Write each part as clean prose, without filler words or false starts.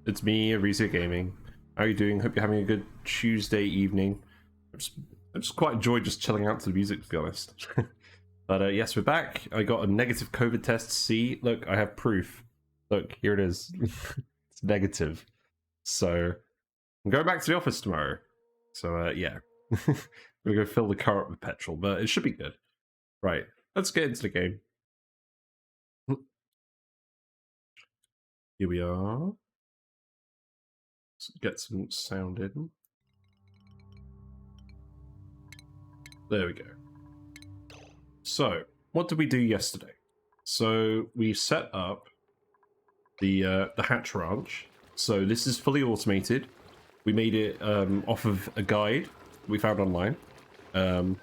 It's me, Arisia Gaming. How are you doing? Hope you're having a good Tuesday evening. I just quite enjoyed just chilling out to the music, to be honest. But yes, we're back. I got a negative COVID test. See, look, I have proof. Look, here it is. It's negative. So I'm going back to the office tomorrow. So yeah, I'm gonna go fill the car up with petrol, but it should be good. Right, let's get into the game. Here we are. Let's get some sound in. There we go. So, what did we do yesterday? So, we set up the hatch ranch. So, this is fully automated. We made it off of a guide we found online. And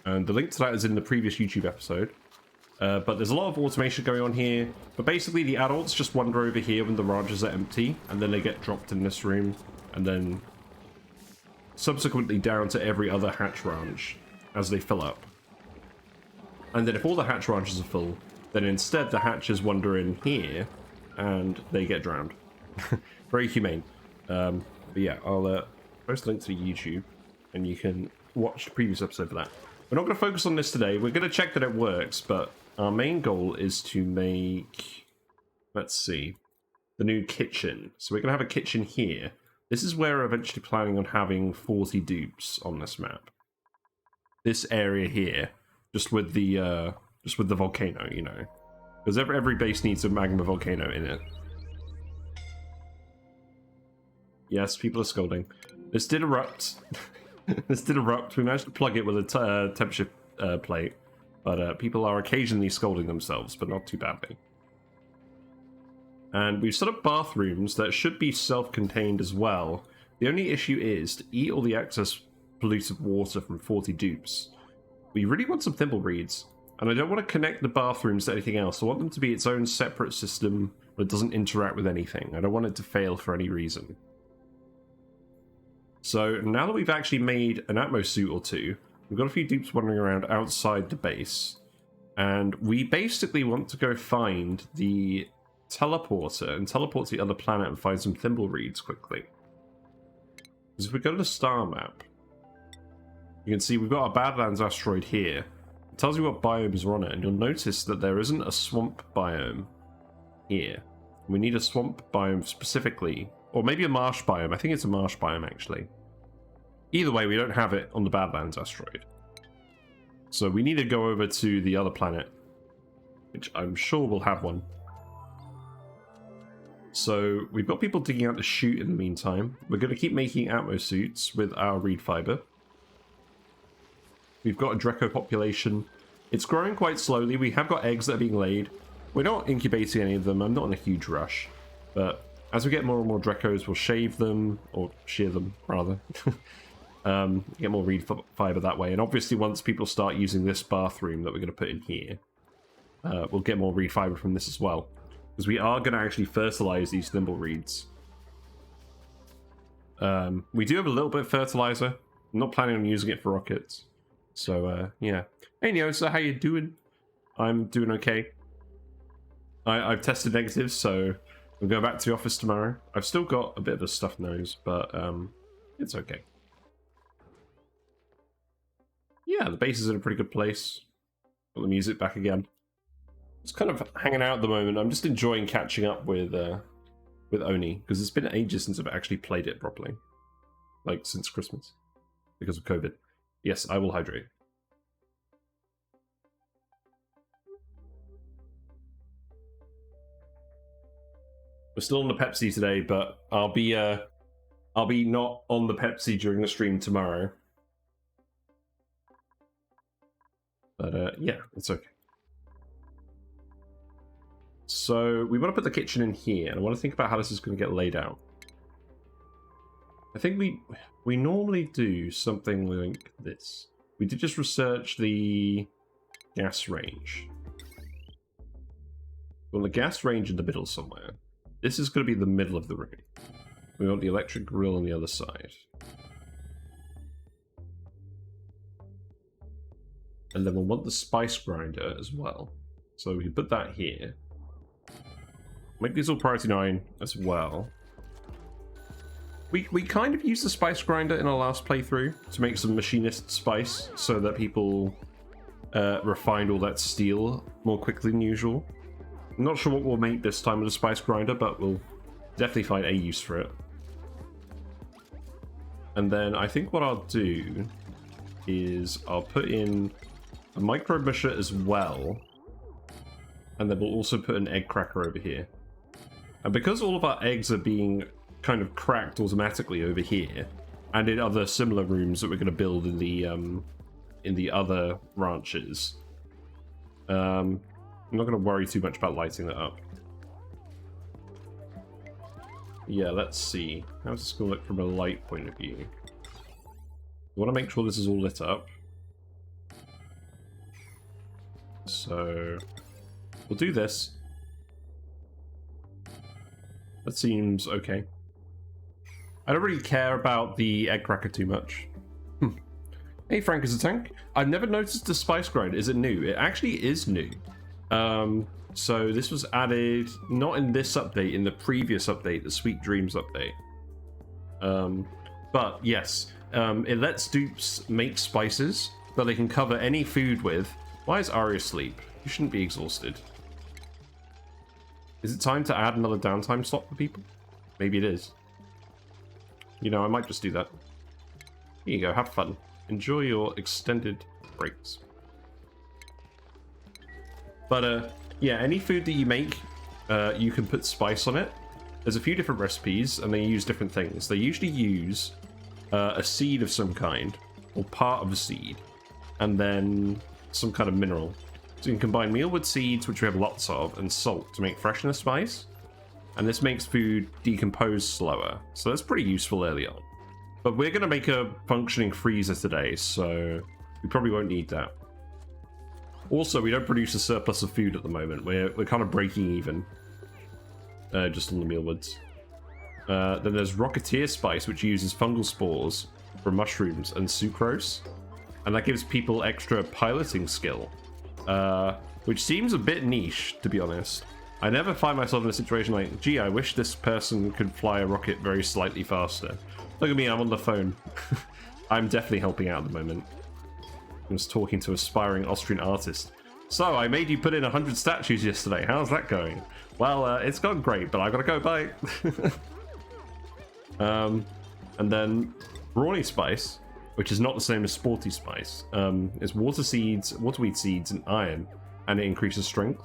the link to that is in the previous YouTube episode. But there's a lot of automation going on here. But basically, the adults just wander over here when the ranches are empty, and then they get dropped in this room, and then subsequently down to every other hatch ranch as they fill up. And then if all the hatch ranches are full, then instead the hatches wander in here, and they get drowned. Very humane. But yeah, I'll post a link to the YouTube, and you can watch the previous episode for that. We're not going to focus on this today. We're going to check that it works, but our main goal is to make, let's see, the new kitchen. So we're going to have a kitchen here. This is where we're eventually planning on having 40 dupes on this map. This area here, just with the volcano, you know, because every base needs a magma volcano in it. Yes, people are scolding. This did erupt. This did erupt. We managed to plug it with a temperature plate, but people are occasionally scolding themselves, but not too badly. And we've set up bathrooms that should be self-contained as well. The only issue is to eat all the excess polluted water from 40 dupes. We really want some Thimble Reeds, and I don't want to connect the bathrooms to anything else. I want them to be its own separate system that doesn't interact with anything. I don't want it to fail for any reason. So now that we've actually made an Atmo Suit or two, we've got a few dupes wandering around outside the base, and we basically want to go find the teleporter and teleport to the other planet and find some Thimble Reeds quickly. Because if we go to the star map, you can see we've got our Badlands asteroid here. It tells you what biomes are on it, and you'll notice that there isn't a swamp biome here. We need a swamp biome specifically, or maybe a marsh biome. I think it's a marsh biome, actually. Either way, we don't have it on the Badlands asteroid. So we need to go over to the other planet, which I'm sure will have one. So we've got people digging out the chute in the meantime. We're going to keep making Atmo Suits with our reed fiber. We've got a Drecko population. It's growing quite slowly. We have got eggs that are being laid. We're not incubating any of them. I'm not in a huge rush. But as we get more and more Dreckos, we'll shave them, or shear them, rather. Get more reed fiber that way. And obviously, once people start using this bathroom that we're going to put in here, we'll get more reed fiber from this as well. Because we are going to actually fertilize these Thimble Reeds. We do have a little bit of fertilizer. I'm not planning on using it for rockets. So, yeah. Hey, Neo, so how you doing? I'm doing okay. I've tested negative, so I'm going back to the office tomorrow. I've still got a bit of a stuffed nose, but it's okay. Yeah, the base is in a pretty good place. Got the music back again. Just kind of hanging out at the moment. I'm just enjoying catching up with ONI, because it's been ages since I've actually played it properly. Like, since Christmas. Because of COVID. Yes, I will hydrate. We're still on the Pepsi today, but I'll be not on the Pepsi during the stream tomorrow. But yeah, it's okay. So we want to put the kitchen in here, and I want to think about how this is going to get laid out. I think we normally do something like this. We did just research the gas range. Well, the gas range in the middle somewhere. This is going to be the middle of the room. We want the electric grill on the other side. And then we'll want the spice grinder as well. So we can put that here. Make these all priority 9 as well. We kind of used the spice grinder in our last playthrough to make some machinist spice so that people refined all that steel more quickly than usual. I'm not sure what we'll make this time with the spice grinder, but we'll definitely find a use for it. And then I think what I'll do is I'll put in a micro musher as well, and then we'll also put an egg cracker over here. And because all of our eggs are being kind of cracked automatically over here, and in other similar rooms that we're going to build in the other ranches, I'm not going to worry too much about lighting that up. Yeah, let's see. How's this going to look from a light point of view? We want to make sure this is all lit up. So we'll do this. That seems okay. I don't really care about the egg cracker too much. Hey, Frank is a tank. I've never noticed the spice grind. Is it new? It actually is new. So this was added not in this update, in the previous update, the Sweet Dreams update. But yes, it lets dupes make spices that they can cover any food with. Why is Ari asleep? You shouldn't be exhausted. Is it time to add another downtime slot for people? Maybe it is. You know, I might just do that. Here you go, have fun. Enjoy your extended breaks. But, yeah, any food that you make, you can put spice on it. There's a few different recipes, and they use different things. They usually use a seed of some kind, or part of a seed, and then some kind of mineral. So you can combine mealwood seeds, which we have lots of, and salt to make freshness spice. And this makes food decompose slower, so that's pretty useful early on. But we're going to make a functioning freezer today, so we probably won't need that. Also, we don't produce a surplus of food at the moment. We're kind of breaking even, just on the mealwoods. Then there's Rocketeer Spice, which uses fungal spores from mushrooms and sucrose, and that gives people extra piloting skill, which seems a bit niche, to be honest. I never find myself in a situation like, gee, I wish this person could fly a rocket very slightly faster. Look at me, I'm on the phone. I'm definitely helping out at the moment. I was talking to aspiring Austrian artist. So, I made you put in 100 statues yesterday. How's that going? Well, it's gone great, but I gotta go, bye. And then Brawny Spice, which is not the same as Sporty Spice, is water seeds, waterweed seeds, and iron, and it increases strength.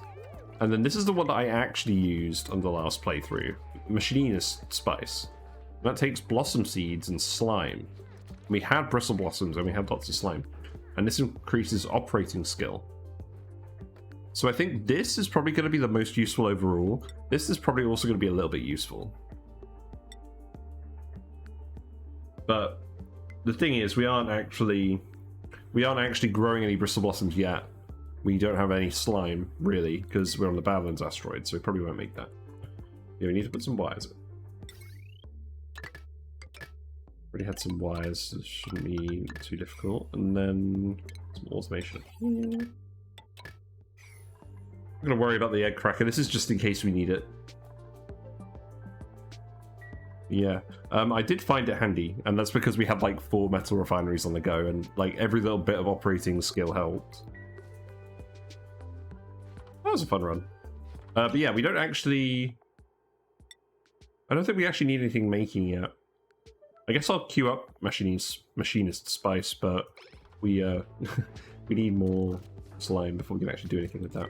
And then this is the one that I actually used on the last playthrough, Machinist Spice. That takes blossom seeds and slime. We had bristle blossoms and we had lots of slime. And this increases operating skill. So I think this is probably going to be the most useful overall. This is probably also going to be a little bit useful. But the thing is, we aren't actually growing any bristle blossoms yet. We don't have any slime, really, because we're on the Badlands asteroid, so we probably won't make that. Yeah, we need to put some wires in. Already had some wires, so this shouldn't be too difficult. And then some automation. I'm going to worry about the egg cracker. This is just in case we need it. Yeah, I did find it handy, and that's because we had like 4 metal refineries on the go, and like every little bit of operating skill helped. That was a fun run. But yeah, we don't actually... I don't think we actually need anything making yet. I guess I'll queue up Machinist Spice, but we we need more slime before we can actually do anything with that.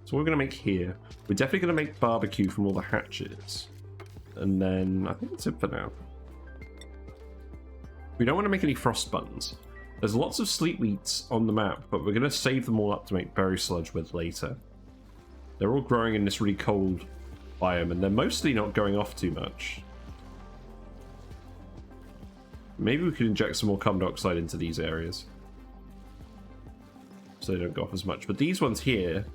So what we're going to make here, we're definitely going to make barbecue from all the hatches. And then I think that's it for now. We don't want to make any frost buns. There's lots of sleet wheats on the map, but we're going to save them all up to make berry sludge with later. They're all growing in this really cold biome, and they're mostly not going off too much. Maybe we could inject some more carbon dioxide into these areas, so they don't go off as much. But these ones here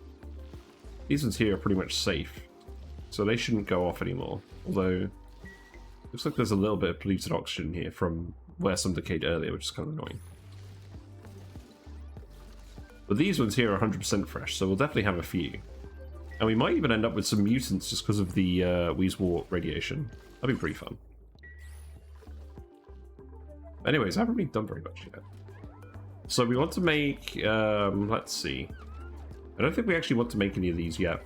are pretty much safe, so they shouldn't go off anymore. Although, looks like there's a little bit of polluted oxygen here from where some decayed earlier, which is kind of annoying. But these ones here are 100% fresh, so we'll definitely have a few. And we might even end up with some mutants just because of the Wheezewort radiation. That'd be pretty fun. Anyways, I haven't really done very much yet. So we want to make, let's see. I don't think we actually want to make any of these yet.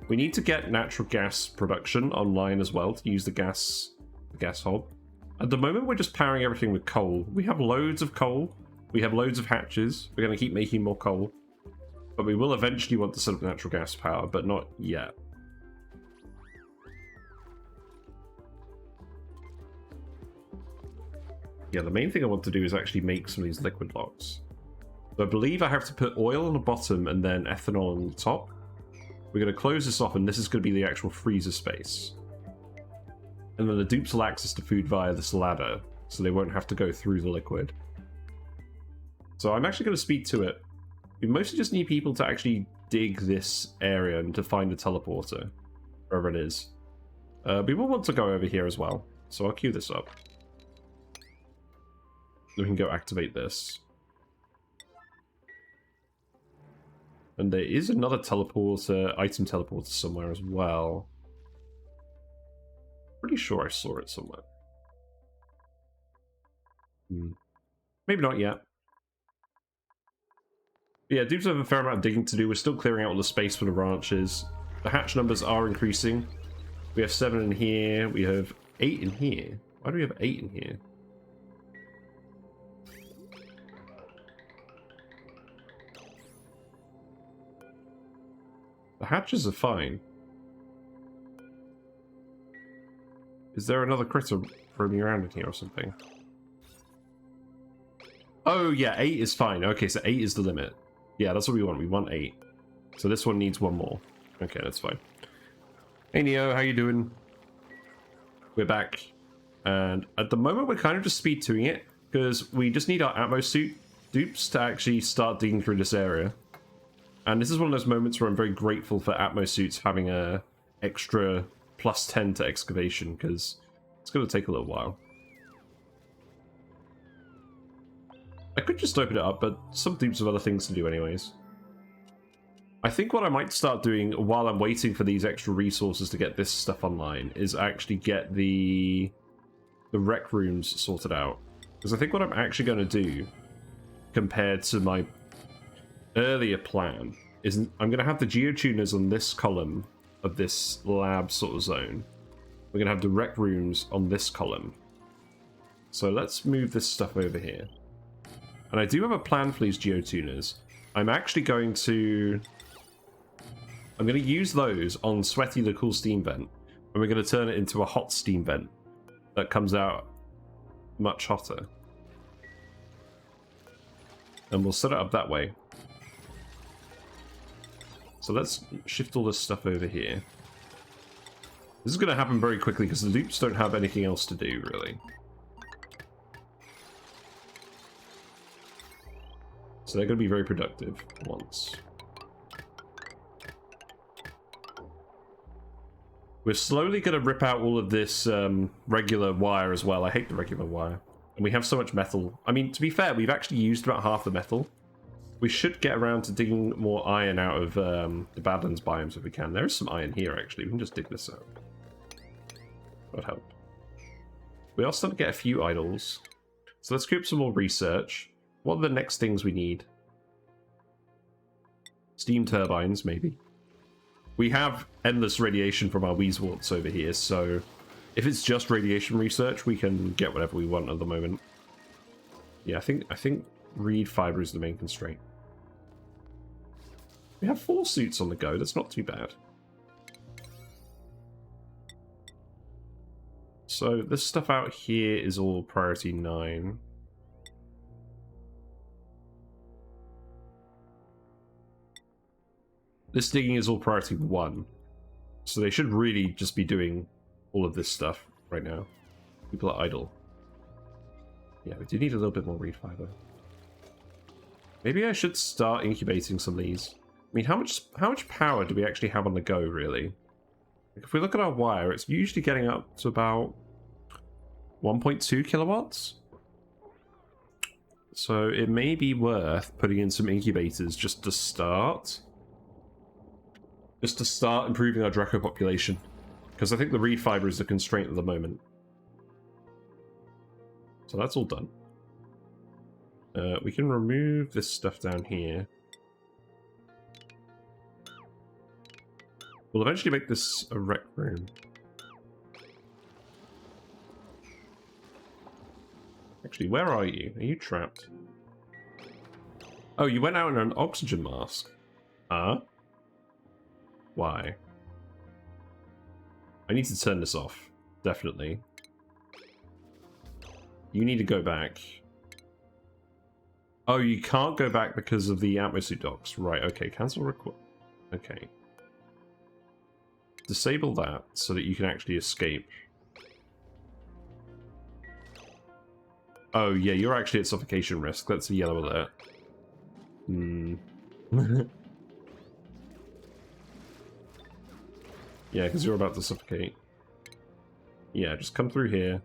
We need to get natural gas production online as well to use the gas hob. At the moment, we're just powering everything with coal. We have loads of coal. We have loads of hatches. We're going to keep making more coal. But we will eventually want to set up natural gas power, but not yet. Yeah, the main thing I want to do is actually make some of these liquid locks. So I believe I have to put oil on the bottom and then ethanol on the top. We're going to close this off, and this is going to be the actual freezer space. And then the dupes will access to food via this ladder, so they won't have to go through the liquid. So I'm actually going to speed to it. We mostly just need people to actually dig this area and to find the teleporter, wherever it is. We will want to go over here as well, so I'll queue this up. We can go activate this. And there is another teleporter, item teleporter somewhere as well. Pretty sure I saw it somewhere. Maybe not yet. But yeah, dupes have a fair amount of digging to do. We're still clearing out all the space for the ranches. The hatch numbers are increasing. We have 7 in here. We have 8 in here. Why do we have 8 in here? The hatches are fine. Is there another critter roaming around in here or something? Oh yeah, 8 is fine. Okay, so 8 is the limit. Yeah, that's what we want. We want 8. So this one needs 1 more. Okay, that's fine. Hey Neo, how you doing? We're back. And at the moment we're kind of just speed 2ing it, because we just need our Atmo Suit dupes to actually start digging through this area. And this is one of those moments where I'm very grateful for Atmo Suits having a extra +10 to excavation, because it's going to take a little while. I could just open it up, but some dupes have other things to do anyways. I think what I might start doing while I'm waiting for these extra resources to get this stuff online is actually get the rec rooms sorted out. Because I think what I'm actually going to do, compared to my earlier plan, is I'm going to have the Geotuners on this column of this lab sort of zone. We're going to have the rec rooms on this column. So let's move this stuff over here. And I do have a plan for these Geotuners. I'm actually going to... I'm going to use those on Sweaty the Cool Steam Vent. And we're going to turn it into a hot steam vent that comes out much hotter. And we'll set it up that way. So let's shift all this stuff over here. This is going to happen very quickly because the dupes don't have anything else to do, really. So they're going to be very productive once. We're slowly going to rip out all of this regular wire as well. I hate the regular wire. And we have so much metal. I mean, to be fair, we've actually used about half the metal. We should get around to digging more iron out of the Badlands biomes if we can. There is some iron here, actually. We can just dig this out. That would help. We are starting to get a few idols. So let's group some more research. What are the next things we need? Steam turbines, maybe. We have endless radiation from our Weezeworts over here, so if it's just radiation research, we can get whatever we want at the moment. Yeah, I think reed fiber is the main constraint. We have 4 suits on the go. That's not too bad. So this stuff out here is all priority 9. This digging is all priority 1. So they should really just be doing all of this stuff right now. People are idle. Yeah, we do need a little bit more reed fiber. Maybe I should start incubating some of these. I mean, how much power do we actually have on the go, really? If we look at our wire, it's usually getting up to about 1.2 kilowatts. So it may be worth putting in some incubators just to start. Just to start improving our Drecko population. Because I think the reed fiber is the constraint at the moment. So that's all done. We can remove this stuff down here. We'll eventually make this a rec room. Actually, where are you? Are you trapped? Oh, you went out in an oxygen mask. Why? I need to turn this off. Definitely. You need to go back. Oh, you can't go back because of the Atmo Suit docs. Right, okay. Cancel request. Okay. Disable that so that you can actually escape. Oh, yeah, you're actually at suffocation risk. That's a yellow alert. Yeah, because you're about to suffocate. Yeah, just come through here.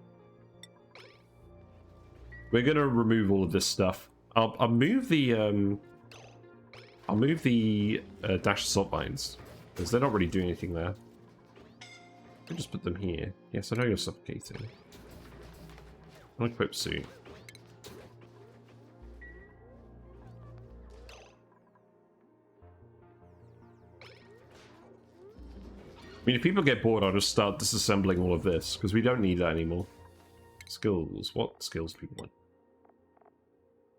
We're gonna remove all of this stuff. I'll move the dash assault mines because they're not really doing anything there. I'll just put them here. Yes, I know you're suffocating. Unequip suit. I mean, if people get bored, I'll just start disassembling all of this, because we don't need that anymore. Skills. What skills do people want?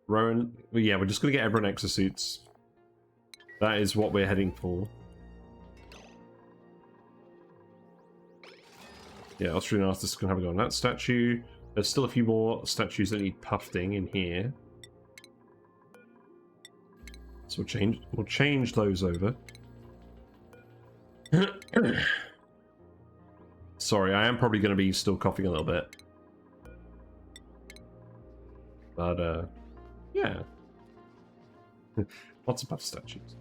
Rowan. Well, yeah, we're just going to get everyone exosuits. That is what we're heading for. Yeah, Austrian artists can have a go on that statue. There's still a few more statues that need pufting in here. So we'll change those over. Sorry, I am probably going to be still coughing a little bit. But, yeah. Lots of puff statues.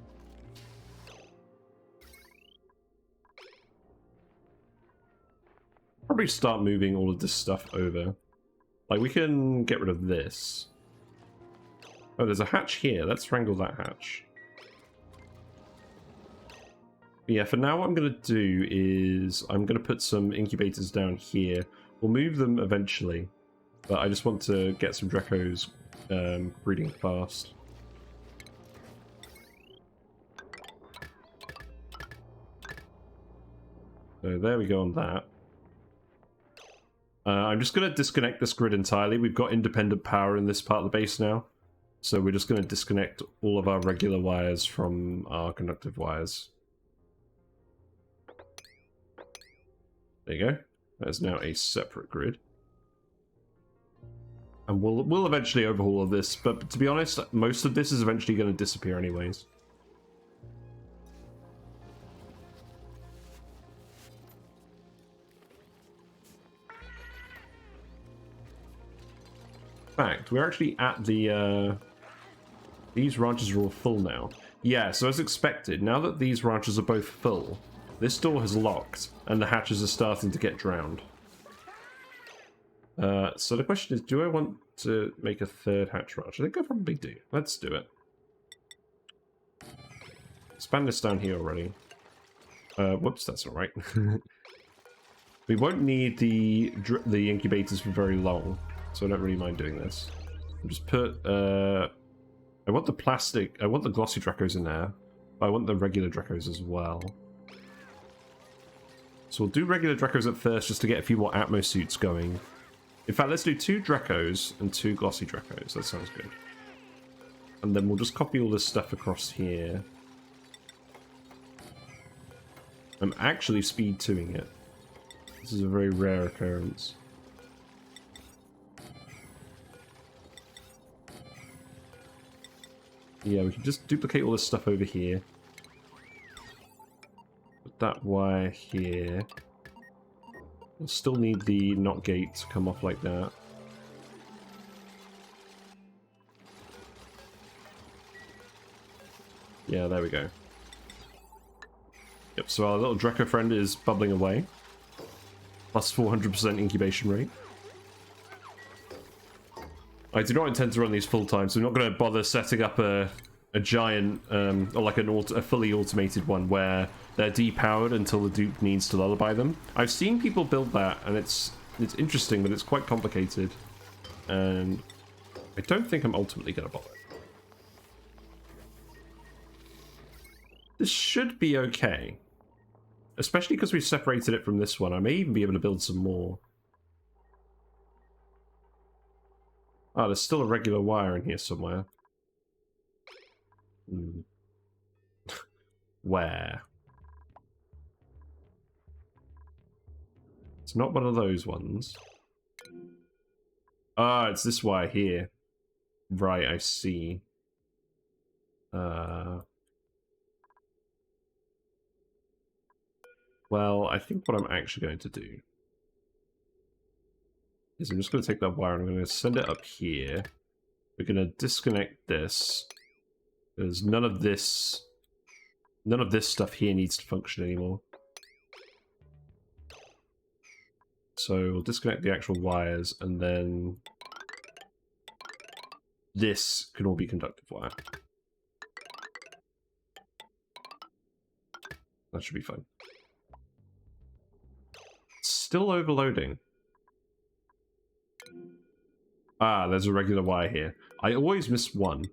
Probably start moving all of this stuff over. Like, we can get rid of this. Oh, there's a hatch here. Let's wrangle that hatch. Yeah, for now what I'm going to do is I'm going to put some incubators down here. We'll move them eventually, but I just want to get some Dreckos breeding fast. So there we go on that. I'm just going to disconnect this grid entirely. We've got independent power in this part of the base now. So we're just going to disconnect all of our regular wires from our conductive wires. There you go. That is now a separate grid. And we'll eventually overhaul all of this, but to be honest, most of this is eventually going to disappear anyways. In fact, we're actually at the... these ranches are all full now. Yeah, so as expected, now that these ranches are both full, this door has locked, and the hatches are starting to get drowned. So the question is, do I want to make a third hatch ranch? I think I probably do. Let's do it. Expand this down here already. Whoops, that's not right. We won't need the incubators for very long, so I don't really mind doing this. I'll just put... I want the plastic... I want the glossy Dreckos in there, but I want the regular Dreckos as well. So we'll do regular Dreckos at first just to get a few more Atmo Suits going. In fact, let's do 2 Dreckos and 2 glossy Dreckos. That sounds good. And then we'll just copy all this stuff across here. I'm actually speed 2ing it. This is a very rare occurrence. Yeah, we can just duplicate all this stuff over here. Put that wire here. We'll still need the NOT gate to come off like that. Yeah, there we go. Yep, so our little Drecko friend is bubbling away. Plus 400% incubation rate. I do not intend to run these full time, so I'm not going to bother setting up a giant, or like a fully automated one where they're depowered until the Duke needs to lullaby them. I've seen people build that, and it's interesting, but it's quite complicated. And I don't think I'm ultimately going to bother. This should be okay. Especially because we've separated it from this one. I may even be able to build some more. Oh, there's still a regular wire in here somewhere. Hmm. Where? It's not one of those ones. Ah, it's this wire here. Right, I see. Well, I think what I'm actually going to do is I'm just going to take that wire and I'm going to send it up here. We're going to disconnect this. Because none of this stuff here needs to function anymore. So we'll disconnect the actual wires, and then this can all be conductive wire. That should be fine. Still overloading. Ah, there's a regular wire here. I always miss one.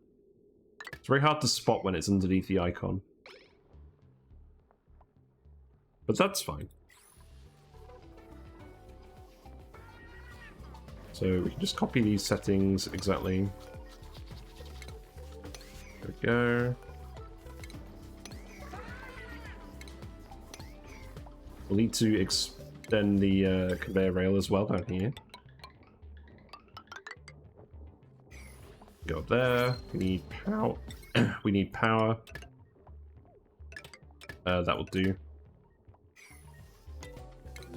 It's very hard to spot when it's underneath the icon. But that's fine. So we can just copy these settings exactly. There we go. We'll need to extend the conveyor rail as well down here. Go up there. We need power. We need power. That will do.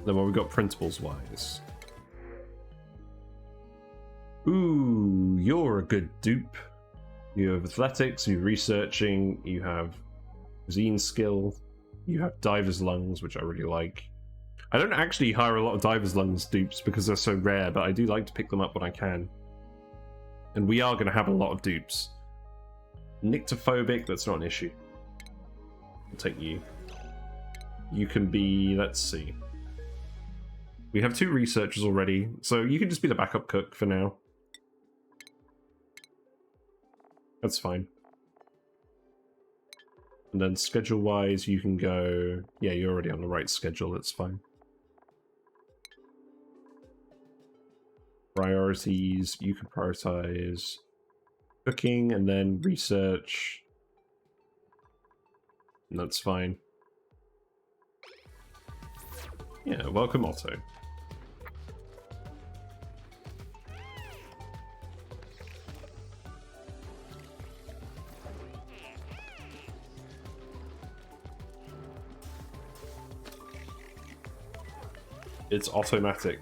Then what we've got printables wise. Ooh, you're a good dupe. You have athletics, you have researching, you have zine skill, you have diver's lungs, which I really like. I don't actually hire a lot of diver's lungs dupes because they're so rare, but I do like to pick them up when I can. And we are going to have a lot of dupes. Nyctophobic, that's not an issue. I'll take you. You can be, let's see. We have 2 researchers already, so you can just be the backup cook for now. That's fine. And then schedule-wise, you can go... Yeah, you're already on the right schedule, that's fine. Priorities, you can prioritize cooking and then research. And that's fine. Yeah, welcome Otto. It's automatic.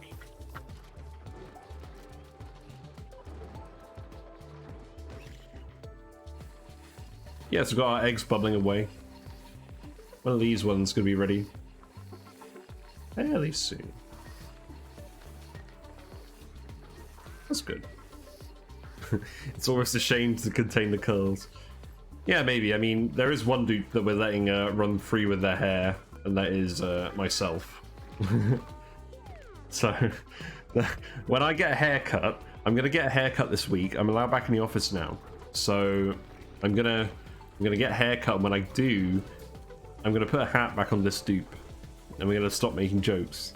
Yeah, so we've got our eggs bubbling away. One of these ones going to be ready fairly soon. That's good. It's almost a shame to contain the curls. Yeah, maybe. I mean, there is one dude that we're letting run free with their hair, and that is myself. So, when I get a haircut, I'm going to get a haircut this week. I'm allowed back in the office now. So, I'm gonna get a haircut, and when I do, I'm gonna put a hat back on this dupe. And we're gonna stop making jokes.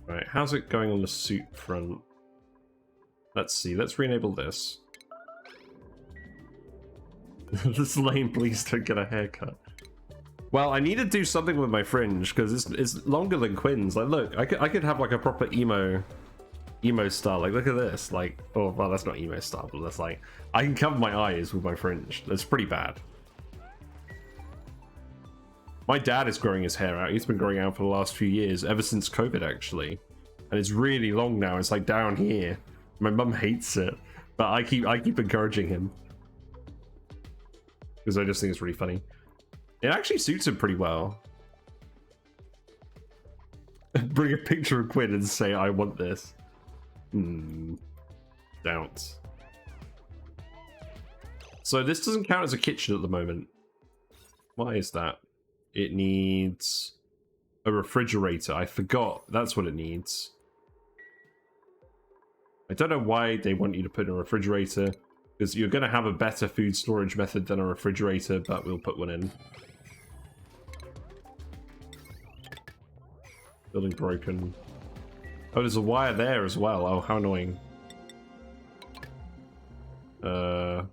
Right, how's it going on the suit front? Let's see, let's re-enable this. This lame, please don't get a haircut. Well, I need to do something with my fringe, because it's longer than Quinn's. Like, look, I could have like a proper emo style. Like, look at this. Like, oh, well, that's not emo style, but that's like, I can cover my eyes with my fringe. That's pretty bad. My dad is growing his hair out. He's been growing out for the last few years, ever since COVID, actually. And it's really long now. It's like down here. My mum hates it, but I keep encouraging him. Because I just think it's really funny. It actually suits him pretty well. Bring a picture of Quinn and say, I want this. Doubt. So this doesn't count as a kitchen at the moment. Why is that? It needs a refrigerator. I forgot. That's what it needs. I don't know why they want you to put in a refrigerator, because you're going to have a better food storage method than a refrigerator, but we'll put one in. Building broken. Oh, there's a wire there as well. Oh, how annoying. Oh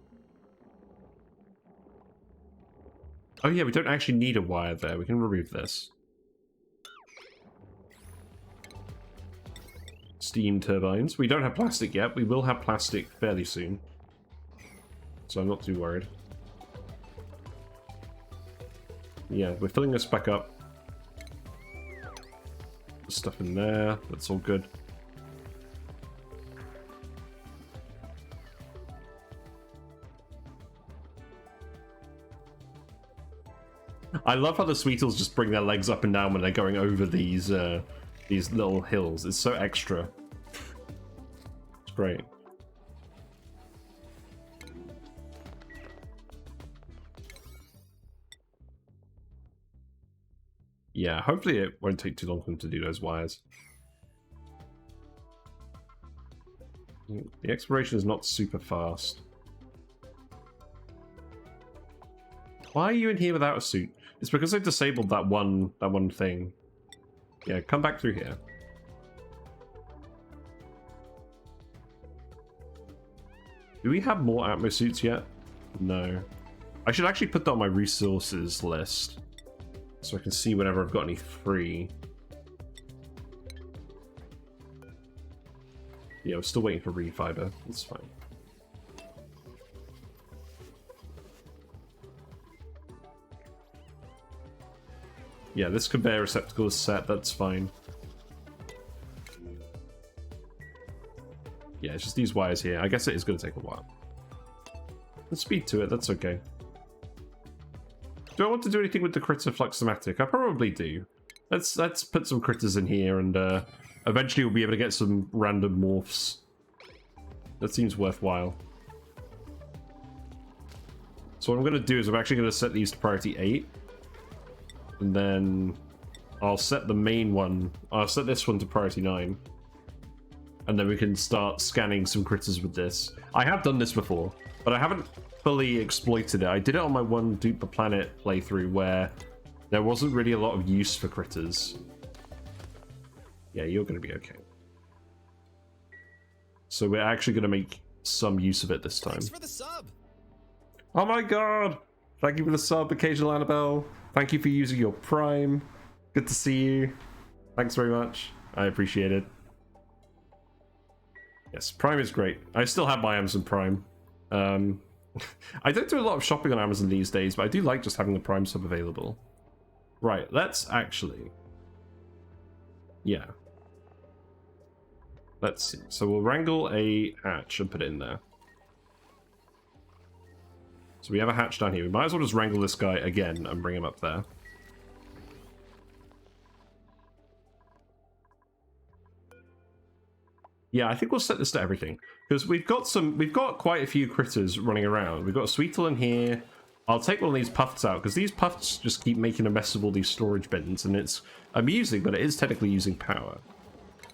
yeah, we don't actually need a wire there. We can remove this. Steam turbines. We don't have plastic yet. We will have plastic fairly soon. So I'm not too worried. Yeah, we're filling this back up. There's stuff in there. That's all good. I love how the Sweetles just bring their legs up and down when they're going over these little hills. It's so extra. It's great. Yeah, hopefully it won't take too long for them to do those wires. The exploration is not super fast. Why are you in here without a suit? It's because I disabled that one thing. Yeah, come back through here. Do we have more Atmo suits yet? No. I should actually put that on my resources list, so I can see whenever I've got any free. Yeah, we're still waiting for reed fiber. That's fine. Yeah, this conveyor receptacle is set. That's fine. Yeah, it's just these wires here. I guess it is going to take a while. Let's speed to it. That's okay. Do I want to do anything with the Critter Flux O Matic? I probably do. Let's put some critters in here, and eventually we'll be able to get some random morphs. That seems worthwhile. So what I'm going to do is I'm actually going to set these to priority 8. And then I'll set the main one. I'll set this one to priority 9. And then we can start scanning some critters with this. I have done this before, but I haven't fully exploited it. I did it on my one Dupe the Planet playthrough where there wasn't really a lot of use for critters. Yeah, you're going to be okay. So we're actually going to make some use of it this time. Thanks for the sub. Oh my god! Thank you for the sub, Occasional Annabelle. Thank you for using your Prime. Good to see you. Thanks very much. I appreciate it. Yes, Prime is great. I still have my Amazon Prime. I don't do a lot of shopping on Amazon these days, but I do like just having the Prime sub available. Right, let's actually... Yeah. Let's see. So we'll wrangle a hatch and put it in there. So we have a hatch down here. We might as well just wrangle this guy again and bring him up there. Yeah, I think we'll set this to everything. Because we've got quite a few critters running around. We've got a Sweetle in here. I'll take one of these Puffs out, because these Puffs just keep making a mess of all these storage bins, and it's amusing, but it is technically using power.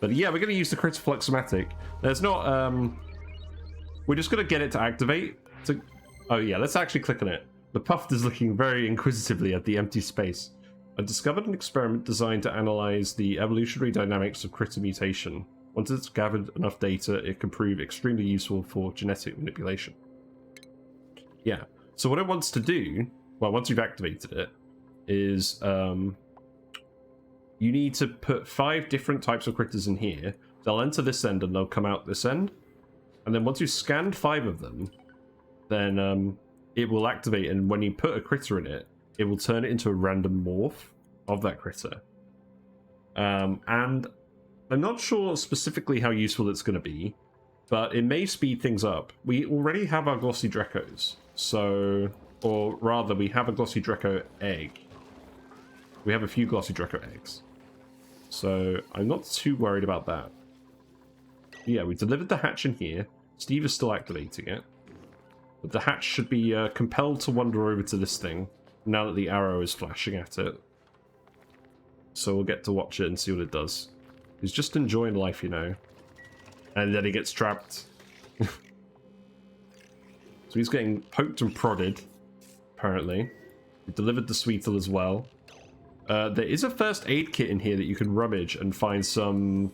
But yeah, we're going to use the Critter Flux O Matic. There's not, we're just going to get it to activate. Oh yeah, let's actually click on it. The Puft is looking very inquisitively at the empty space. I discovered an experiment designed to analyze the evolutionary dynamics of critter mutation. Once it's gathered enough data, it can prove extremely useful for genetic manipulation. Yeah, so what it wants to do, well, once you've activated it, is you need to put 5 different types of critters in here. They'll enter this end and they'll come out this end. And then once you've scanned 5 of them, then it will activate, and when you put a critter in it, it will turn it into a random morph of that critter. And I'm not sure specifically how useful it's going to be, but it may speed things up. We already have our glossy Dreckos, so, or rather, we have a glossy Drecko egg. We have a few glossy Drecko eggs, so I'm not too worried about that. Yeah, we delivered the hatch in here. Steve is still activating it. But the hatch should be compelled to wander over to this thing, now that the arrow is flashing at it. so we'll get to watch it and see what it does. He's just enjoying life, you know. And then he gets trapped. So he's getting poked and prodded, apparently. We delivered the Sweetle as well. There is a first aid kit in here that you can rummage and find some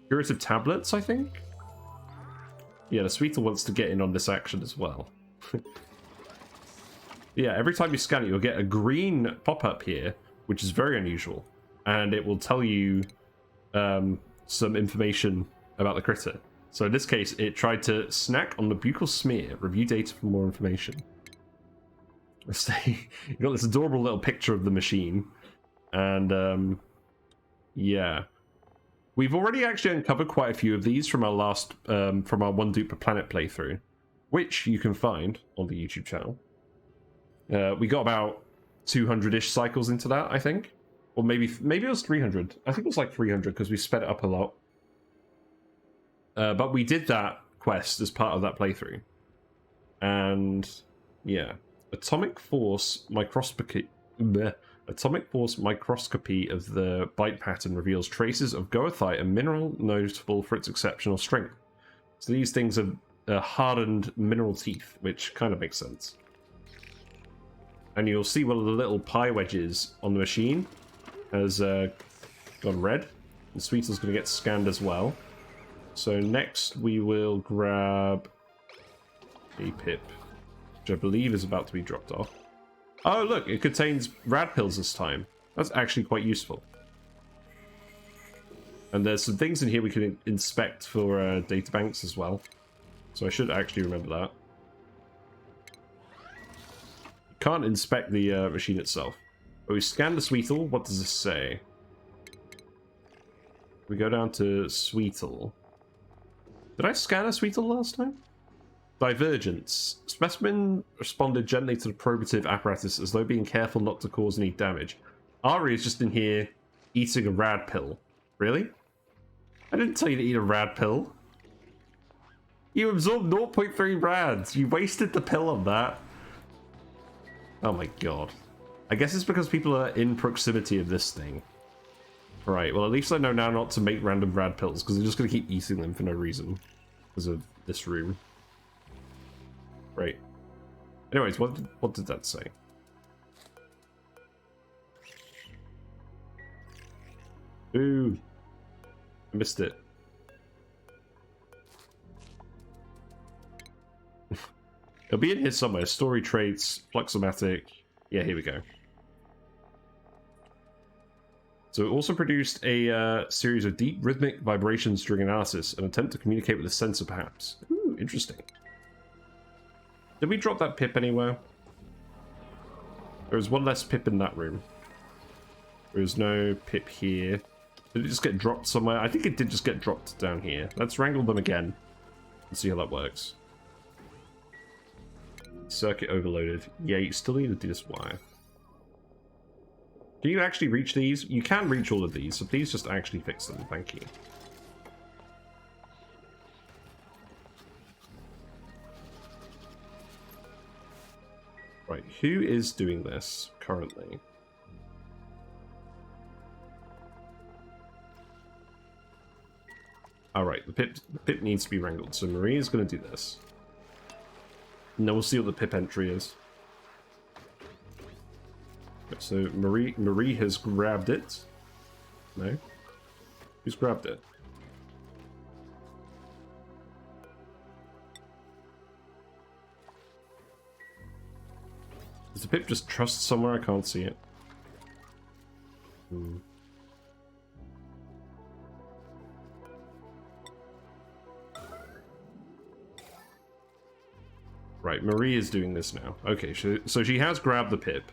curative tablets, I think. Yeah, the Sweetle wants to get in on this action as well. Yeah, every time you scan it, you'll get a green pop-up here, which is very unusual. And it will tell you some information about the critter. So in this case, it tried to snack on the buccal smear. Review data for more information. You've got this adorable little picture of the machine. And yeah. We've already actually uncovered quite a few of these from our last, from our One Dupe Per Planet playthrough, which you can find on the YouTube channel. We got about 200-ish cycles into that, I think. Or maybe it was 300. I think it was like 300 because we sped it up a lot. But we did that quest as part of that playthrough. And yeah. Atomic force microscopy of the bite pattern reveals traces of goethite, a mineral notable for its exceptional strength. So these things are hardened mineral teeth, which kind of makes sense. And you'll see one of the little pie wedges on the machine has gone red. The Sweetle's going to get scanned as well. So next we will grab a pip, which I believe is about to be dropped off. Oh, look, it contains rad pills this time. That's actually quite useful. And there's some things in here we can inspect for databanks as well. So I should actually remember that. You can't inspect the machine itself. But we scan the Sweetle. What does this say? We go down to Sweetle. Did I scan a Sweetle last time? Divergence. Specimen responded gently to the probative apparatus as though being careful not to cause any damage. Ari is just in here eating a rad pill. Really? I didn't tell you to eat a rad pill. You absorbed 0.3 rads. You wasted the pill on that. Oh my god. I guess it's because people are in proximity of this thing. Right, well at least I know now not to make random rad pills because I'm just going to keep eating them for no reason. Because of this room. Right. Anyways, what did that say? Ooh. I missed it. It'll be in here somewhere. Story traits, Flux O Matic. Yeah, here we go. So it also produced a series of deep rhythmic vibrations during analysis, an attempt to communicate with a sensor perhaps. Ooh, interesting. Did we drop that pip anywhere? There was one less pip in that room. There was no pip here. Did it just get dropped somewhere? I think it did just get dropped down here. Let's wrangle them again and see how that works. Circuit overloaded. Yeah, you still need to do this wire. Can you actually reach these? You can reach all of these, so please just actually fix them. Thank you. Right, who is doing this currently? Alright, the pip needs to be wrangled, so Marie is going to do this. And then we'll see what the pip entry is. So Marie has grabbed it. No? Who's grabbed it? Is the pip just trussed somewhere? I can't see it. Right, Marie is doing this now. Okay, so she has grabbed the pip.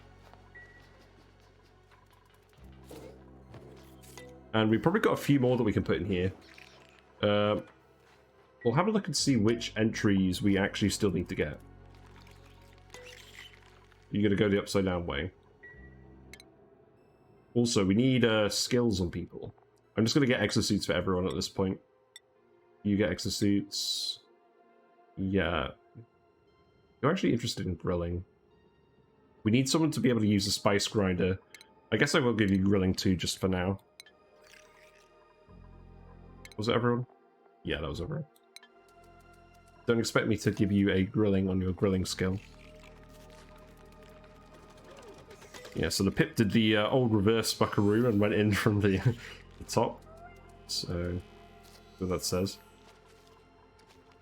And we've probably got a few more that we can put in here. We'll have a look and see which entries we actually still need to get. You're going to go the upside down way. Also, we need skills on people. I'm just going to get exosuits for everyone at this point. You get exosuits. Yeah. You're actually interested in grilling. We need someone to be able to use a spice grinder I guess I will give you grilling too, just for now. Was it everyone? Yeah, that was everyone. Don't expect me to give you a grilling on your grilling skill. Yeah, so the pip did the old reverse buckaroo and went in from the, the top. So, what that says.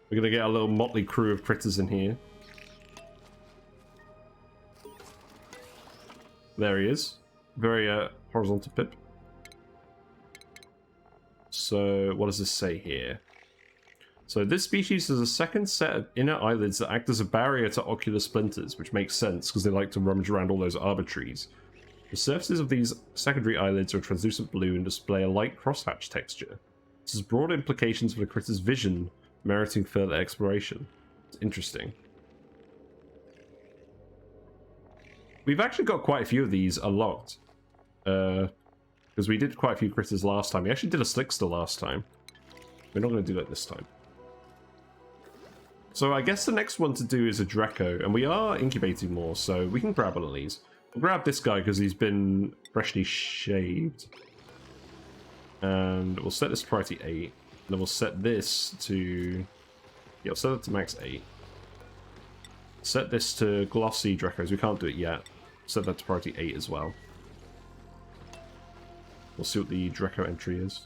We're gonna get a little motley crew of critters in here. There he is. Very horizontal pip. So, what does this say here? So this species has a second set of inner eyelids that act as a barrier to ocular splinters, which makes sense because they like to rummage around all those arbitraries. The surfaces of these secondary eyelids are translucent blue and display a light crosshatch texture. This has broad implications for the critter's vision, meriting further exploration. It's interesting. We've actually got quite a few of these unlocked. Because we did quite a few critters last time. We actually did a slickster last time. We're not going to do that this time. So I guess the next one to do is a Drecko, and we are incubating more, so we can grab one of these. We'll grab this guy because he's been freshly shaved. And we'll set this to priority 8. And then we'll set this to... Yeah, we'll set it to max 8. Set this to glossy Dreckos. We can't do it yet. Set that to priority 8 as well. We'll see what the Drecko entry is.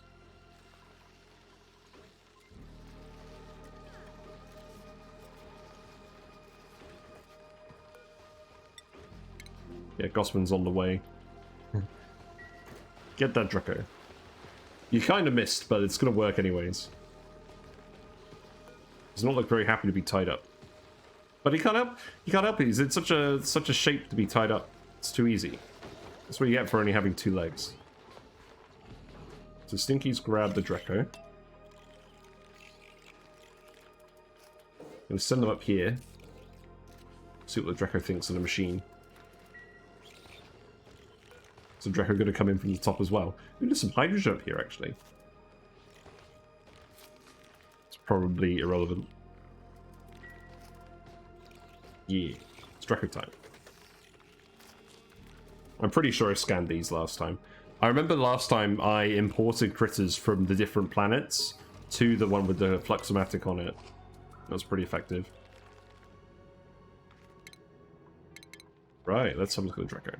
Yeah, Gosman's on the way. Get that Drecko. You kind of missed, but it's going to work anyways. Does not look very happy to be tied up. But he can't help. He can't help. He's in such a shape to be tied up. It's too easy. That's what you get for only having 2 legs. So Stinky's grabbed the Drecko. Gonna send them up here. See what the Drecko thinks of the machine. So Drecko gonna come in from the top as well. Ooh, there's some hydrogen up here actually. It's probably irrelevant. Yeah, it's Drecko time. I'm pretty sure I scanned these last time. I remember last time I imported critters from the different planets to the one with the Flux O Matic on it. That was pretty effective. Right, let's have a look at the Drecko.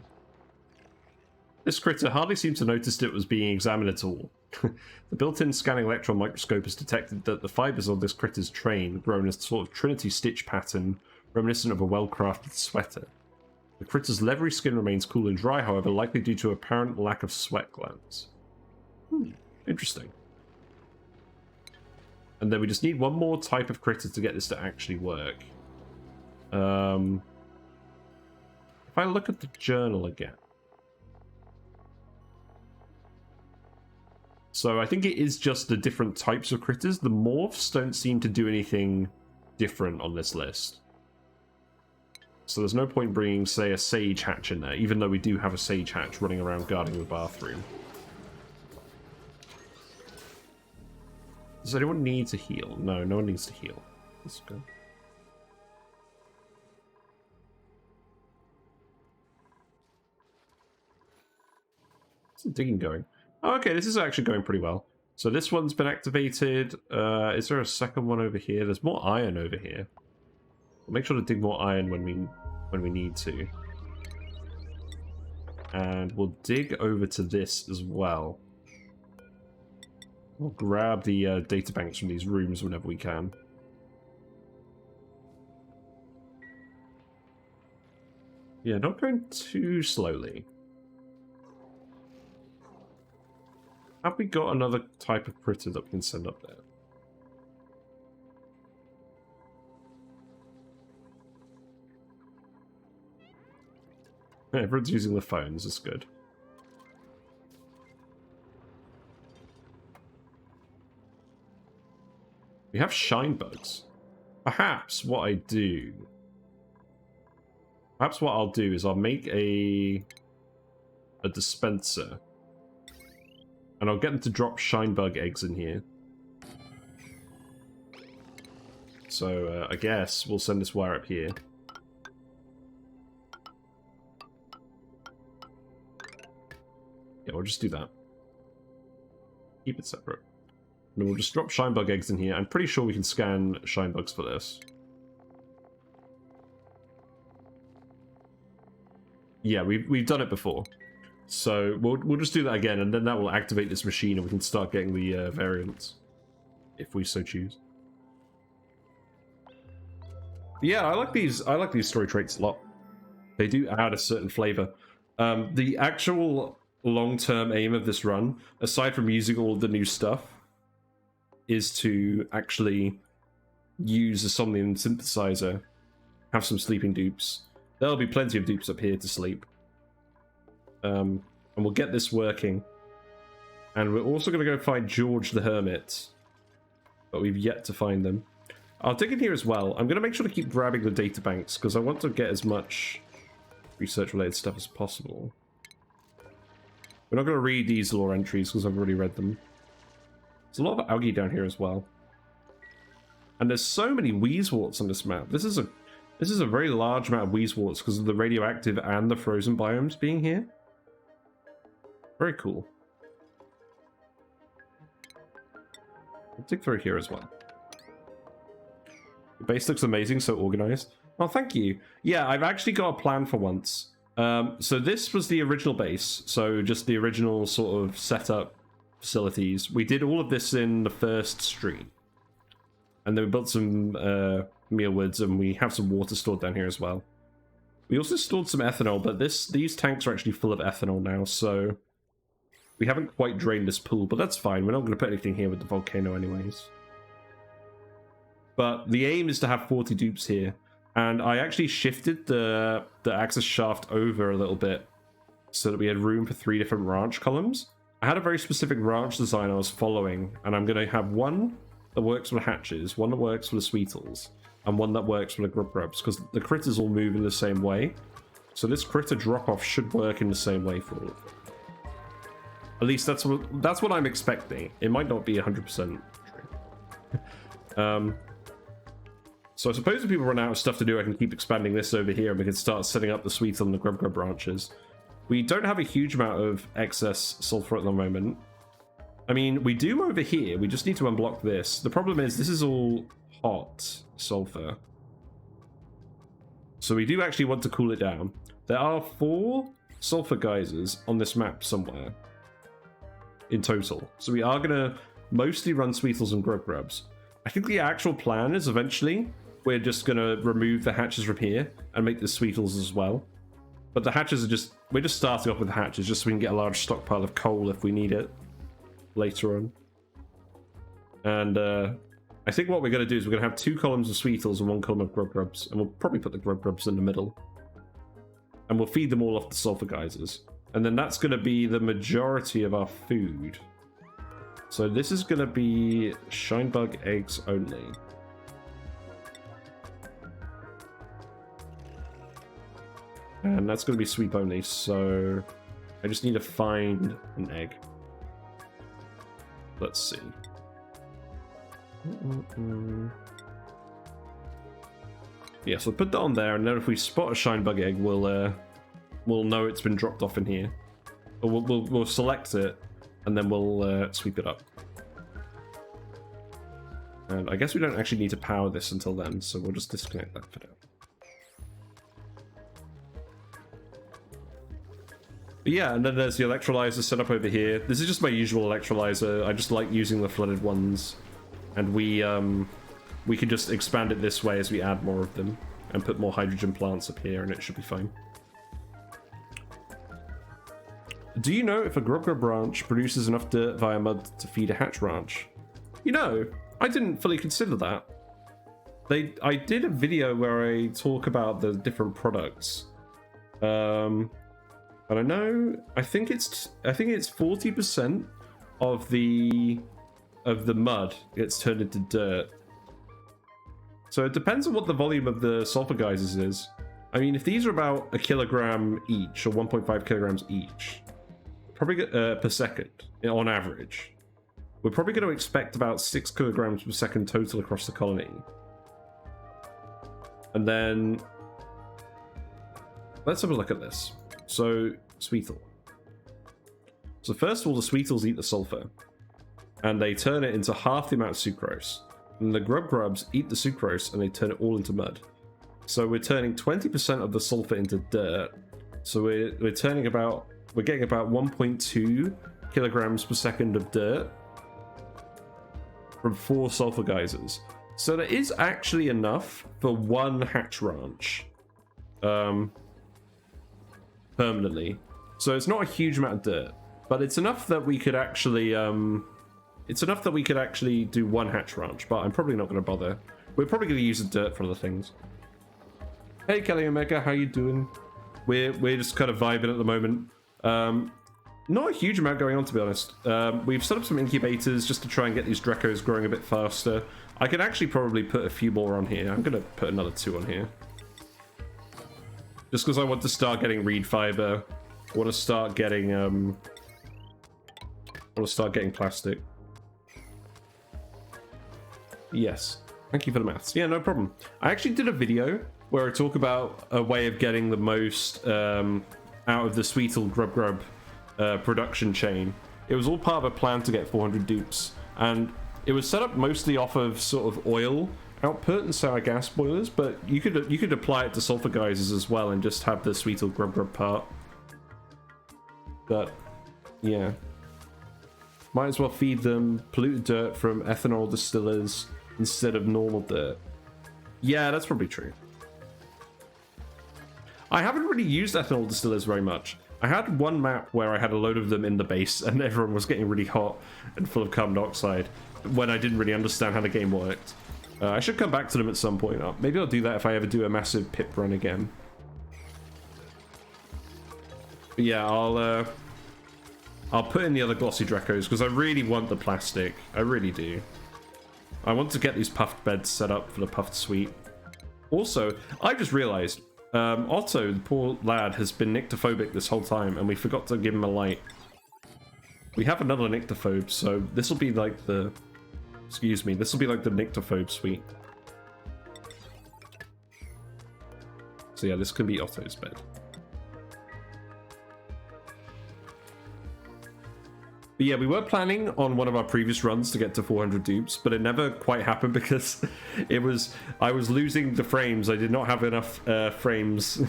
This critter hardly seemed to notice it was being examined at all. The built-in scanning electron microscope has detected that the fibers of this critter's train grow in a sort of trinity stitch pattern reminiscent of a well-crafted sweater. The critter's leathery skin remains cool and dry, however, likely due to apparent lack of sweat glands. Interesting. And then we just need one more type of critter to get this to actually work. If I look at the journal again. So I think it is just the different types of critters. The morphs don't seem to do anything different on this list. So there's no point bringing, say, a sage hatch in there, even though we do have a sage hatch running around guarding the bathroom. Does anyone need to heal? No, no one needs to heal. Let's go. How's the digging going? Oh, okay, this is actually going pretty well. So this one's been activated. Is there a second one over here? There's more iron over here. We'll make sure to dig more iron when we need to. And we'll dig over to this as well. We'll grab the databanks from these rooms whenever we can. Yeah, not going too slowly. Have we got another type of critter that we can send up there? Yeah, everyone's using the phones, that's good. We have shine bugs. Perhaps what I'll do is I'll make a dispenser. And I'll get them to drop shine bug eggs in here. So I guess we'll send this wire up here. Yeah, we'll just do that. Keep it separate. And we'll just drop shine bug eggs in here. I'm pretty sure we can scan shine bugs for this. Yeah, we've done it before. So we'll just do that again, and then that will activate this machine, and we can start getting the variants, if we so choose. Yeah, I like these story traits a lot. They do add a certain flavor. The actual long-term aim of this run, aside from using all the new stuff, is to actually use a somnium synthesizer, have some sleeping dupes. There'll be plenty of dupes up here to sleep. And we'll get this working. And we're also going to go find George the Hermit. But we've yet to find them. I'll dig in here as well. I'm going to make sure to keep grabbing the data banks, because I want to get as much research-related stuff as possible. We're not going to read these lore entries, because I've already read them. There's a lot of algae down here as well. And there's so many wheezeworts on this map. This is a very large amount of wheezeworts because of the radioactive and the frozen biomes being here. Very cool. I'll dig through here as well. The base looks amazing, so organized. Oh, thank you. Yeah, I've actually got a plan for once. So this was the original base, so just the original sort of setup facilities. We did all of this in the first street. And then we built some mealwoods, and we have some water stored down here as well. We also stored some ethanol, but these tanks are actually full of ethanol now, so we haven't quite drained this pool, but that's fine. We're not going to put anything here with the volcano anyways. But the aim is to have 40 dupes here, and I actually shifted the access shaft over a little bit so that we had room for 3 different ranch columns. I had a very specific ranch design I was following, and I'm going to have one that works for the hatches, one that works for the sweetles, and one that works for the grub grubs, because the critters all move in the same way. So this critter drop-off should work in the same way for all of them. At least that's what I'm expecting. It might not be 100% true. So I suppose if people run out of stuff to do, I can keep expanding this over here, and we can start setting up the sweetle and the grub grub branches. We don't have a huge amount of excess sulfur at the moment. I mean, we do over here. We just need to unblock this. The problem is this is all hot sulfur. So we do actually want to cool it down. There are 4 sulfur geysers on this map somewhere in total. So we are going to mostly run sweetles and grub grubs. I think the actual plan is eventually we're just going to remove the hatches from here and make the sweetles as well. But the hatches are we're just starting off with the hatches just so we can get a large stockpile of coal if we need it later on. And I think what we're going to do is we're going to have 2 columns of sweetles and 1 column of grub grubs, and we'll probably put the grub grubs in the middle. And we'll feed them all off the sulfur geysers. And then that's going to be the majority of our food. So this is going to be shine bug eggs only. And that's going to be sweep only, so I just need to find an egg. Let's see. Yeah, so put that on there, and then if we spot a shine bug egg, we'll know it's been dropped off in here. Or we'll select it, and then we'll sweep it up. And I guess we don't actually need to power this until then, so we'll just disconnect that for now. But yeah, and then there's the electrolyzer set up over here. This is just my usual electrolyzer. I just like using the flooded ones. And we can just expand it this way as we add more of them. And put more hydrogen plants up here, and it should be fine. Do you know if a grub grub branch produces enough dirt via mud to feed a hatch ranch? You know, I didn't fully consider that. I did a video where I talk about the different products. I don't know. I think it's 40% of the mud gets turned into dirt. So it depends on what the volume of the sulfur geysers is. I mean, if these are about 1 kilogram each or 1.5 kilograms each, probably per second on average, we're probably going to expect about 6 kilograms per second total across the colony. And then let's have a look at this. So, sweetle. So first of all, the Sweetles eat the sulfur, and they turn it into half the amount of sucrose. And the grubs eat the sucrose, and they turn it all into mud. So we're turning 20% of the sulfur into dirt. So we're getting about 1.2 kilograms per second of dirt from 4 sulfur geysers. So there is actually enough for 1 hatch ranch, permanently. So it's not a huge amount of dirt, but it's enough that we could actually do 1 hatch ranch. But I'm probably not going to bother. We're probably going to use the dirt for other things. Hey Kelly Omega, how you doing? We're just kind of vibing at the moment. Not a huge amount going on, to be honest. We've set up some incubators just to try and get these Dreckos growing a bit faster. I could actually probably put a few more on here. I'm going to put another 2 on here. Just because I want to start getting reed fiber. I want to start getting plastic. Yes. Thank you for the maths. Yeah, no problem. I actually did a video where I talk about a way of getting the most out of the Sweetle grub production chain. It was all part of a plan to get 400 dupes, and it was set up mostly off of sort of oil output and sour gas boilers, but you could apply it to sulfur geysers as well and just have the Sweetle grub part. But yeah, might as well feed them polluted dirt from ethanol distillers instead of normal dirt. Yeah, that's probably true. I haven't really used ethanol distillers very much. I had one map where I had a load of them in the base and everyone was getting really hot and full of carbon dioxide when I didn't really understand how the game worked. I should come back to them at some point. Maybe I'll do that if I ever do a massive pip run again. But yeah, I'll put in the other glossy Dreckos because I really want the plastic. I really do. I want to get these puffed beds set up for the puffed suite. Also, I just realized Otto, the poor lad, has been nyctophobic this whole time, and we forgot to give him a light. We have another nyctophobe, so this will be like the... Excuse me, this will be like the nyctophobe suite. So yeah, this can be Otto's bed. But yeah, we were planning on one of our previous runs to get to 400 dupes, but it never quite happened because I was losing the frames. I did not have enough frames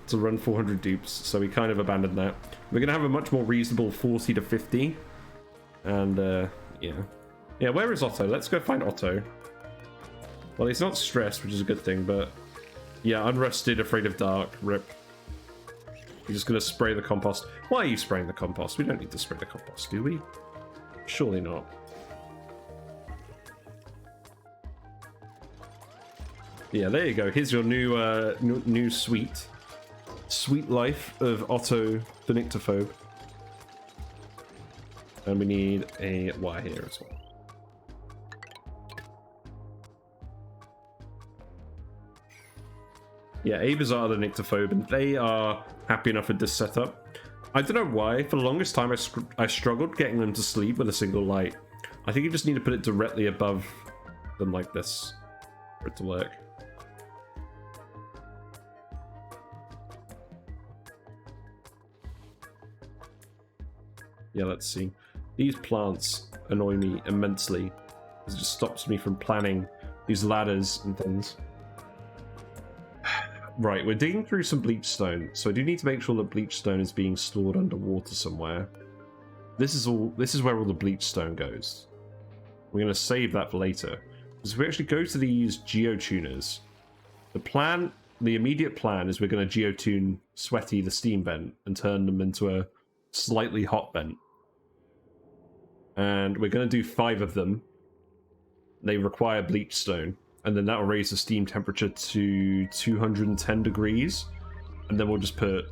to run 400 dupes, so we kind of abandoned that. We're going to have a much more reasonable 40 to 50. And yeah. Yeah, where is Otto? Let's go find Otto. Well, he's not stressed, which is a good thing, but yeah, unrested, afraid of dark, rip. You're just going to spray the compost. Why are you spraying the compost? We don't need to spray the compost, do we? Surely not. Yeah, there you go. Here's your new sweet life of Otto the nyctophobe. And we need a wire here as well. Yeah, Avers are the nyctophobe, and they are happy enough with this setup. I don't know why. For the longest time, I struggled getting them to sleep with a single light. I think you just need to put it directly above them like this for it to work. Yeah, let's see. These plants annoy me immensely. It just stops me from planning these ladders and things. Right, we're digging through some bleach stone, so I do need to make sure that bleach stone is being stored underwater somewhere. This is where all the bleach stone goes. We're going to save that for later. Because if we actually go to these Geotuners, the immediate plan is we're going to geotune Sweaty the steam vent and turn them into a slightly hot vent. And we're going to do 5 of them. They require bleach stone. And then that will raise the steam temperature to 210 degrees. And then we'll just put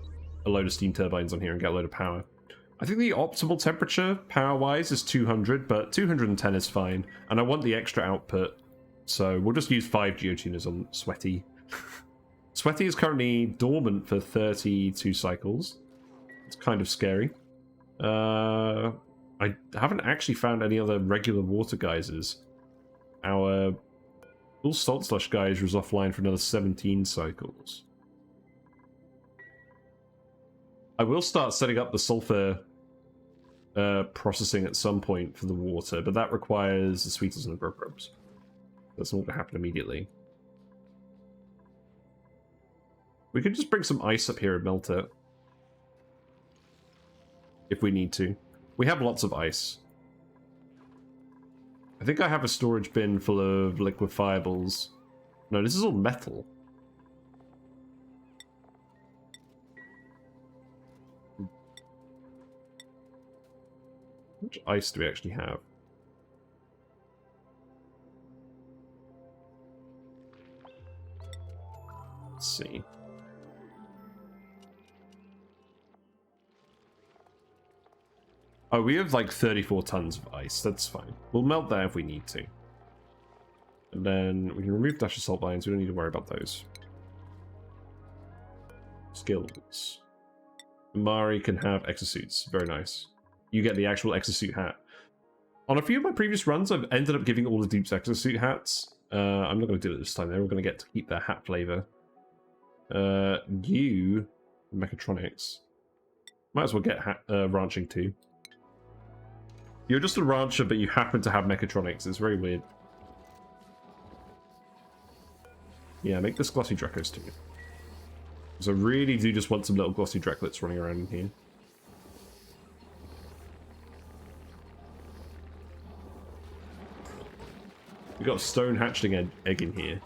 a load of steam turbines on here and get a load of power. I think the optimal temperature, power-wise, is 200, but 210 is fine. And I want the extra output. So we'll just use 5 Geotuners on Sweaty. Sweaty is currently dormant for 32 cycles. It's kind of scary. I haven't actually found any other regular water geysers. Our... Full Salt Slush geyser is offline for another 17 cycles. I will start setting up the sulfur processing at some point for the water, but that requires the sweeters and the grow probes. That's not going to happen immediately. We could just bring some ice up here and melt it. If we need to. We have lots of ice. I think I have a storage bin full of liquefiables. No, this is all metal. How much ice do we actually have? Let's see. Oh, we have like 34 tons of ice. That's fine. We'll melt that if we need to. And then we can remove dash of salt lines. We don't need to worry about those. Skills. Mari can have exosuits. Very nice. You get the actual exosuit hat. On a few of my previous runs, I've ended up giving all the dupes exosuit hats. I'm not going to do it this time. They're all going to get to keep their hat flavor. You, mechatronics. Might as well get ranching too. You're just a rancher, but you happen to have mechatronics. It's very weird. Yeah, make this glossy Dreckos too. Because I really do just want some little glossy Drecklets running around in here. We got a stone hatchling egg in here.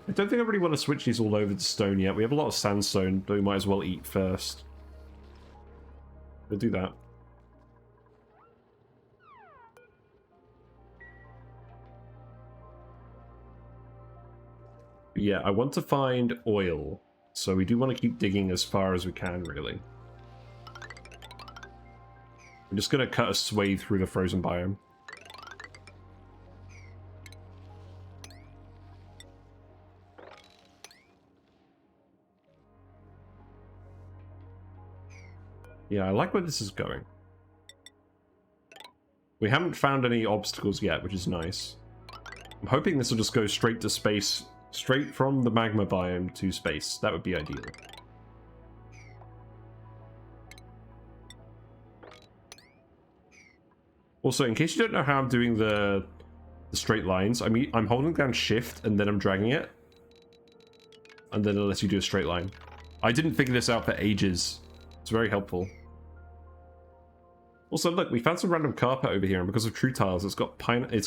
I don't think I really want to switch these all over to stone yet. We have a lot of sandstone, but we might as well eat first. We'll do that. But yeah, I want to find oil. So we do want to keep digging as far as we can, really. I'm just going to cut a swathe through the frozen biome. Yeah, I like where this is going. We haven't found any obstacles yet, which is nice. I'm hoping this will just go straight to space, straight from the magma biome to space. That would be ideal. Also, in case you don't know how I'm doing the straight lines, I'm holding down shift and then I'm dragging it. And then it lets you do a straight line. I didn't figure this out for ages. It's very helpful. Also, look, we found some random carpet over here, and because of true tiles, it's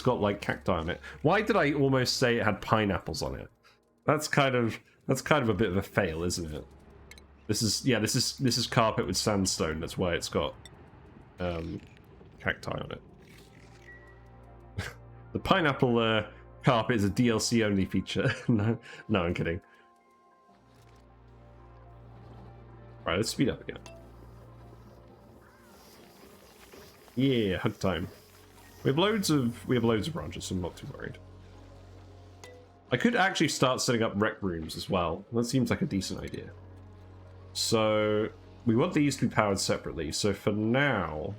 got like cacti on it. Why did I almost say it had pineapples on it? That's kind of a bit of a fail, isn't it? This is carpet with sandstone. That's why it's got cacti on it. The pineapple carpet is a DLC only feature. No, I'm kidding. Right, let's speed up again. Yeah, hug time. We have loads of branches, so I'm not too worried. I could actually start setting up rec rooms as well. That seems like a decent idea. So we want these to be powered separately. So for now,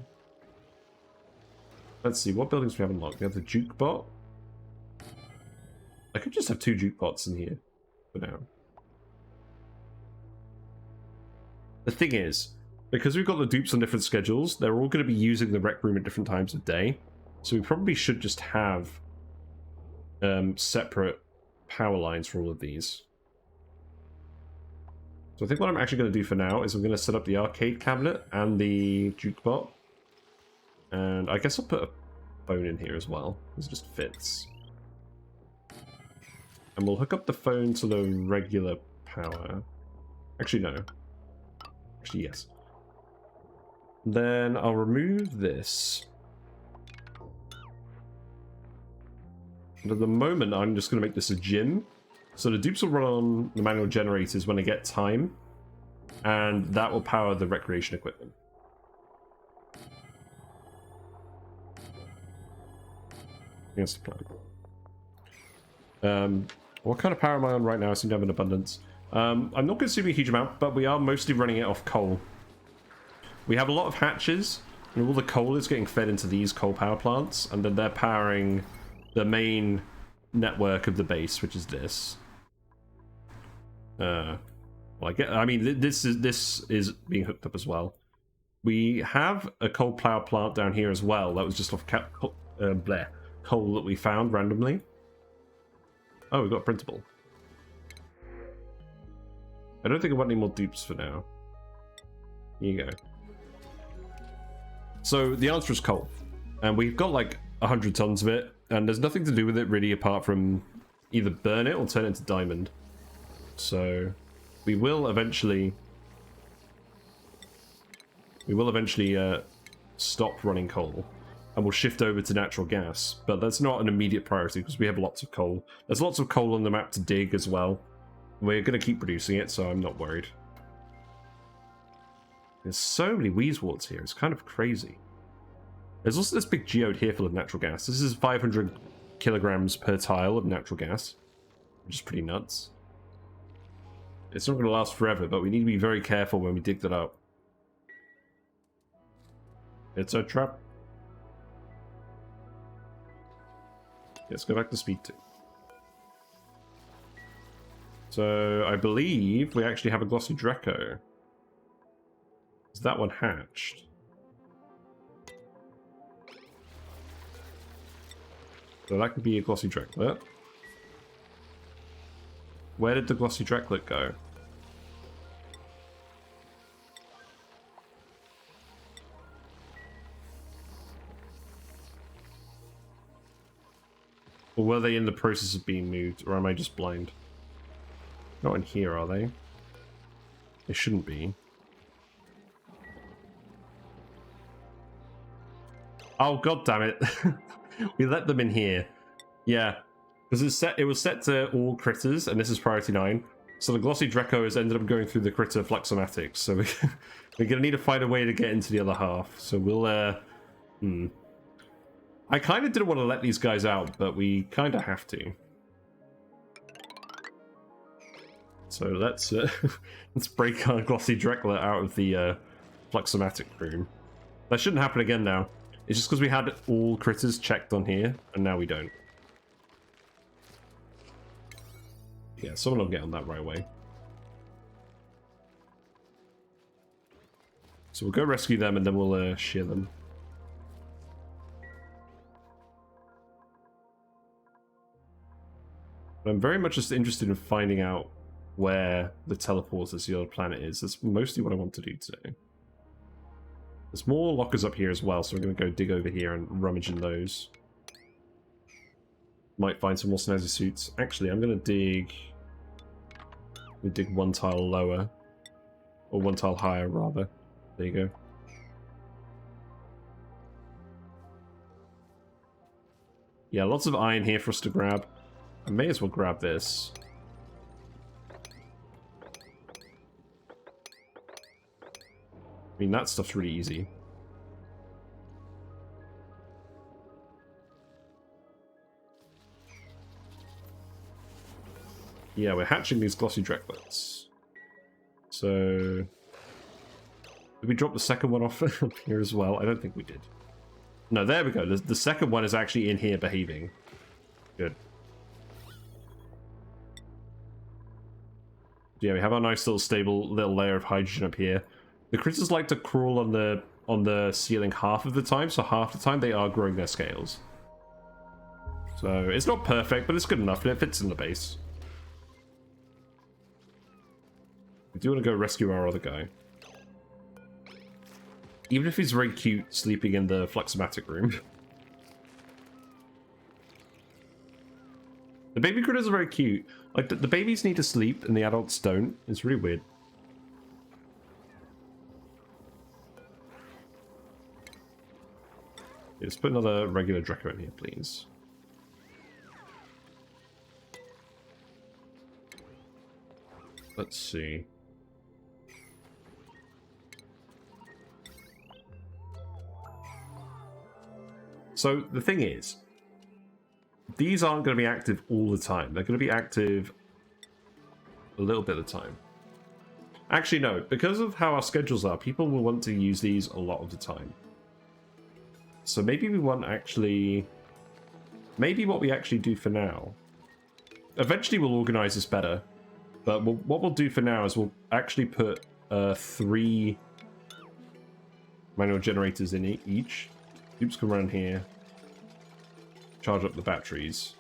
let's see what buildings we have unlocked. We have the juke bot. I could just have 2 juke bots in here for now. The thing is, because we've got the dupes on different schedules, they're all going to be using the rec room at different times of day. So we probably should just have separate power lines for all of these. So I think what I'm actually going to do for now is I'm going to set up the arcade cabinet and the jukebot. And I guess I'll put a phone in here as well. This just fits. And we'll hook up the phone to the regular power. Actually, no. Actually, yes. Then I'll remove this. And at the moment, I'm just going to make this a gym. So the dupes will run on the manual generators when they get time. And that will power the recreation equipment. That's the plan. What kind of power am I on right now? I seem to have an abundance. I'm not consuming a huge amount, but we are mostly running it off coal. We have a lot of hatches, and all the coal is getting fed into these coal power plants, and then they're powering the main network of the base, which is this. Well, I mean, this is being hooked up as well. We have a coal plow plant down here as well. That was just off coal that we found randomly. Oh, we've got a printable. I don't think I want any more dupes for now. Here you go. So the answer is coal. And we've got like 100 tons of it. And there's nothing to do with it really apart from either burn it or turn it into diamond. So we will eventually stop running coal. And we'll shift over to natural gas. But that's not an immediate priority because we have lots of coal. There's lots of coal on the map to dig as well. We're going to keep producing it, so I'm not worried. There's so many Wheezeworts here, it's kind of crazy. There's also this big geode here full of natural gas. This is 500 kilograms per tile of natural gas, which is pretty nuts. It's not going to last forever, but we need to be very careful when we dig that up. It's a trap. Let's go back to speed 2. So, I believe we actually have a glossy Drecko. Is that one hatched? So that could be a glossy Drecklet. Where did the glossy Drecklet go? Or were they in the process of being moved, or am I just blind? Not in here, are they? They shouldn't be. Oh, god damn it. We let them in here. Yeah. Because it was set to all critters, and this is priority 9. So the glossy Drecko has ended up going through the Critter Flux O Matic. So we're going to need to find a way to get into the other half. So we'll, I kind of didn't want to let these guys out, but we kind of have to. So let's let's break our glossy Drecklet out of the Flux O Matic room. That shouldn't happen again now. It's just because we had all critters checked on here, and now we don't. Yeah, someone will get on that right away. So we'll go rescue them, and then we'll shear them. But I'm very much just interested in finding out where the teleporter to the other planet is. That's mostly what I want to do today. There's more lockers up here as well, so we're going to go dig over here and rummage in those. Might find some more snazzy suits. Actually, I'm going to dig... We'll dig one tile lower. Or one tile higher, rather. There you go. Yeah, lots of iron here for us to grab. I may as well grab this. I mean, that stuff's really easy. Yeah, we're hatching these glossy Drecklets. So... Did we drop the second one off here as well? I don't think we did. No, there we go. The second one is actually in here behaving. Good. Yeah, we have our nice little stable little layer of hydrogen up here. The critters like to crawl on the ceiling half of the time, so half the time they are growing their scales. So it's not perfect, but it's good enough, and it fits in the base. We do want to go rescue our other guy. Even if he's very cute, sleeping in the Flux O Matic room. The baby critters are very cute. Like, the babies need to sleep, and the adults don't. It's really weird. Yeah, let's put another regular Drecko in here, please. Let's see. So, the thing is, these aren't going to be active all the time. They're going to be active a little bit of the time. Actually, no. Because of how our schedules are, people will want to use these a lot of the time. So maybe we want actually... Maybe what we actually do for now... Eventually we'll organize this better. But what we'll do for now is we'll actually put 3 manual generators in each. Dupes can run here. Charge up the batteries.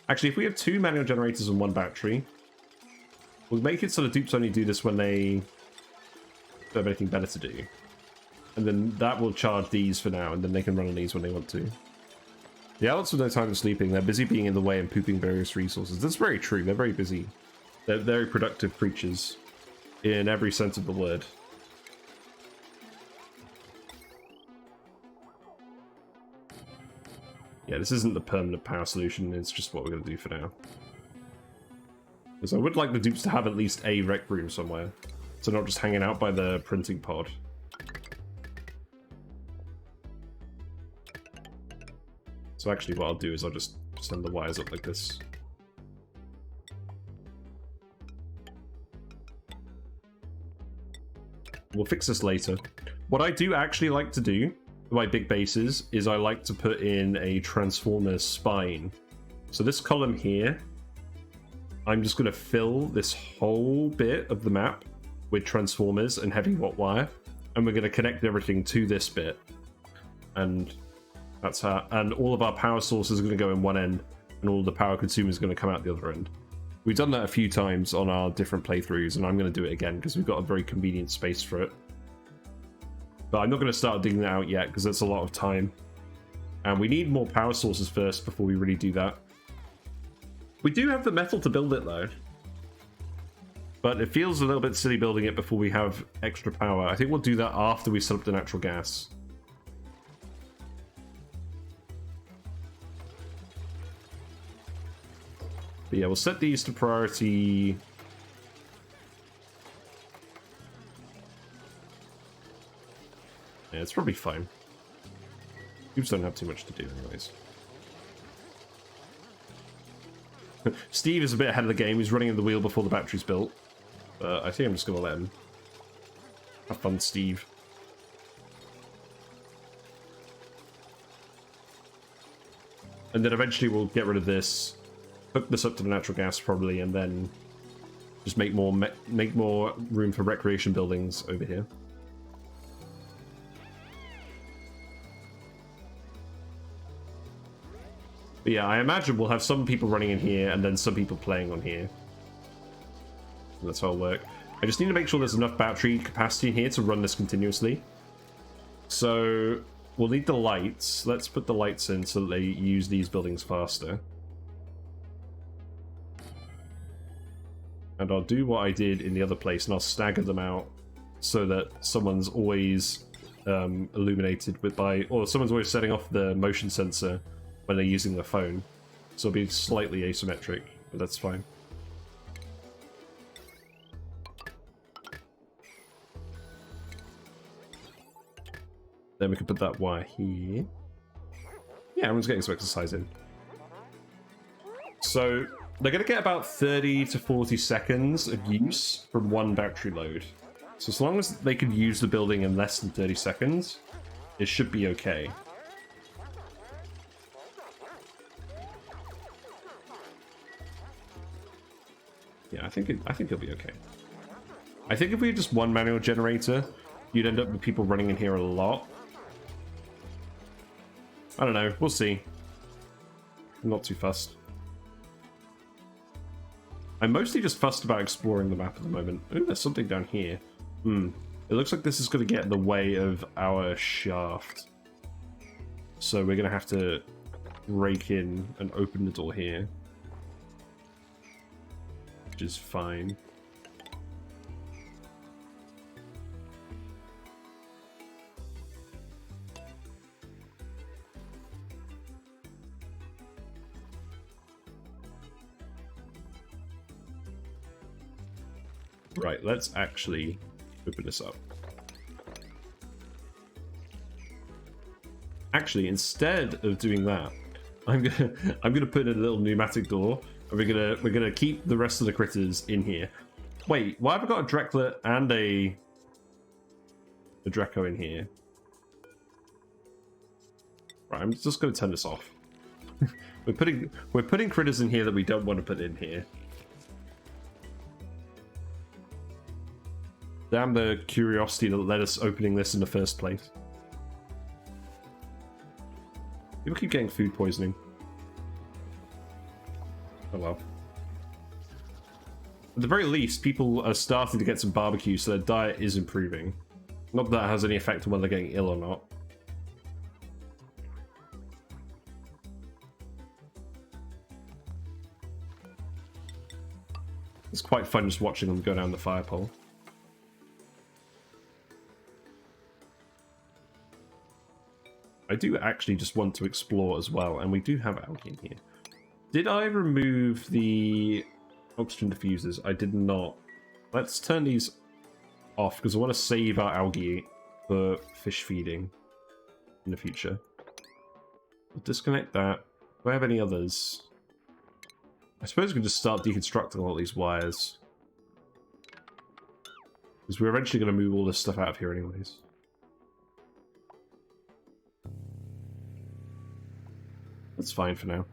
Actually, if we have 2 manual generators and 1 battery, we'll make it so the dupes only do this when they don't have anything better to do. And then that will charge these for now, and then they can run on these when they want to. The adults with no time for sleeping, they're busy being in the way and pooping various resources. That's very true, they're very busy. They're very productive creatures in every sense of the word. Yeah, this isn't the permanent power solution, it's just what we're going to do for now. Because I would like the dupes to have at least a rec room somewhere, so not just hanging out by the printing pod. So actually what I'll do is I'll just send the wires up like this. We'll fix this later. What I do actually like to do with my big bases is I like to put in a transformer spine. So this column here, I'm just going to fill this whole bit of the map with transformers and heavy watt wire, and we're going to connect everything to this bit. And that's how, and all of our power sources are going to go in one end, and all the power consumers are going to come out the other end. We've done that a few times on our different playthroughs, and I'm going to do it again because we've got a very convenient space for it. But I'm not going to start digging that out yet because that's a lot of time. And we need more power sources first before we really do that. We do have the metal to build it though. But it feels a little bit silly building it before we have extra power. I think we'll do that after we set up the natural gas. But yeah, we'll set these to priority. Yeah, it's probably fine. Cubes don't have too much to do anyways. Steve is a bit ahead of the game. He's running in the wheel before the battery's built. I think I'm just going to let him. Have fun, Steve. And then eventually we'll get rid of this, hook this up to the natural gas probably, and then just make more room for recreation buildings over here. But yeah, I imagine we'll have some people running in here and then some people playing on here. That's how it'll work. I just need to make sure there's enough battery capacity in here to run this continuously. So we'll need the lights. Let's put the lights in so that they use these buildings faster. And I'll do what I did in the other place, and I'll stagger them out so that someone's always illuminated with or someone's always setting off the motion sensor when they're using their phone. So it'll be slightly asymmetric, but that's fine. Then we can put that wire here. Yeah, everyone's getting some exercise in. So they're going to get about 30 to 40 seconds of use from one battery load. So as long as they can use the building in less than 30 seconds, it should be okay. Yeah, I think it'll be okay. I think if we had just one manual generator, you'd end up with people running in here a lot. I don't know. We'll see. I'm not too fussed. I'm mostly just fussed about exploring the map at the moment. Ooh, there's something down here. It looks like this is going to get in the way of our shaft. So we're going to have to break in and open the door here. Which is fine. Right, let's actually open this up. Actually, instead of doing that, I'm gonna put in a little pneumatic door, and we're gonna keep the rest of the critters in here. Wait, why have I got a Drecklet and a Drecko in here? Right, I'm just gonna turn this off. we're putting critters in here that we don't want to put in here. Damn the curiosity that led us opening this in the first place. People keep getting food poisoning. Oh well. At the very least, people are starting to get some barbecue, so their diet is improving. Not that that has any effect on whether they're getting ill or not. It's quite fun just watching them go down the fire pole. I do actually just want to explore as well, and we do have algae in here. Did I remove the oxygen diffusers? I did not. Let's turn these off, because I want to save our algae for fish feeding in the future. We'll disconnect that. Do I have any others? I suppose we can just start deconstructing all these wires. Because we're eventually going to move all this stuff out of here anyways. That's fine for now.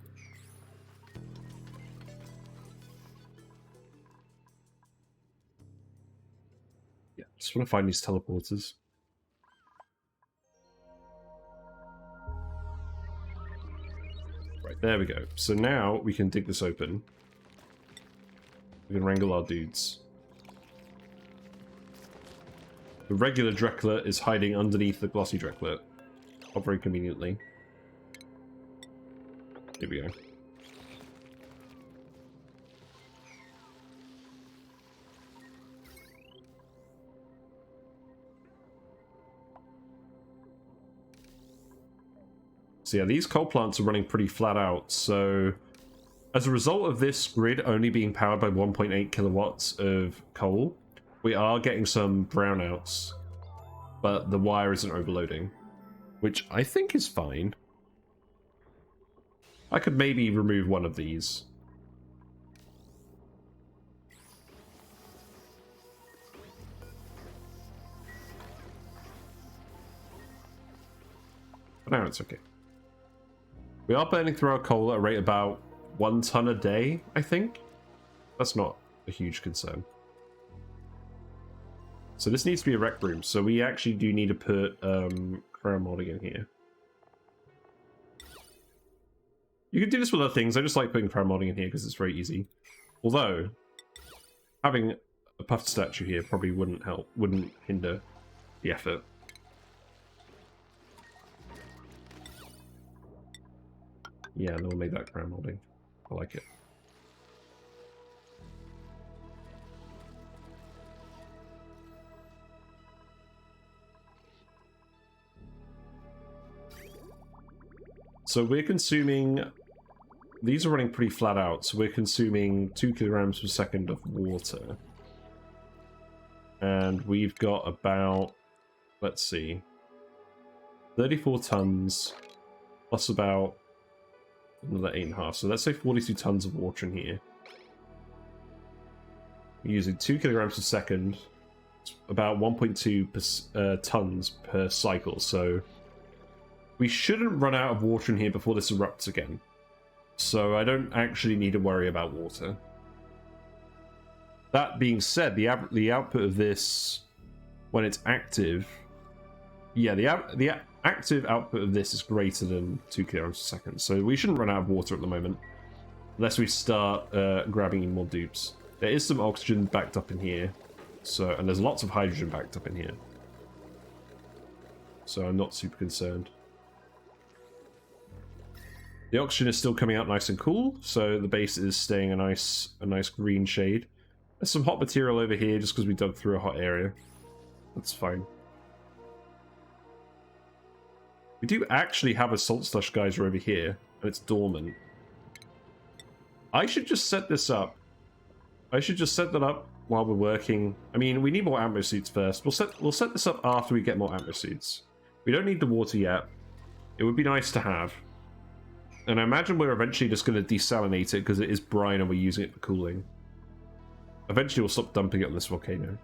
Yeah, just want to find these teleporters. Right, there we go. So now we can dig this open. We can wrangle our dudes. The regular Dreklet is hiding underneath the glossy Dreklet. Not very conveniently. Here we go. So yeah, these coal plants are running pretty flat out, so as a result of this grid only being powered by 1.8 kilowatts of coal, we are getting some brownouts, but the wire isn't overloading, which I think is fine. I could maybe remove one of these. But now it's okay. We are burning through our coal at a rate about 1 ton a day, I think. That's not a huge concern. So this needs to be a rec room, so we actually do need to put crown modding in here. You can do this with other things. I just like putting crown modding in here because it's very easy. Although, having a puffed statue here probably wouldn't help, wouldn't hinder the effort. Yeah, no one made that crown modding. I like it. So we're consuming... These are running pretty flat out, so we're consuming 2 kilograms per second of water. And we've got about, let's see, 34 tons, plus about another 8.5. So let's say 42 tons of water in here. We're using 2 kilograms per second, about 1.2 tons per cycle, so we shouldn't run out of water in here before this erupts again. So I don't actually need to worry about water. That being said, the output of this, when it's active, yeah, the active output of this is greater than 2 kilograms per second. So we shouldn't run out of water at the moment, unless we start grabbing in more dupes. There is some oxygen backed up in here, so and there's lots of hydrogen backed up in here. So I'm not super concerned. The oxygen is still coming out nice and cool, so the base is staying a nice green shade. There's some hot material over here just because we dug through a hot area. That's fine. We do actually have a salt slush geyser over here, and it's dormant. I should just set this up. I should just set that up while we're working. I mean, we need more Atmo Suits first. We'll set this up after we get more Atmo Suits. We don't need the water yet. It would be nice to have. And I imagine we're eventually just going to desalinate it because it is brine and we're using it for cooling. Eventually we'll stop dumping it on this volcano.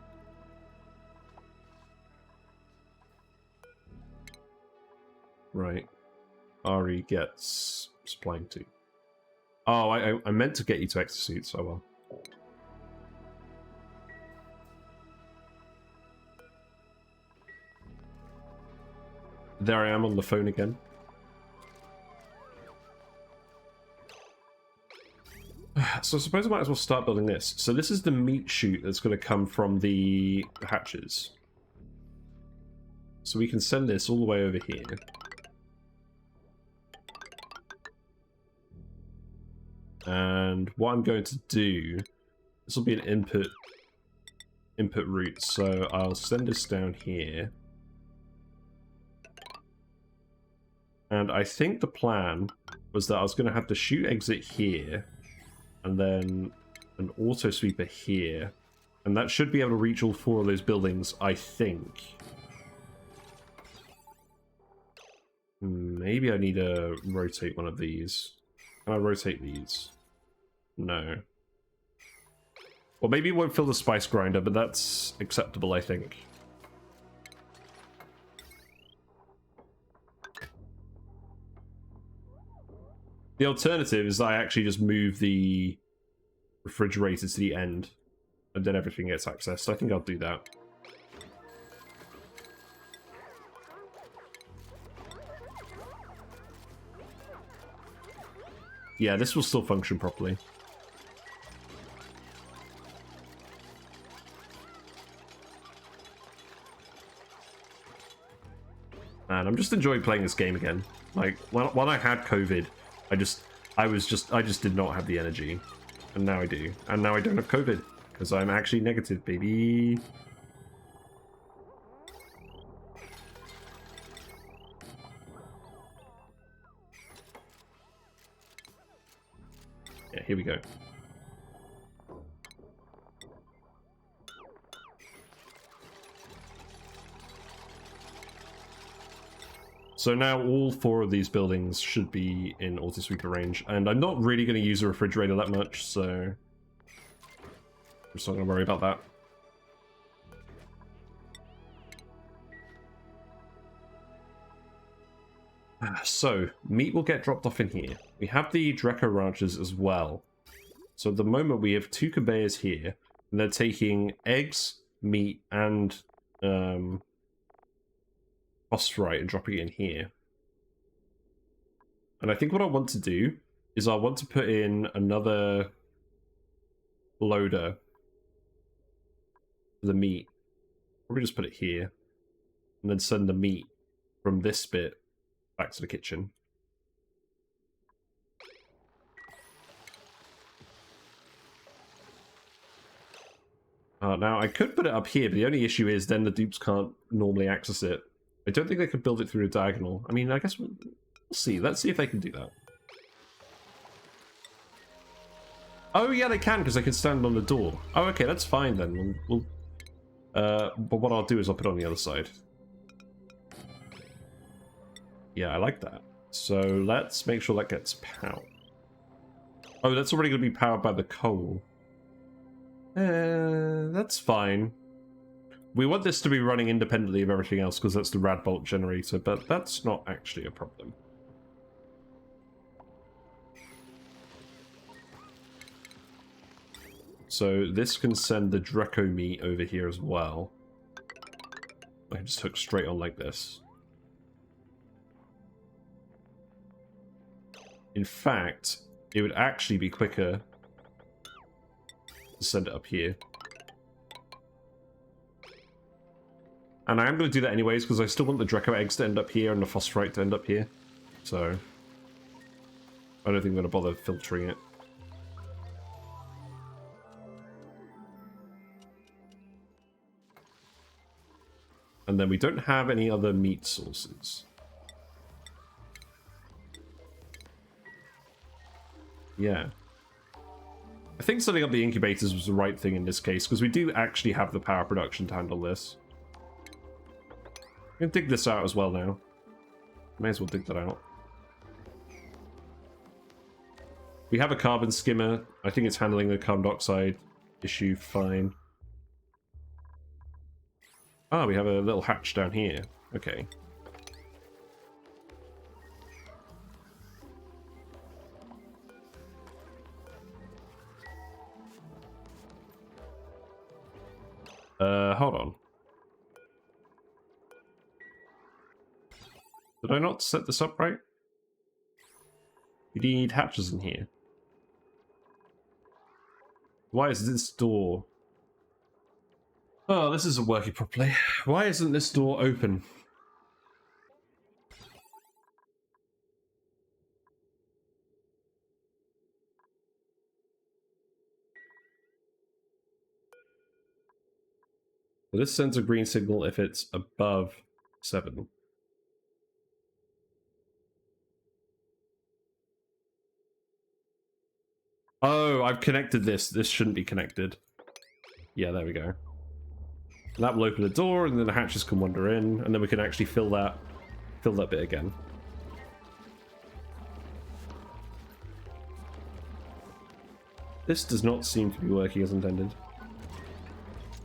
Right. Ari gets supplying too. Oh, I meant to get you to exosuits, oh well. there I am on the phone again. So I suppose I might as well start building this. So this is the meat chute that's going to come from the hatches. So we can send this all the way over here. And what I'm going to do, this will be an input route. So I'll send this down here. And I think the plan was that I was going to have the chute exit here. And then an auto sweeper here. And that should be able to reach all 4 of those buildings, I think. Maybe I need to rotate one of these. Can I rotate these? No. Well, maybe it won't fill the spice grinder, but that's acceptable, I think. The alternative is I actually just move the refrigerator to the end, and then everything gets accessed. I think I'll do that. Yeah, this will still function properly. And I'm just enjoying playing this game again. Like, when I had COVID, I just did not have the energy. And now I do. And now I don't have COVID. Because I'm actually negative, baby. Yeah, here we go. So now all 4 of these buildings should be in auto-sweeper range, and I'm not really going to use a refrigerator that much, so I'm just not going to worry about that. So, meat will get dropped off in here. We have the Drecko ranches as well. So at the moment we have 2 conveyors here, and they're taking eggs, meat, and phosphorite and dropping it in here. And I think what I want to do is I want to put in another loader for the meat. Probably just put it here, and then send the meat from this bit back to the kitchen. Now I could put it up here, but the only issue is then the dupes can't normally access it. I don't think they could build it through a diagonal. I mean, I guess we'll see. Let's see if they can do that. Oh, yeah, they can, because they can stand on the door. Oh, okay, that's fine then. But what I'll do is I'll put it on the other side. Yeah, I like that. So let's make sure that gets powered. Oh, that's already going to be powered by the coal. That's fine. We want this to be running independently of everything else because that's the rad bolt generator, but that's not actually a problem. So this can send the Drecko meat over here as well. I can just hook straight on like this. In fact, it would actually be quicker to send it up here. And I am going to do that anyways, because I still want the Drecko eggs to end up here and the phosphorite to end up here. So, I don't think I'm going to bother filtering it. And then we don't have any other meat sources. Yeah. I think setting up the incubators was the right thing in this case, because we do actually have the power production to handle this. I'm going to dig this out as well now. May as well dig that out. We have a carbon skimmer. I think it's handling the carbon dioxide issue fine. Ah, we have a little hatch down here. Okay. Hold on. Did I not set this up right? We need hatches in here. Why is this door... Oh, this isn't working properly. Why isn't this door open? So this sends a green signal if it's above 7. Oh, I've connected this. This shouldn't be connected. Yeah, there we go. That will open the door, and then the hatches can wander in, and then we can actually fill that bit again. This does not seem to be working as intended.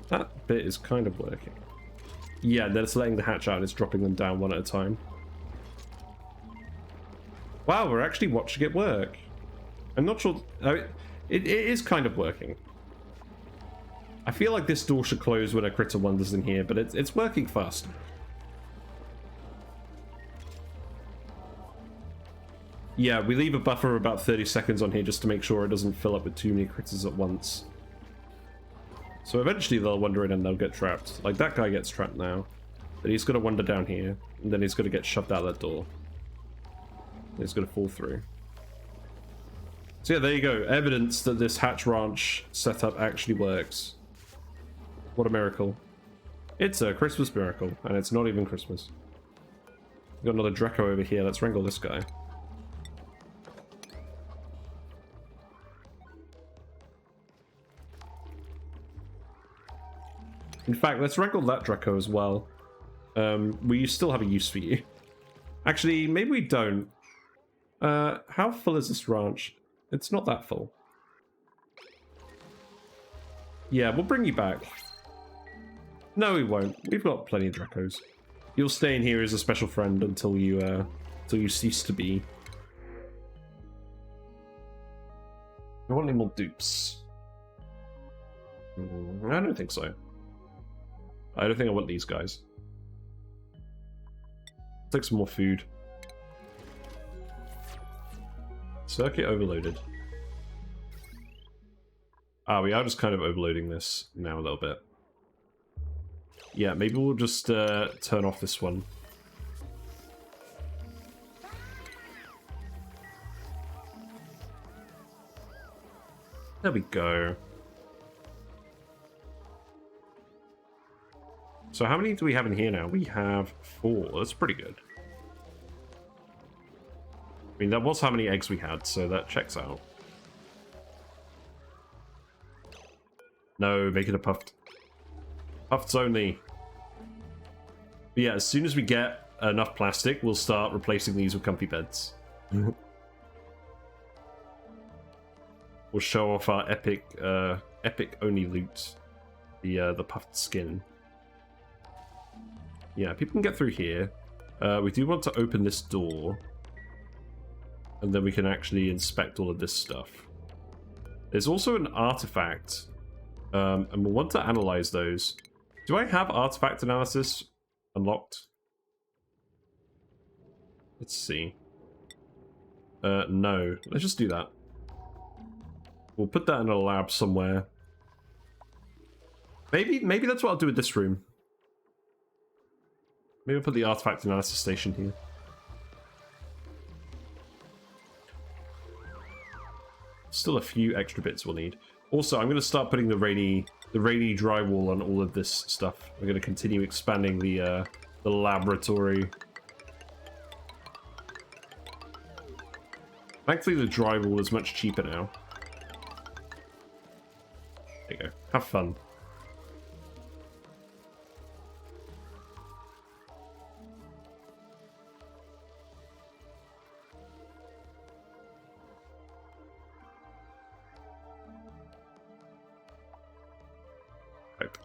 That bit is kind of working. Yeah, then it's letting the hatch out and it's dropping them down one at a time. Wow, we're actually watching it work. I'm not sure... it is kind of working. I feel like this door should close when a critter wanders in here, but it's working fast. Yeah, we leave a buffer of about 30 seconds on here just to make sure it doesn't fill up with too many critters at once. So eventually they'll wander in and they'll get trapped. Like that guy gets trapped now. But he's going to wander down here, and then he's going to get shoved out that door. And he's going to fall through. So yeah, there you go. Evidence that this hatch ranch setup actually works. What a miracle. It's a Christmas miracle, and it's not even Christmas. We've got another Drecko over here. Let's wrangle this guy. In fact, let's wrangle that Drecko as well. We still have a use for you. Actually, maybe we don't. How full is this ranch? It's not that full. Yeah, we'll bring you back. No, we won't. We've got plenty of Dreckos. You'll stay in here as a special friend until you cease to be. I want any more dupes. I don't think so. I don't think I want these guys. Take some more food. Circuit overloaded. Ah, we are just kind of overloading this now a little bit. Yeah, maybe we'll just turn off this one. There we go. So how many do we have in here now? We have 4. That's pretty good. I mean, that was how many eggs we had, so that checks out. No, make it a puffed. Puffs only. But yeah, as soon as we get enough plastic, we'll start replacing these with comfy beds. We'll show off our epic ONI loot. The puffed skin. Yeah, people can get through here. We do want to open this door. And then we can actually inspect all of this stuff. There's also an artifact. And we'll want to analyze those. Do I have artifact analysis unlocked? Let's see. No. Let's just do that. We'll put that in a lab somewhere. Maybe that's what I'll do with this room. Maybe I'll put the artifact analysis station here. Still a few extra bits we'll need. Also, I'm going to start putting the rainy drywall on all of this stuff. We're going to continue expanding the laboratory. Thankfully, the drywall is much cheaper now. There you go. Have fun.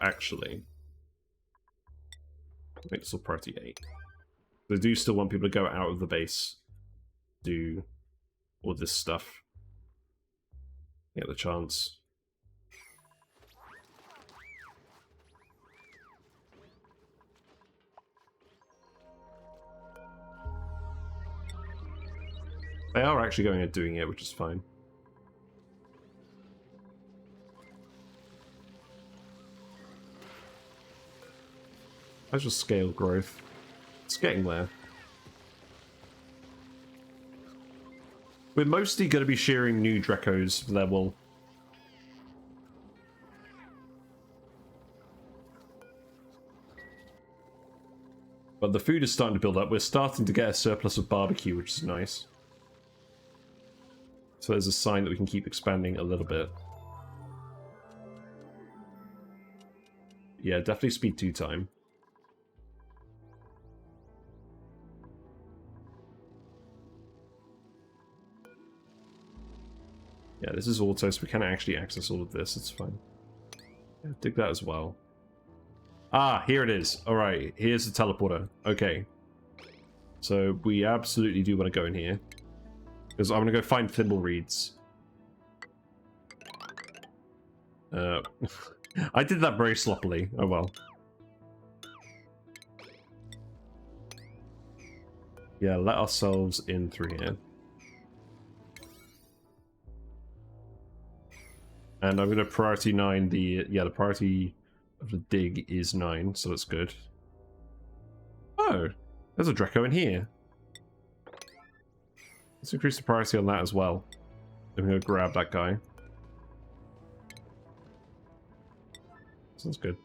Actually, make this a priority 8. They do still want people to go out of the base, do all this stuff. Get the chance. They are actually going and doing it, which is fine. That's just scale growth. It's getting there. We're mostly going to be shearing new Dreckos for their wool. But the food is starting to build up. We're starting to get a surplus of barbecue, which is nice. So there's a sign that we can keep expanding a little bit. Yeah, definitely speed 2 time. Yeah, this is auto, so we can actually access all of this. It's fine. Yeah, dig that as well. Ah, here it is. Alright, here's the teleporter. Okay. So we absolutely do want to go in here. Because I'm going to go find Thimble Reeds. I did that very sloppily. Oh well. Yeah, let ourselves in through here. And I'm going to priority 9 the... Yeah, the priority of the dig is 9, so that's good. Oh, there's a Drecko in here. Let's increase the priority on that as well. I'm going to grab that guy. Sounds good.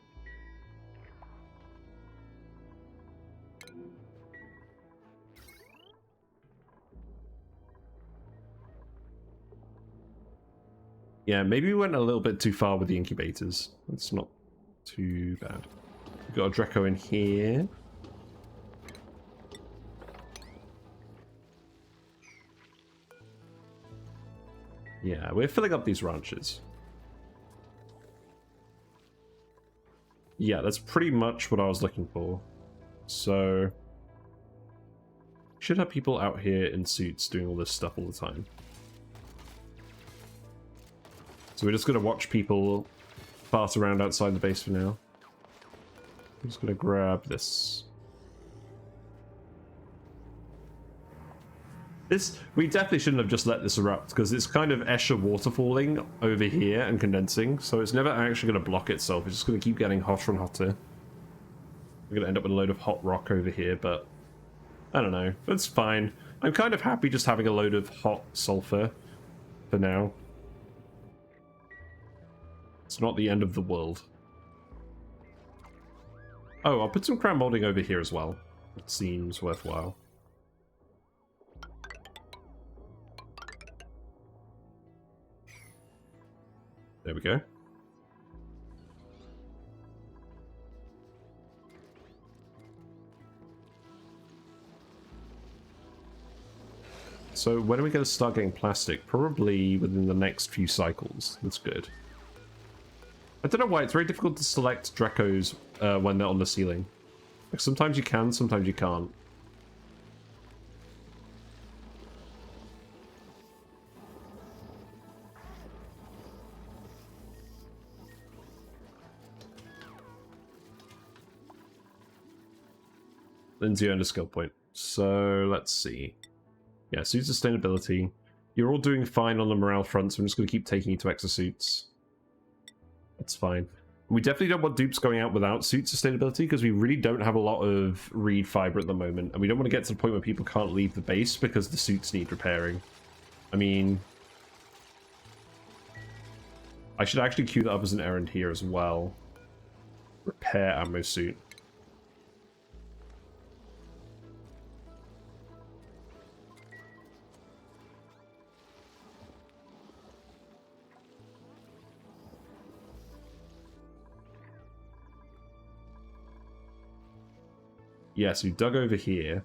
Yeah, maybe we went a little bit too far with the incubators. It's not too bad. We've got a Drecko in here. Yeah, we're filling up these ranches. Yeah, that's pretty much what I was looking for. So... should have people out here in suits doing all this stuff all the time. So we're just going to watch people fart around outside the base for now. I'm just going to grab this. We definitely shouldn't have just let this erupt, because it's kind of Escher waterfalling over here and condensing, so it's never actually going to block itself. It's just going to keep getting hotter and hotter. We're going to end up with a load of hot rock over here, but I don't know. That's fine. I'm kind of happy just having a load of hot sulfur for now. It's not the end of the world. Oh, I'll put some crown molding over here as well. It seems worthwhile. There we go. So when are we going to start getting plastic? Probably within the next few cycles. That's good. I don't know why, it's very difficult to select Dreckos when they're on the ceiling. Like, sometimes you can, sometimes you can't. Lindsay earned a skill point. So, let's see. Yeah, suit sustainability. You're all doing fine on the morale front, so I'm just going to keep taking you to exosuits. That's fine. We definitely don't want dupes going out without suit sustainability, because we really don't have a lot of reed fiber at the moment, and we don't want to get to the point where people can't leave the base because the suits need repairing. I mean... I should actually queue that up as an errand here as well. Repair Atmo Suit. Yeah, so we dug over here.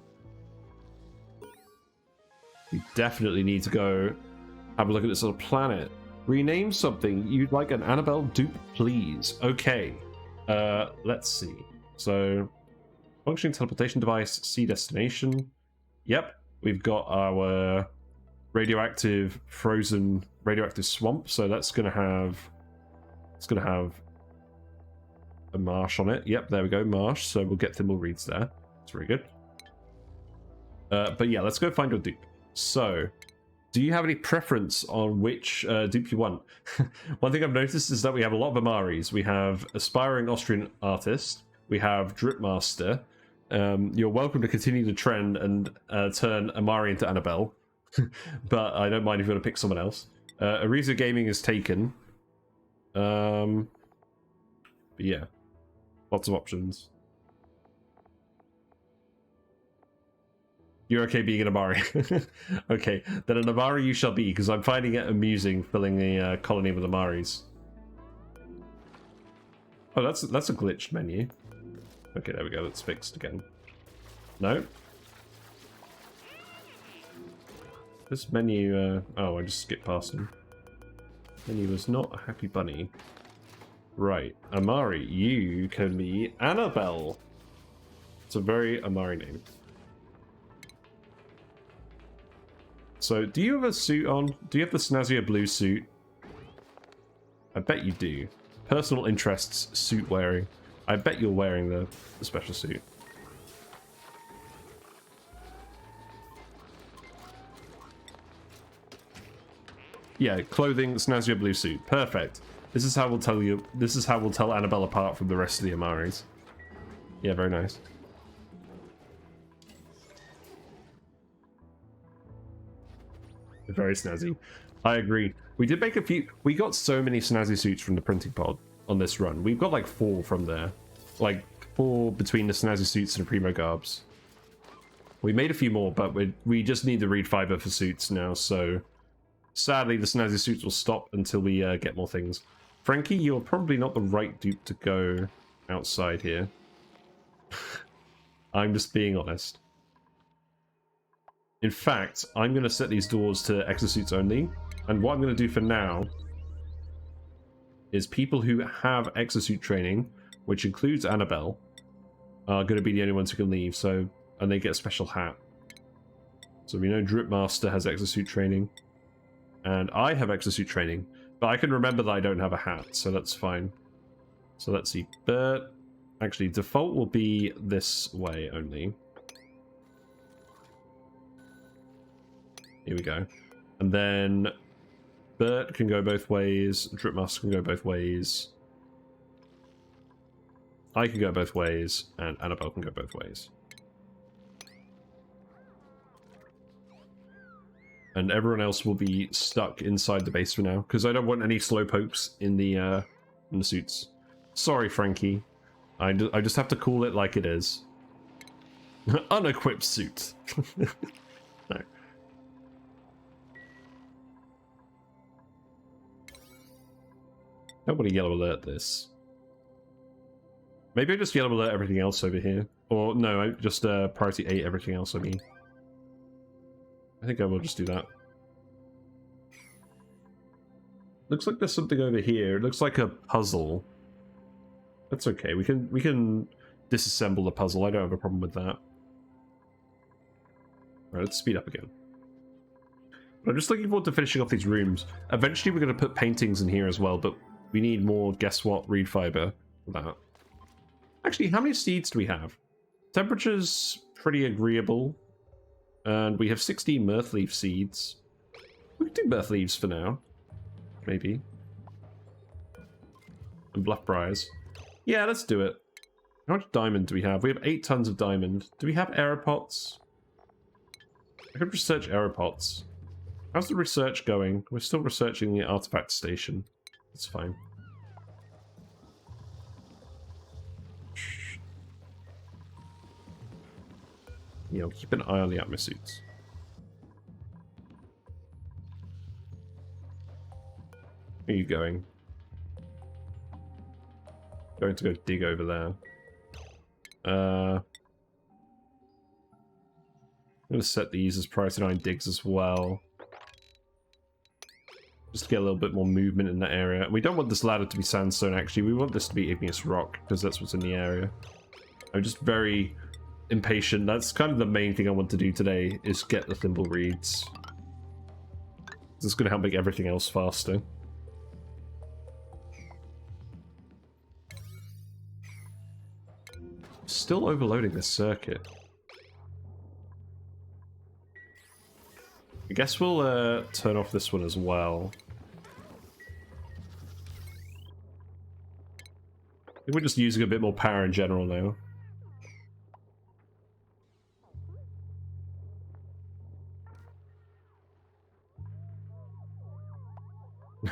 We definitely need to go have a look at this little planet. Rename something. You'd like an Annabelle dupe, please. Okay. Let's see. So, functioning teleportation device, see destination. Yep, we've got our radioactive swamp. So that's gonna have a marsh on it. Yep, there we go, marsh. So we'll get Thimble Reeds there. That's very good. But yeah, let's go find your dupe. So, Do you have any preference on which dupe you want? One thing I've noticed is that we have a lot of Amaris. We have Aspiring Austrian Artist. We have Drip Master. You're welcome to continue the trend and turn Amari into Annabelle. But I don't mind if you want to pick someone else. Ariza Gaming is taken. But yeah. Lots of options. You're okay being an Amari. Okay, then an Amari you shall be, because I'm finding it amusing filling a colony with Amaris. Oh, that's a glitched menu. Okay, there we go, that's fixed again. No? This menu, oh, I just skipped past him. Menu was not a happy bunny. Right, Amari, you can be Annabelle. It's a very Amari name. So, do you have a suit on? Do you have the snazzier blue suit? I bet you do. Personal interests, suit wearing. I bet you're wearing the special suit. Yeah, clothing, snazzier blue suit. Perfect. This is how we'll tell you. This is how we'll tell Annabelle apart from the rest of the Amaris. Yeah, very nice. Very snazzy. I agree. We did make a few. We got so many snazzy suits from the printing pod on this run. We've got like 4 from there. Like 4 between the snazzy suits and Primo Garbs. We made a few more, but we just need the reed fiber for suits now, so sadly the snazzy suits will stop until we get more things. Frankie, you're probably not the right dupe to go outside here. I'm just being honest. In fact, I'm going to set these doors to exosuits only. And what I'm going to do for now is people who have exosuit training, which includes Annabelle, are going to be the only ones who can leave. So, and they get a special hat. So we know Drip Master has exosuit training. And I have exosuit training. But I can remember that I don't have a hat, so that's fine. So let's see. But actually, default will be this way only. Here we go. And then Bert can go both ways. Dripmaster can go both ways. I can go both ways. And Annabelle can go both ways. And everyone else will be stuck inside the base for now. Because I don't want any slowpokes in the suits. Sorry, Frankie. I just have to call it like it is. Unequipped suit. No. I don't want to yellow alert this. Maybe I just yellow alert everything else over here. Or no, I just priority 8 everything else, I mean. I think I will just do that. Looks like there's something over here. It looks like a puzzle. That's okay. We can disassemble the puzzle. I don't have a problem with that. Right, let's speed up again. But I'm just looking forward to finishing off these rooms. Eventually we're going to put paintings in here as well, but we need more, guess what, reed fiber for that. Actually, how many seeds do we have? Temperature's pretty agreeable. And we have 16 mirth leaf seeds. We can do mirth leaves for now. Maybe. And bluff briars. Yeah, let's do it. How much diamond do we have? We have 8 tons of diamond. Do we have aeropods? I could research aeropods. How's the research going? We're still researching the artifact station. That's fine. Yeah, I'll keep an eye on the Atmo Suits. Where are you going? Going to go dig over there. I'm going to set these as priority 9 digs as well. Just to get a little bit more movement in that area. We don't want this ladder to be sandstone, actually. We want this to be igneous rock, because that's what's in the area. I'm just very impatient. That's kind of the main thing I want to do today, is get the Thimble Reeds. This is going to help make everything else faster. Still overloading this circuit. I guess we'll turn off this one as well. I think we're just using a bit more power in general now.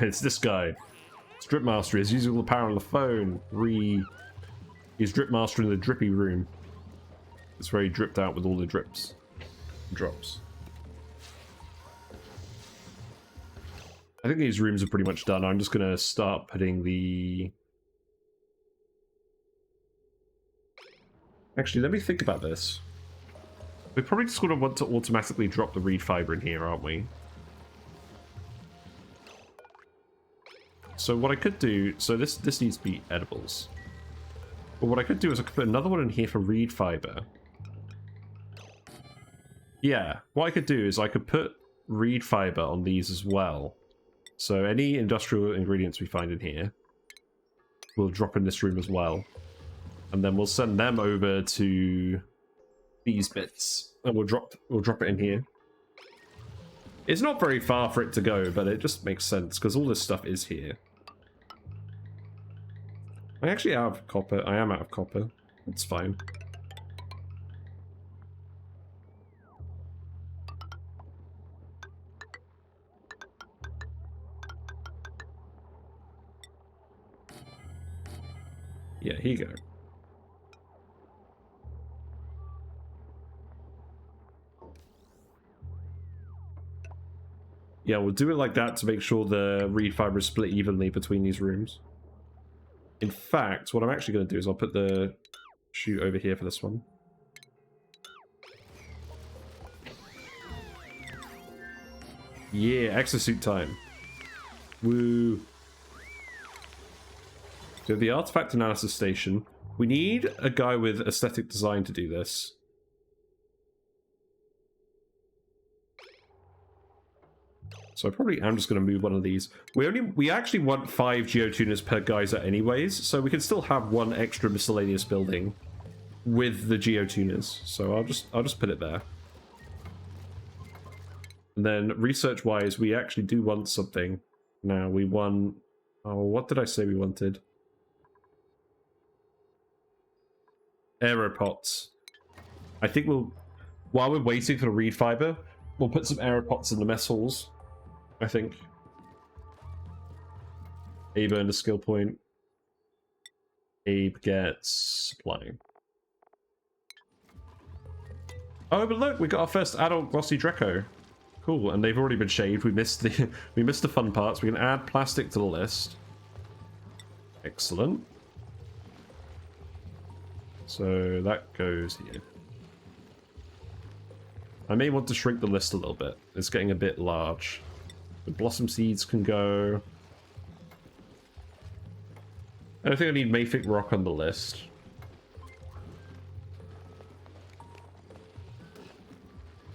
It's this guy. It's Drip Master. He's using all the power on the phone. He's Drip Master in the drippy room. It's very dripped out with all the drips. Drops. I think these rooms are pretty much done. I'm just going to start putting the... Actually, let me think about this. We're probably just going to want to automatically drop the reed fiber in here, aren't we? So what I could do... So this needs to be edibles. But what I could do is I could put another one in here for reed fiber. Yeah, what I could do is I could put reed fiber on these as well. So any industrial ingredients we find in here, we'll drop in this room as well. And then we'll send them over to these bits. And we'll drop it in here. It's not very far for it to go, but it just makes sense, because all this stuff is here. I'm actually out of copper. I am out of copper. It's fine. Yeah, here you go. Yeah, we'll do it like that to make sure the reed fiber is split evenly between these rooms. In fact, what I'm actually going to do is I'll put the chute over here for this one. Yeah, exosuit time. Woo. So the artifact analysis station. We need a guy with aesthetic design to do this. So I probably am just going to move one of these. We actually want 5 Geotuners per geyser anyways, so we can still have one extra miscellaneous building with the Geotuners. So I'll just put it there. And then research-wise, we actually do want something. Now we want... Oh, what did I say we wanted? Aeropods. I think we'll... While we're waiting for the reed fiber, we'll put some aeropods in the mess halls. I think. Abe earned a skill point. Abe gets supplying. Oh, but look, we got our first adult glossy Drecko. Cool, and they've already been shaved. We missed the fun parts. We can add plastic to the list. Excellent. So that goes here. I may want to shrink the list a little bit. It's getting a bit large. The blossom seeds can go. I don't think I need Mafic Rock on the list.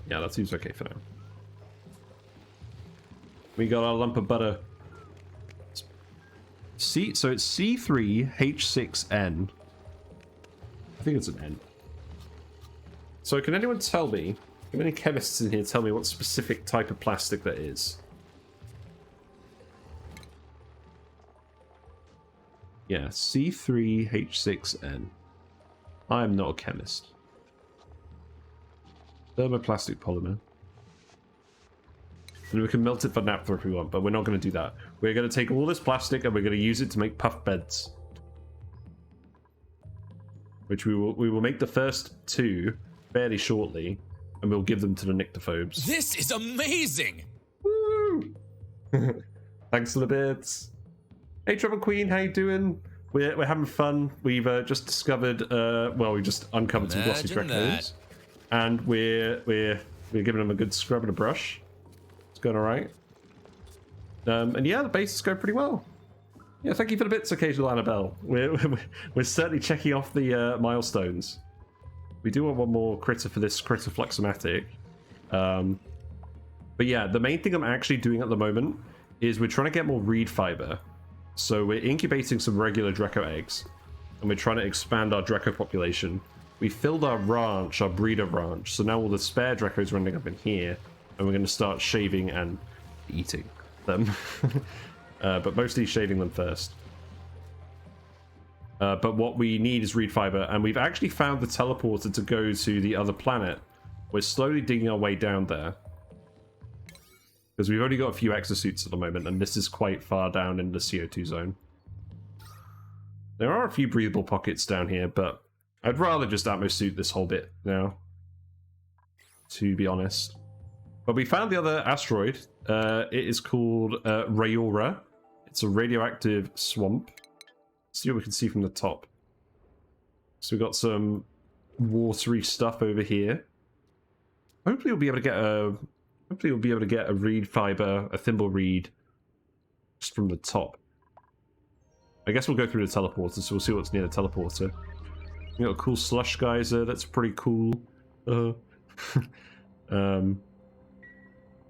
Yeah, that seems okay for now. We got our lump of butter. So it's C3H6N. I think it's an N. So can anyone tell me, how many chemists in here tell me what specific type of plastic that is? Yeah, C3H6N. I am not a chemist. Thermoplastic polymer. And we can melt it for naphtha if we want, but we're not going to do that. We're going to take all this plastic and we're going to use it to make puff beds. Which we will make the first 2 fairly shortly, and we'll give them to the nyctophobes. This is amazing! Woo! Thanks for the bits. Hey, Trouble Queen, how you doing? We're having fun. We've just discovered, well, we just uncovered some glossy Dreckos, and we're giving them a good scrub and a brush. It's going all right. And yeah, the bases go pretty well. Yeah, thank you for the bits, Occasional Annabelle. We're certainly checking off the milestones. We do want one more critter for this Critter Flux O Matic. But yeah, the main thing I'm actually doing at the moment is we're trying to get more reed fiber. So we're incubating some regular Drecko eggs, and we're trying to expand our Drecko population. We filled our ranch, our breeder ranch, so now all the spare Dreckos are ending up in here. and we're going to start shaving and eating them. But mostly shaving them first. But what we need is reed fiber, and we've actually found the teleporter to go to the other planet. We're slowly digging our way down there. Because we've only got a few exosuits at the moment, and this is quite far down in the CO2 zone. There are a few breathable pockets down here, but I'd rather just Atmo Suit this whole bit now, to be honest. But we found the other asteroid. It is called Rayora. It's a radioactive swamp. Let's see what we can see from the top. So we've got some watery stuff over here. Hopefully we'll be able to get a reed fiber, a Thimble Reed, just from the top. I guess we'll go through the teleporter, so we'll see what's near the teleporter. We got a cool slush geyser. That's pretty cool. Very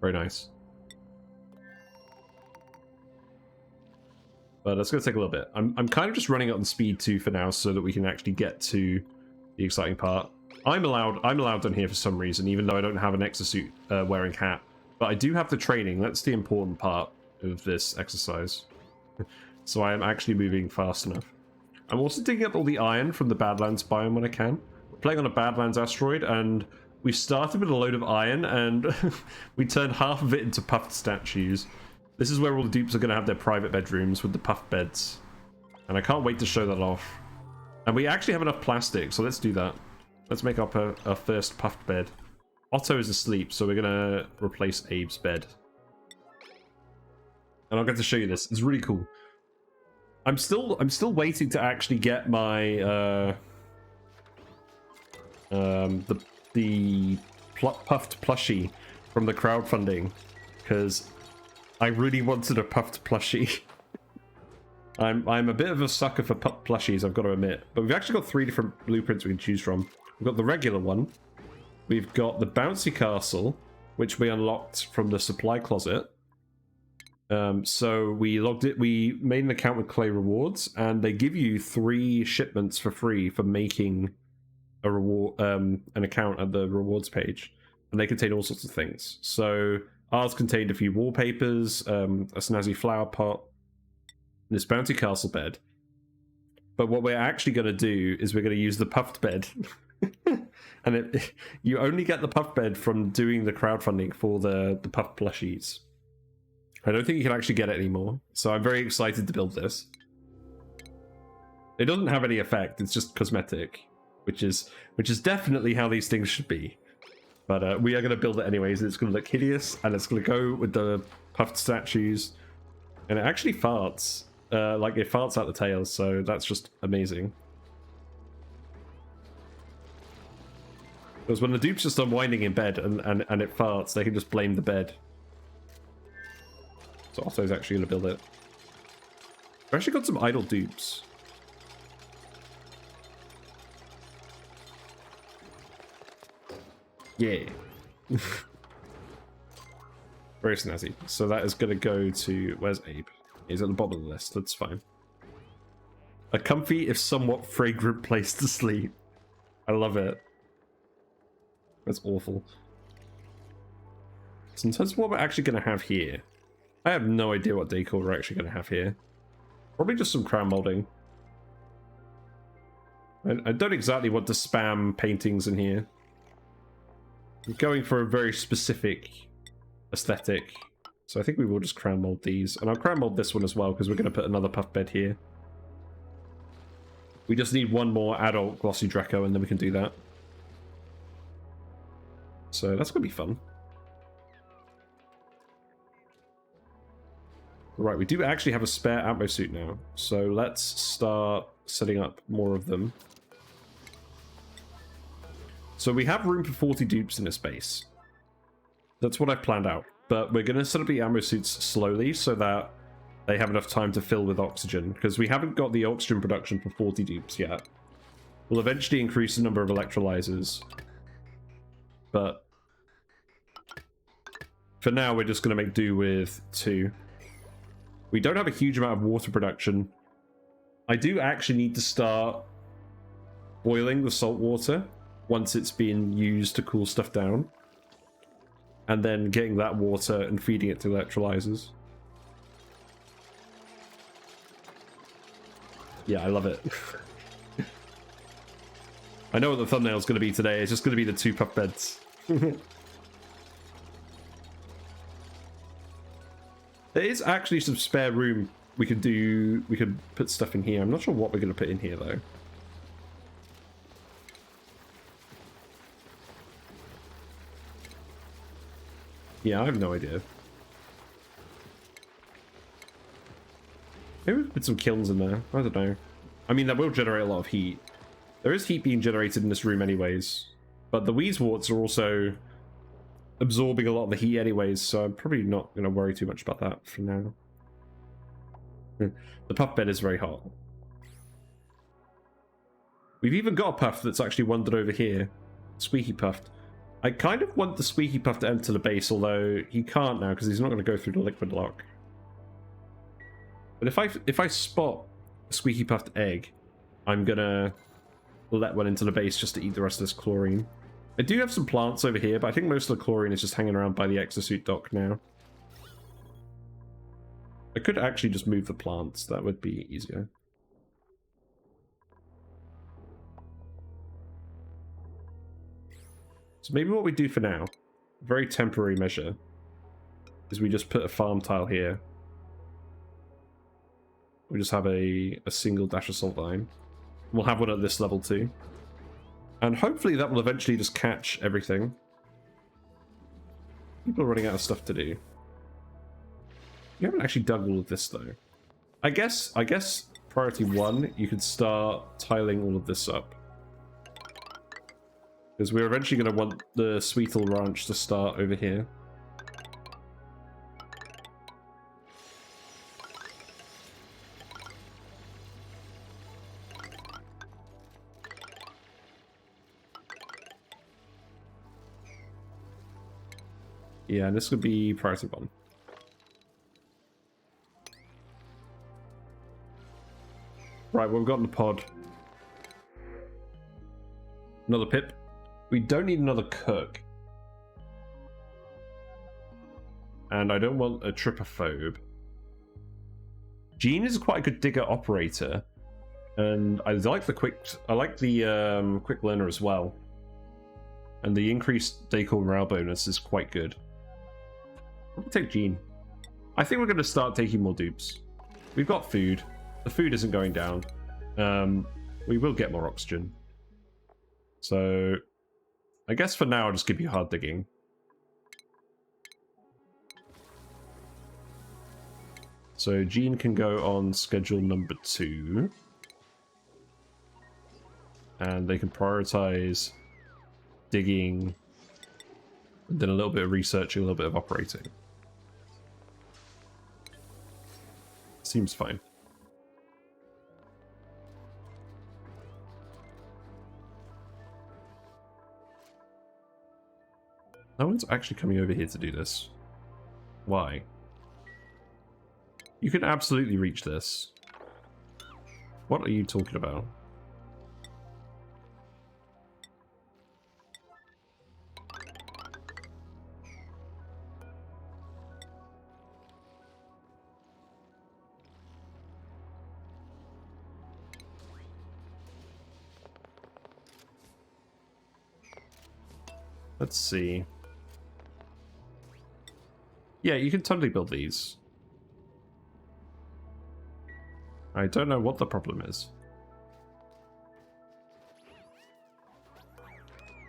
nice. But that's going to take a little bit. I'm kind of just running up on speed 2 for now, so that we can actually get to the exciting part. I'm allowed down here for some reason, even though I don't have an exosuit wearing hat. But I do have the training. That's the important part of this exercise. So I am actually moving fast enough. I'm also digging up all the iron from the Badlands biome when I can. We're playing on a Badlands asteroid, and we started with a load of iron, and we turned half of it into puffed statues. This is where all the dupes are going to have their private bedrooms with the puffed beds. And I can't wait to show that off. And we actually have enough plastic, so let's do that. Let's make up our first puffed bed. Otto is asleep, so we're going to replace Abe's bed. And I'll get to show you this. It's really cool. I'm still waiting to actually get my the puffed plushie from the crowdfunding, because I really wanted a puffed plushie. I'm a bit of a sucker for puffed plushies, I've got to admit. But we've actually got 3 different blueprints we can choose from. We've got the regular one. We've got the bouncy castle, which we unlocked from the supply closet. So we logged it. We made an account with Clay Rewards, and they give you 3 shipments for free for making a reward, an account at the rewards page, and they contain all sorts of things. So ours contained a few wallpapers, a snazzy flower pot, and this bouncy castle bed. But what we're actually going to do is we're going to use the puffed bed. And you only get the puffed bed from doing the crowdfunding for the puffed plushies. I don't think you can actually get it anymore, so I'm very excited to build this. It doesn't have any effect, it's just cosmetic, which is definitely how these things should be. But we are going to build it anyways. It's going to look hideous, and it's going to go with the puffed statues. And it actually farts. Like, it farts out the tails, so that's just amazing. Because when the dupe's just unwinding in bed and it farts, they can just blame the bed. So Otto's actually going to build it. I've actually got some idle dupes. Yeah. Very snazzy. So that is going to go to... Where's Abe? He's at the bottom of the list. That's fine. A comfy, if somewhat fragrant place to sleep. I love it. That's awful. So in terms of what we're actually going to have here, I have no idea what decor we're actually going to have here. Probably just some crown molding. I don't exactly want to spam paintings in here. I'm going for a very specific aesthetic. So I think we will just crown mold these. And I'll crown mold this one as well, because we're going to put another puff bed here. We just need one more adult glossy Drecko, and then we can do that. So that's going to be fun. Right, we do actually have a spare Atmo Suit now. So let's start setting up more of them. So we have room for 40 dupes in this base. That's what I've planned out. But we're going to set up the Atmo Suits slowly so that they have enough time to fill with oxygen. Because we haven't got the oxygen production for 40 dupes yet. We'll eventually increase the number of electrolyzers. But for now, we're just going to make do with 2. We don't have a huge amount of water production. I do actually need to start boiling the salt water once it's been used to cool stuff down. and then getting that water and feeding it to electrolyzers. Yeah, I love it. I know what the thumbnail's going to be today. It's just going to be the 2 puff beds. There is actually some spare room we could do. We could put stuff in here. I'm not sure what we're going to put in here, though. Yeah, I have no idea. Maybe we put some kilns in there. I don't know. I mean, that will generate a lot of heat. There is heat being generated in this room anyways. But the Wheezeworts are also absorbing a lot of the heat anyways, so I'm probably not going to worry too much about that for now. The puff bed is very hot. We've even got a puff that's actually wandered over here. Squeaky Puffed. I kind of want the Squeaky Puff to enter the base, although he can't now because he's not going to go through the liquid lock. But if I spot a Squeaky Puffed egg, I'm going to let one into the base just to eat the rest of this chlorine. I do have some plants over here, but I think most of the chlorine is just hanging around by the exosuit dock now. I could actually just move the plants. That would be easier. So maybe what we do for now, very temporary measure, is we just put a farm tile here. We just have a single dash of salt line. We'll have one at this level too. And hopefully that will eventually just catch everything. People are running out of stuff to do. You haven't actually dug all of this though. I guess priority 1, you could start tiling all of this up. Because we're eventually going to want the Sweetle Ranch to start over here. Yeah, and this would be priority 1. Right, well, we've got in the pod. Another pip. We don't need another cook. And I don't want a trypophobe. Jean is quite a good digger operator. And I like the quick learner as well. And the increased decor morale bonus is quite good. We'll take Jean. I think we're going to start taking more dupes. We've got food. The food isn't going down. We will get more oxygen. So I guess for now I'll just give you hard digging. So Jean can go on schedule number 2. And they can prioritize digging, and then a little bit of researching, a little bit of operating. Seems fine. No one's actually coming over here to do this. Why? You can absolutely reach this. What are you talking about? Let's see. Yeah, you can totally build these. I don't know what the problem is.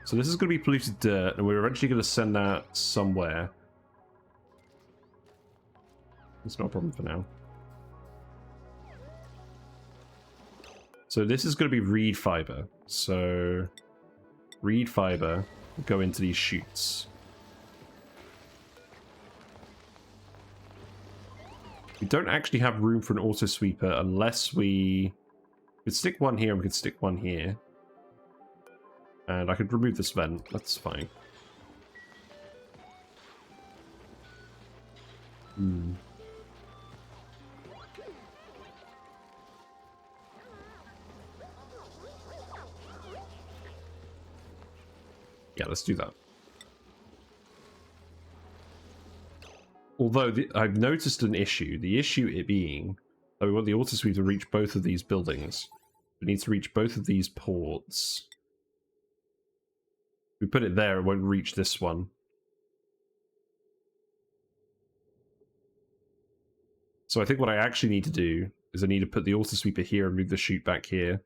So this is going to be polluted dirt, and we're eventually going to send that somewhere. It's not a problem for now. So this is going to be reed fiber. So reed fiber will go into these chutes. We don't actually have room for an auto sweeper unless we could stick one here and we could stick one here. And I could remove this vent, that's fine. Yeah, let's do that. Although I've noticed an issue. The issue it being that we want the auto sweep to reach both of these buildings. We need to reach both of these ports. If we put it there, it won't reach this one. So I think what I actually need to do is I need to put the auto sweeper here and move the chute back here.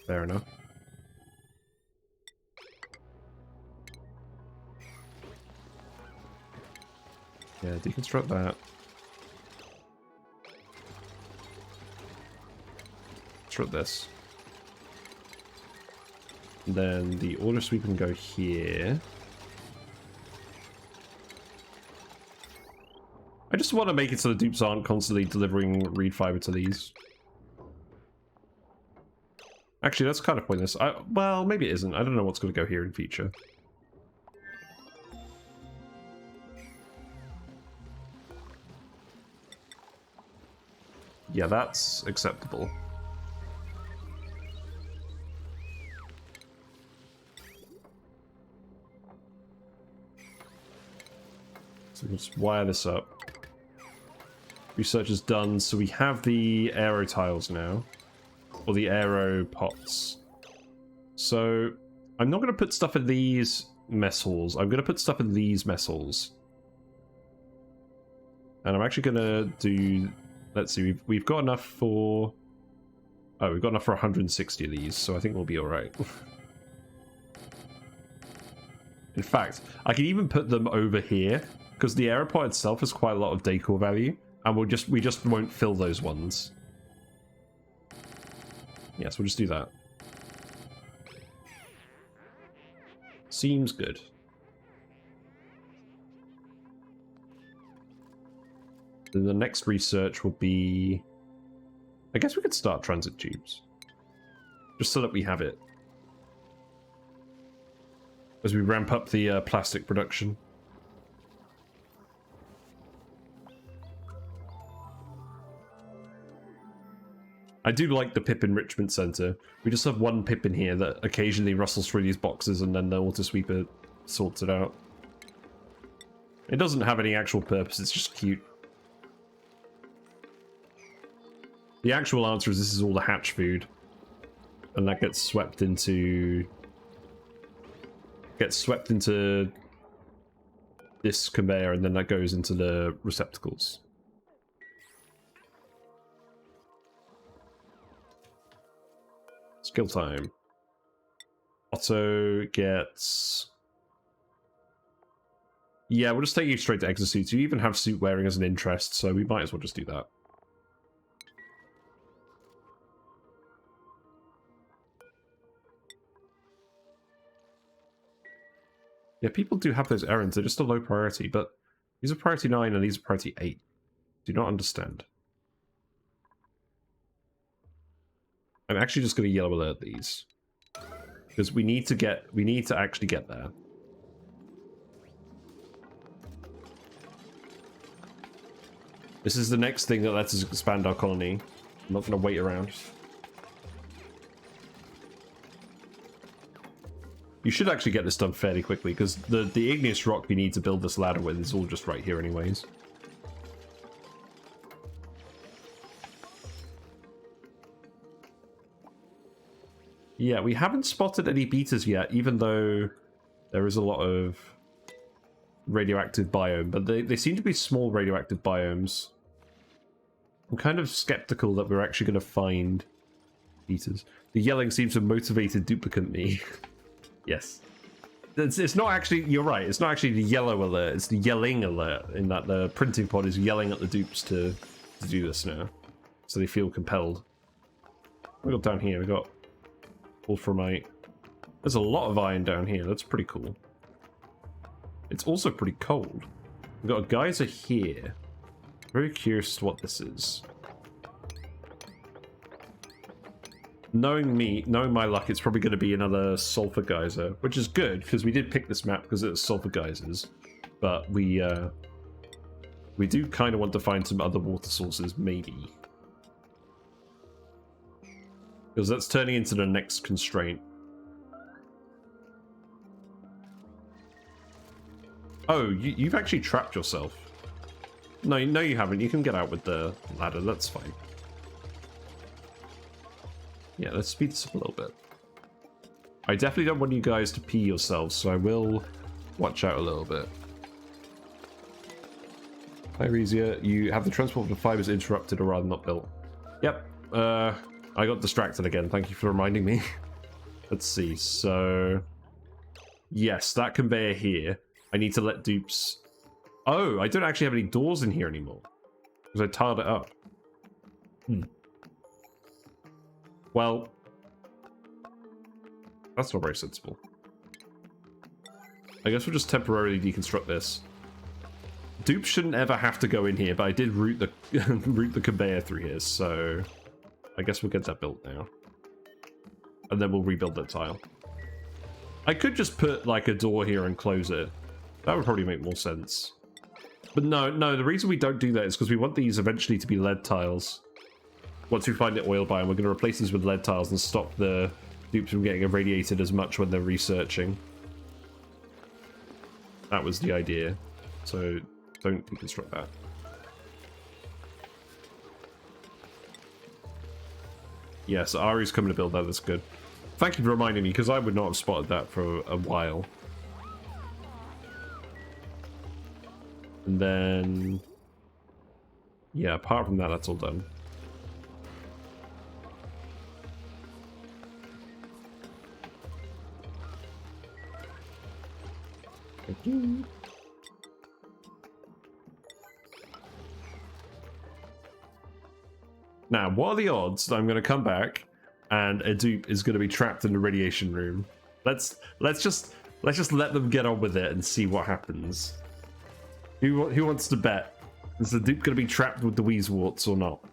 Fair enough. Yeah, deconstruct that. Construct this. And then the auto sweep can go here. I just want to make it so the dupes aren't constantly delivering reed fiber to these. Actually, that's kind of pointless. Well, maybe it isn't. I don't know what's going to go here in future. Yeah, that's acceptable. So we'll just wire this up. Research is done, so we have the aero tiles now. Or the aero pots. So I'm not going to put stuff in these mess halls. I'm going to put stuff in these mess halls. And I'm actually going to do... Let's see, we've got enough for... Oh, we've got enough for 160 of these, so I think we'll be alright. In fact, I can even put them over here, because the aeropod itself has quite a lot of decor value, and we just won't fill those ones. Yes, we'll just do that. Seems good. Then the next research will be... I guess we could start transit tubes. Just so that we have it. As we ramp up the plastic production. I do like the pip enrichment center. We just have one pip in here that occasionally rustles through these boxes and then the auto sweeper sorts it out. It doesn't have any actual purpose, it's just cute. The actual answer is this is all the hatch food. And that gets swept into... this conveyor, and then that goes into the receptacles. Skill time. Otto gets... Yeah, we'll just take you straight to exosuits. You even have suit wearing as an interest, so we might as well just do that. Yeah, people do have those errands. They're just a low priority, but these are priority 9 and these are priority 8. Do not understand. I'm actually just going to yellow alert these. Because we need to actually get there. This is the next thing that lets us expand our colony. I'm not going to wait around. You should actually get this done fairly quickly, because the igneous rock we need to build this ladder with is all just right here anyways. Yeah, we haven't spotted any betas yet, even though there is a lot of radioactive biome, but they seem to be small radioactive biomes. I'm kind of skeptical that we're actually going to find betas. The yelling seems to have motivated duplicate me. Yes. It's not actually, you're right, it's not actually the yellow alert, it's the yelling alert, in that the printing pod is yelling at the dupes to do this now. So they feel compelled. We got down here, we got wolframite. There's a lot of iron down here, that's pretty cool. It's also pretty cold. We've got a geyser here. Very curious to what this is. Knowing me, knowing my luck, it's probably going to be another sulfur geyser, which is good, because we did pick this map because it's sulfur geysers. But we do kind of want to find some other water sources, maybe. Because that's turning into the next constraint. Oh, you've actually trapped yourself. No, you haven't. You can get out with the ladder. That's fine. Yeah, let's speed this up a little bit. I definitely don't want you guys to pee yourselves, so I will watch out a little bit. Hi, Rezia. You have the transport of the fibers interrupted or rather not built. Yep. I got distracted again. Thank you for reminding me. Let's see. So, yes, that conveyor here. I need to let dupes... Oh, I don't actually have any doors in here anymore. Because I tiled it up. Well, that's not very sensible. I guess we'll just temporarily deconstruct this. Dupes shouldn't ever have to go in here, but I did route the route the conveyor through here, so I guess we'll get that built now. And then we'll rebuild that tile. I could just put like a door here and close it. That would probably make more sense. But no, the reason we don't do that is because we want these eventually to be lead tiles. Once we find the oil biome, we're going to replace these with lead tiles and stop the dupes from getting irradiated as much when they're researching. That was the idea. So don't deconstruct that. Yes, Ari's coming to build that. That's good. Thank you for reminding me, because I would not have spotted that for a while. And then... yeah, apart from that, that's all done. Thank you. Now, what are the odds that I'm going to come back and a dupe is going to be trapped in the radiation room? Let's just let them get on with it and see what happens. Who wants to bet? Is the dupe going to be trapped with the Weezeworts or not?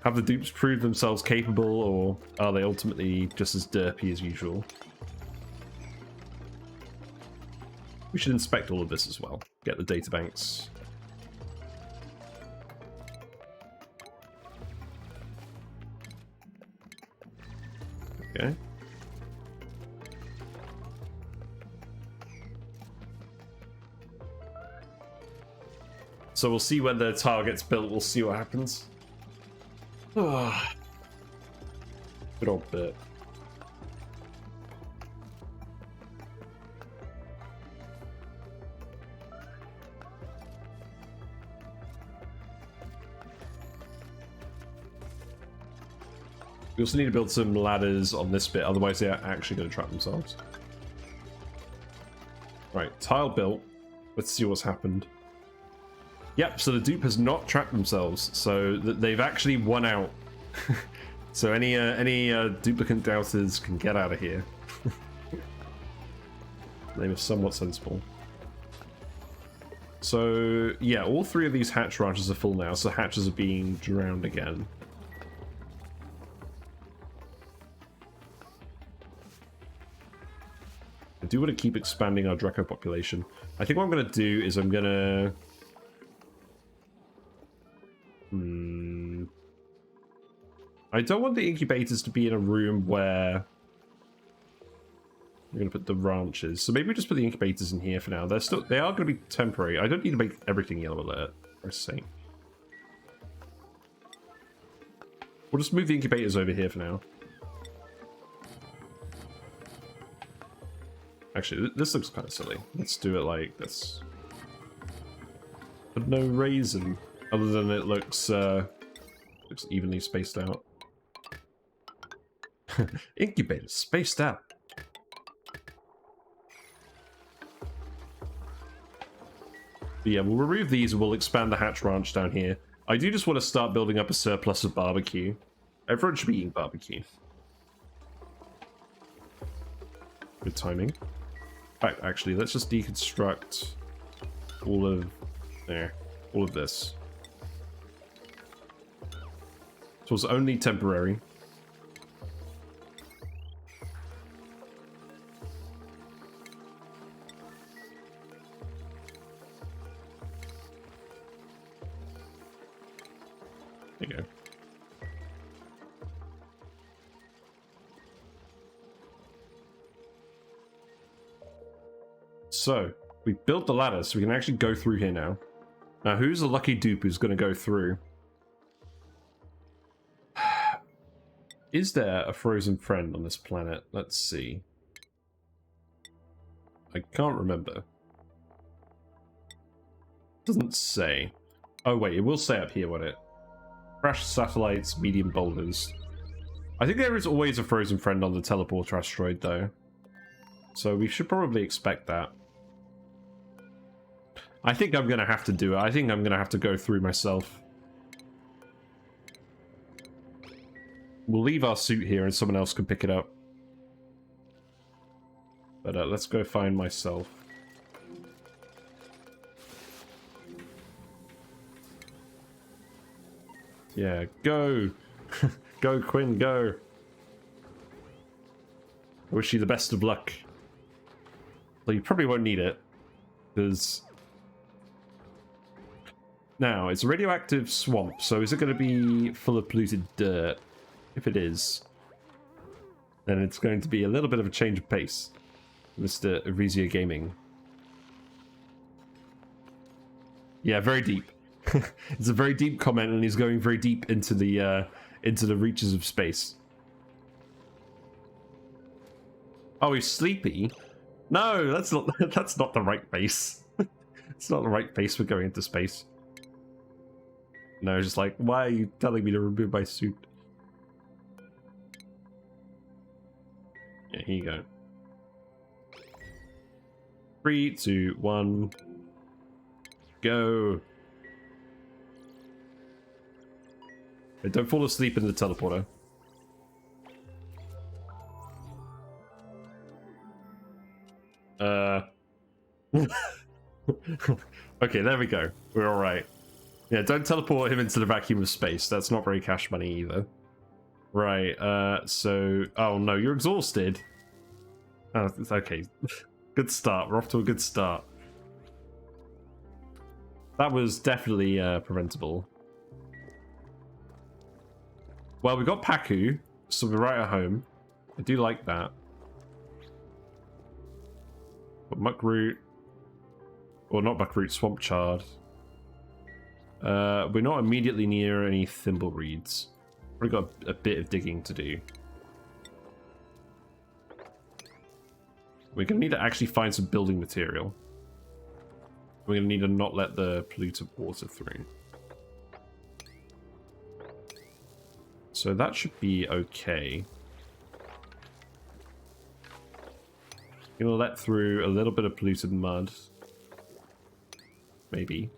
Have the dupes proved themselves capable, or are they ultimately just as derpy as usual? We should inspect all of this as well. Get the databanks. Okay. So we'll see when the tile gets built, we'll see what happens. Good old bit. We also need to build some ladders on this bit, otherwise they are actually going to trap themselves. Right, tile built. Let's see what's happened. Yep, so the dupe has not trapped themselves, so they've actually won out. So any duplicant doubters can get out of here. They were somewhat sensible. So yeah, all three of these hatch ranches are full now, so hatches are being drowned again. I do want to keep expanding our Drecko population. I think what I'm going to do is I'm going to... I don't want the incubators to be in a room where I'm going to put the ranches. So maybe we just put the incubators in here for now. They are going to be temporary. I don't need to make everything yellow alert, for a sake. We'll just move the incubators over here for now. Actually, this looks kind of silly. Let's do it like this. But no raisin, other than it looks evenly spaced out. Incubators spaced out. But yeah, we'll remove these and we'll expand the hatch ranch down here. I do just want to start building up a surplus of barbecue. Everyone should be eating barbecue. Good timing. In fact, actually, let's just deconstruct all of this. So it's only temporary. There you go. so we built the ladder so we can actually go through here now. Now, who's the lucky dupe who's going to go through? Is there a frozen friend on this planet? Let's see. I can't remember. Doesn't say. Oh wait, it will say up here, won't it? Crashed satellites, medium boulders. I think there is always a frozen friend on the teleporter asteroid though. So we should probably expect that. I think I'm going to have to do it. I think I'm going to have to go through myself. We'll leave our suit here and someone else can pick it up. But let's go find myself. Yeah, go! Go, Quinn, go! I wish you the best of luck. Well, you probably won't need it, because... Now, it's a radioactive swamp, so is it going to be full of polluted dirt? If it is, then it's going to be a little bit of a change of pace, Mr. Eresia Gaming. Yeah, very deep. It's a very deep comment, and he's going very deep into the reaches of space. Oh, he's sleepy? No, that's not the right base. It's not the right base for going into space. No, just like, why are you telling me to remove my suit? Yeah, here you go. 3, 2, 1, go. Wait, don't fall asleep in the teleporter. Okay, there we go. We're alright. Yeah, don't teleport him into the vacuum of space. That's not very cash money either. Right, so... Oh no, you're exhausted. Oh, it's okay. Good start. We're off to a good start. That was definitely preventable. Well, we got Paku, so we're right at home. I do like that. But Muckroot... Or not Muckroot, Swamp Chard. We're not immediately near any Thimble Reeds. We've got a bit of digging to do. We're going to need to actually find some building material. We're going to need to not let the polluted water through. So that should be okay. Going to let through a little bit of polluted mud. Maybe.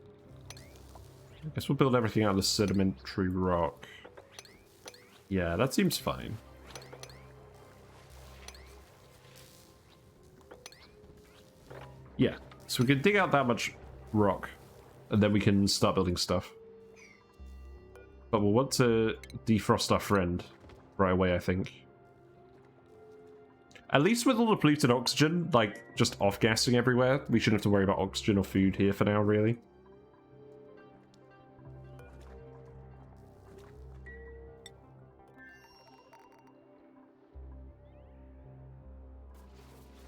I guess we'll build everything out of the sedimentary rock. Yeah, that seems fine. Yeah, so we can dig out that much rock, and then we can start building stuff. But we'll want to defrost our friend right away, I think. At least with all the polluted oxygen, like, just off-gassing everywhere, we shouldn't have to worry about oxygen or food here for now, really.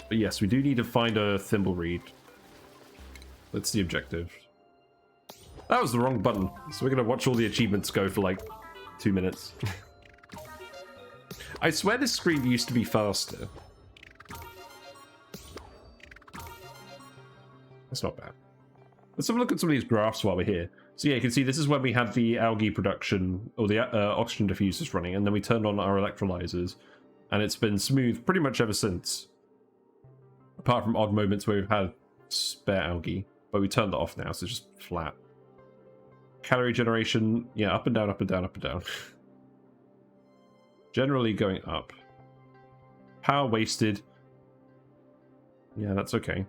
But yes, we do need to find a Thimble Reed. That's the objective. That was the wrong button. So we're going to watch all the achievements go for like 2 minutes. I swear this screen used to be faster. That's not bad. Let's have a look at some of these graphs while we're here. So yeah, you can see this is when we had the algae production, or the oxygen diffusers running, and then we turned on our electrolyzers, and it's been smooth pretty much ever since. Apart from odd moments where we've had spare algae, but we turned that off now, so it's just flat. Calorie generation, yeah, up and down, up and down, up and down. Generally going up. Power wasted. Yeah, that's okay.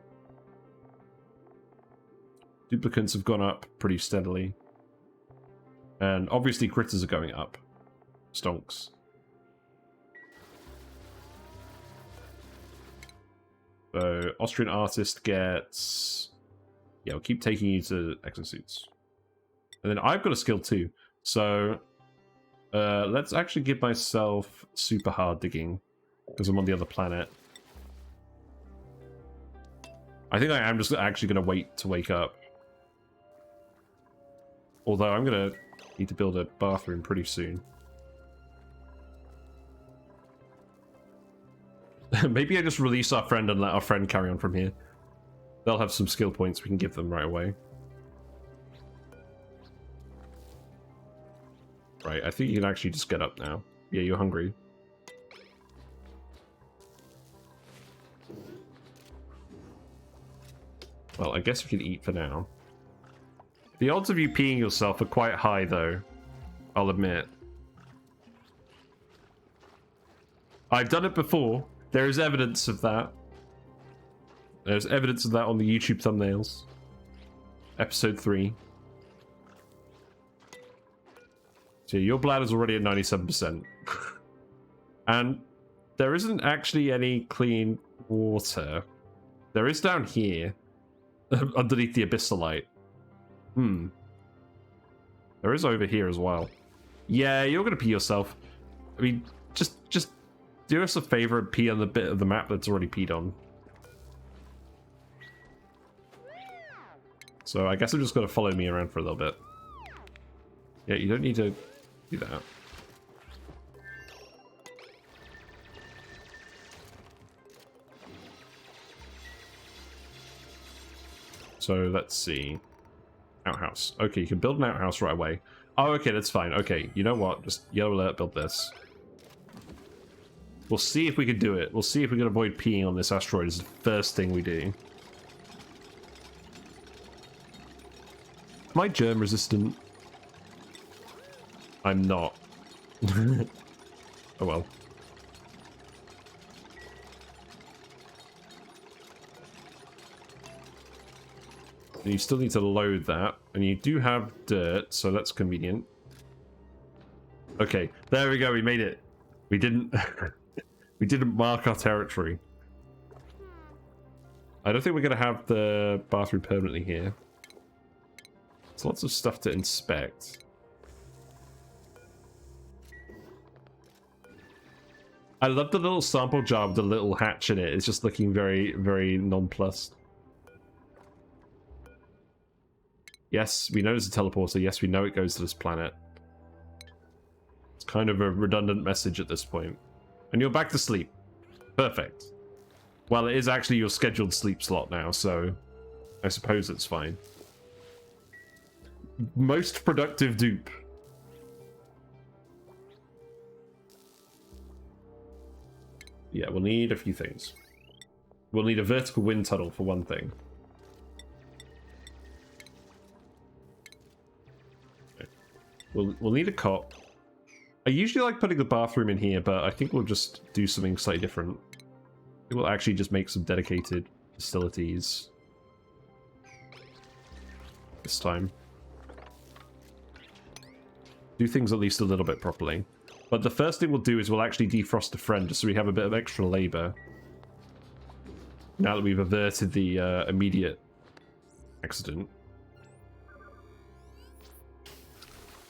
Duplicants have gone up pretty steadily. And obviously critters are going up. Stonks. So, Austrian artist gets... Yeah, we'll keep taking you to exosuits. And then I've got a skill too. So, let's actually give myself super hard digging. Because I'm on the other planet. I think I am just actually going to wait to wake up. Although I'm going to need to build a bathroom pretty soon. Maybe I just release our friend and let our friend carry on from here. They'll have some skill points we can give them right away. Right, I think you can actually just get up now. Yeah, you're hungry. Well, I guess we can eat for now. The odds of you peeing yourself are quite high, though. I'll admit. I've done it before. There is evidence of that. There's evidence of that on the YouTube thumbnails. Episode 3. So your bladder's already at 97%. And there isn't actually any clean water. There is down here. Underneath the abyssalite. There is over here as well. Yeah, you're gonna pee yourself. I mean, just do us a favor and pee on the bit of the map that's already peed on. So I guess I'm just gonna follow me around for a little bit. Yeah, you don't need to do that. So let's see. Outhouse. Okay, you can build an outhouse right away. Oh, okay, that's fine. Okay, you know what? Just yellow alert, build this. We'll see if we can do it. We'll see if we can avoid peeing on this asteroid as the first thing we do. Am I germ resistant? I'm not. Oh well. And you still need to load that, and you do have dirt, so that's convenient. Okay, there we go, we made it. We didn't we didn't mark our territory. I don't think we're gonna have the bathroom permanently here. There's lots of stuff to inspect. I love the little sample jar with the little hatch in it. It's just looking very, very nonplussed. Yes, we know there's a teleporter. Yes, we know it goes to this planet. It's kind of a redundant message at this point. And you're back to sleep. Perfect. Well, it is actually your scheduled sleep slot now, so I suppose it's fine. Most productive dupe. Yeah, we'll need a few things. We'll need a vertical wind tunnel for one thing. We'll need a cot. I usually like putting the bathroom in here, but I think we'll just do something slightly different. We'll actually just make some dedicated facilities this time. Do things at least a little bit properly. But the first thing we'll do is we'll actually defrost a friend, just so we have a bit of extra labor. Now that we've averted the immediate accident.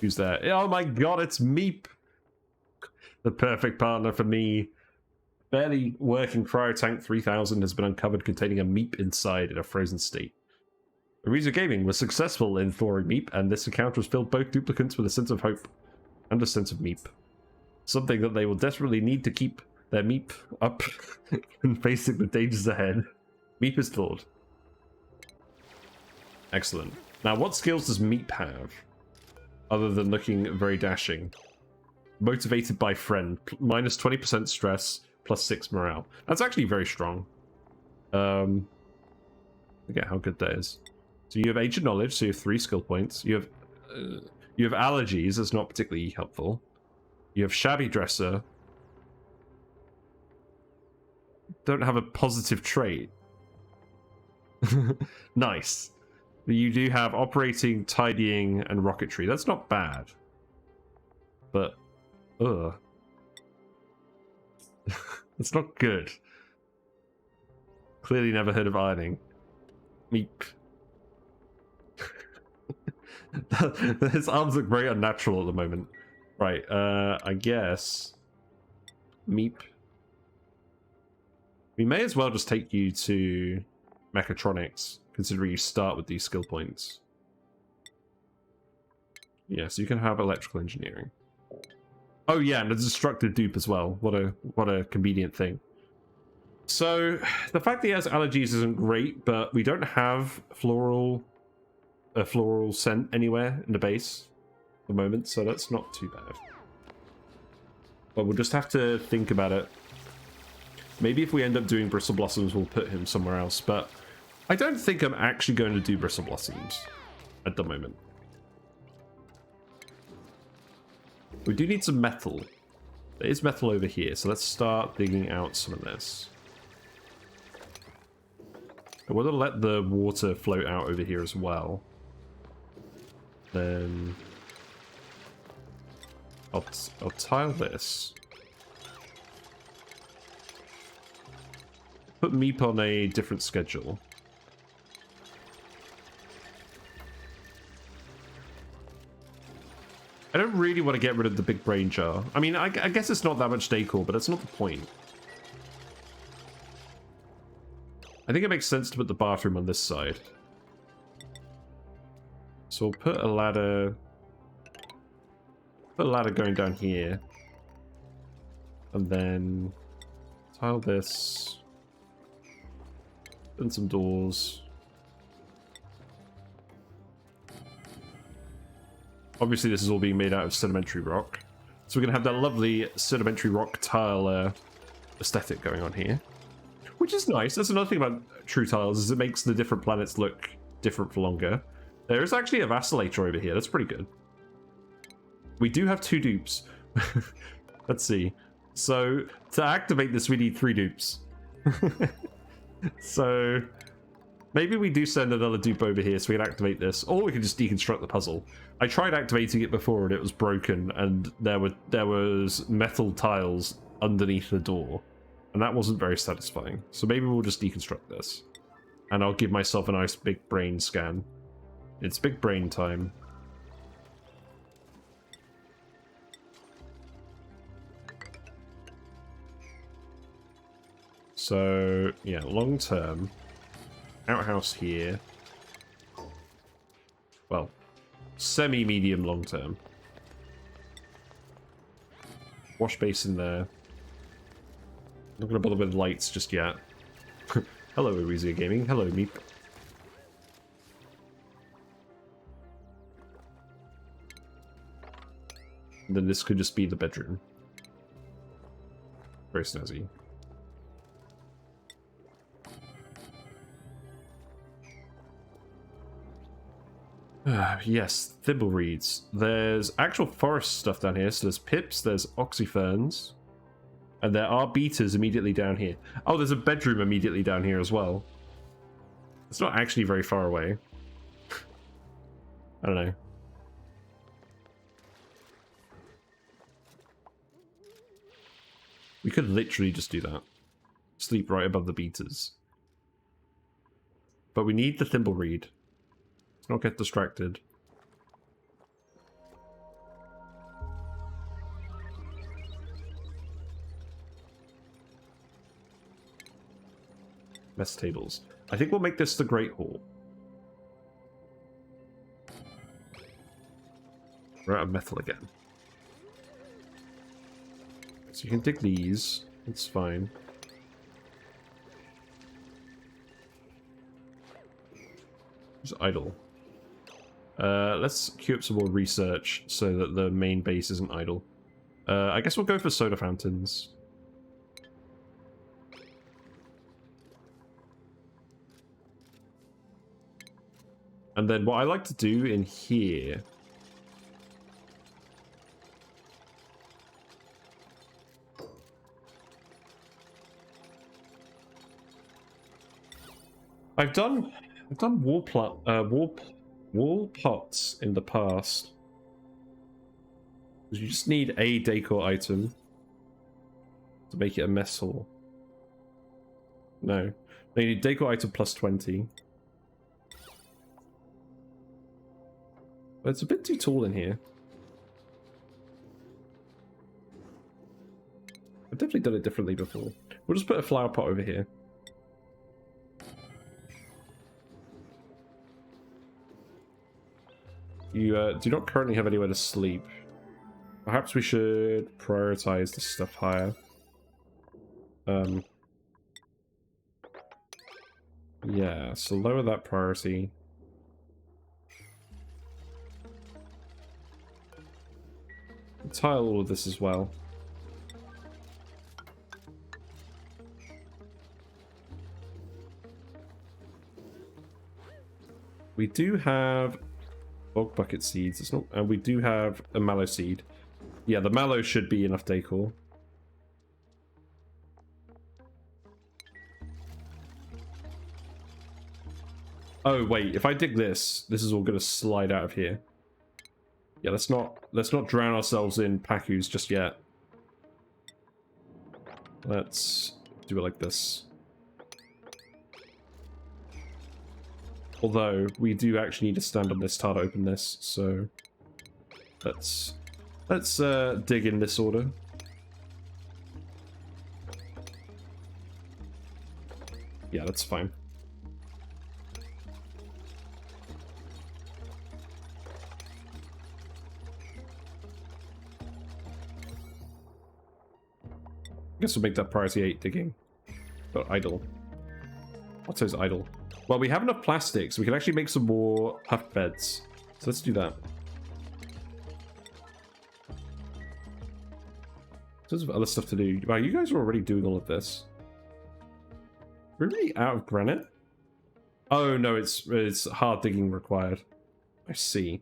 Who's there? Oh my god, it's Meep! The perfect partner for me. Barely working cryotank 3000 has been uncovered containing a Meep inside in a frozen state. Ariza Gaming was successful in thawing Meep, and this encounter has filled both duplicants with a sense of hope and a sense of Meep. Something that they will desperately need to keep their Meep up and facing the dangers ahead. Meep is thawed. Excellent. Now, what skills does Meep have? Other than looking very dashing. Motivated by friend. Minus 20% stress, plus 6 morale. That's actually very strong. Forget how good that is. So you have ancient knowledge, so you have 3 skill points. You have allergies, that's not particularly helpful. You have shabby dresser. Don't have a positive trait. Nice. You do have operating, tidying, and rocketry. That's not bad. But, ugh. It's not good. Clearly never heard of ironing. Meep. His arms look very unnatural at the moment. Right, I guess... Meep. We may as well just take you to mechatronics, considering you start with these skill points. Yeah, so you can have electrical engineering. Oh yeah, and a destructive dupe as well. What a convenient thing. So the fact that he has allergies isn't great, but we don't have a floral scent anywhere in the base at the moment, so that's not too bad. But we'll just have to think about it. Maybe if we end up doing Bristle Blossoms, we'll put him somewhere else, but I don't think I'm actually going to do Bristle Blossoms at the moment. We do need some metal. There is metal over here, so let's start digging out some of this. I want to let the water float out over here as well. Then I'll tile this. Put Meep on a different schedule. I don't really want to get rid of the big brain jar. I mean, I guess it's not that much decor, but that's not the point. I think it makes sense to put the bathroom on this side. So we'll put a ladder... Put a ladder going down here. And then... tile this. And some doors. Obviously this is all being made out of sedimentary rock. So we're going to have that lovely sedimentary rock tile aesthetic going on here. Which is nice. That's another thing about true tiles, is it makes the different planets look different for longer. There is actually a vacillator over here. That's pretty good. We do have 2 dupes. Let's see. So to activate this, we need 3 dupes. So maybe we do send another dupe over here so we can activate this, or we can just deconstruct the puzzle. I tried activating it before and it was broken, and there was metal tiles underneath the door, and that wasn't very satisfying. So maybe we'll just deconstruct this, and I'll give myself a nice big brain scan. It's big brain time. So yeah, long term. Outhouse here. Well, semi-medium long term. Wash basin there. Not gonna bother with lights just yet. Hello, Arisia Gaming. Hello, Meep. And then this could just be the bedroom. Very snazzy. Yes, Thimble Reeds. There's actual forest stuff down here. So there's pips, there's oxyferns, and there are beaters immediately down here. Oh, there's a bedroom immediately down here as well. It's not actually very far away. I don't know. We could literally just do that. Sleep right above the beaters. But we need the Thimble Reed. Let's not get distracted. Mess tables. I think we'll make this the Great Hall. We're out of metal again. So you can dig these. It's fine. Just idle. Let's queue up some more research so that the main base isn't idle. I guess we'll go for soda fountains. And then what I like to do in here... I've done wall pots in the past. You just need a decor item to make it a mess hall. No, you need decor item plus 20. But it's a bit too tall in here. I've definitely done it differently before. We'll just put a flower pot over here. You do not currently have anywhere to sleep. Perhaps we should prioritize this stuff higher. Yeah, so lower that priority. Tile all of this as well. We do have bog bucket seeds. It's not, and we do have a mallow seed. Yeah, the mallow should be enough decor. Oh wait, if I dig this, this is all going to slide out of here. Yeah, let's not drown ourselves in Pakus just yet. Let's do it like this. Although we do actually need to stand on this tile to open this, so let's dig in this order. Yeah, that's fine. I guess we'll make that priority 8 digging. But idle. What says idle? Well, we have enough plastic, so we can actually make some more puff beds. So let's do that. There's other stuff to do. Wow, you guys are already doing all of this. We're really out of granite? Oh no, it's hard digging required. I see.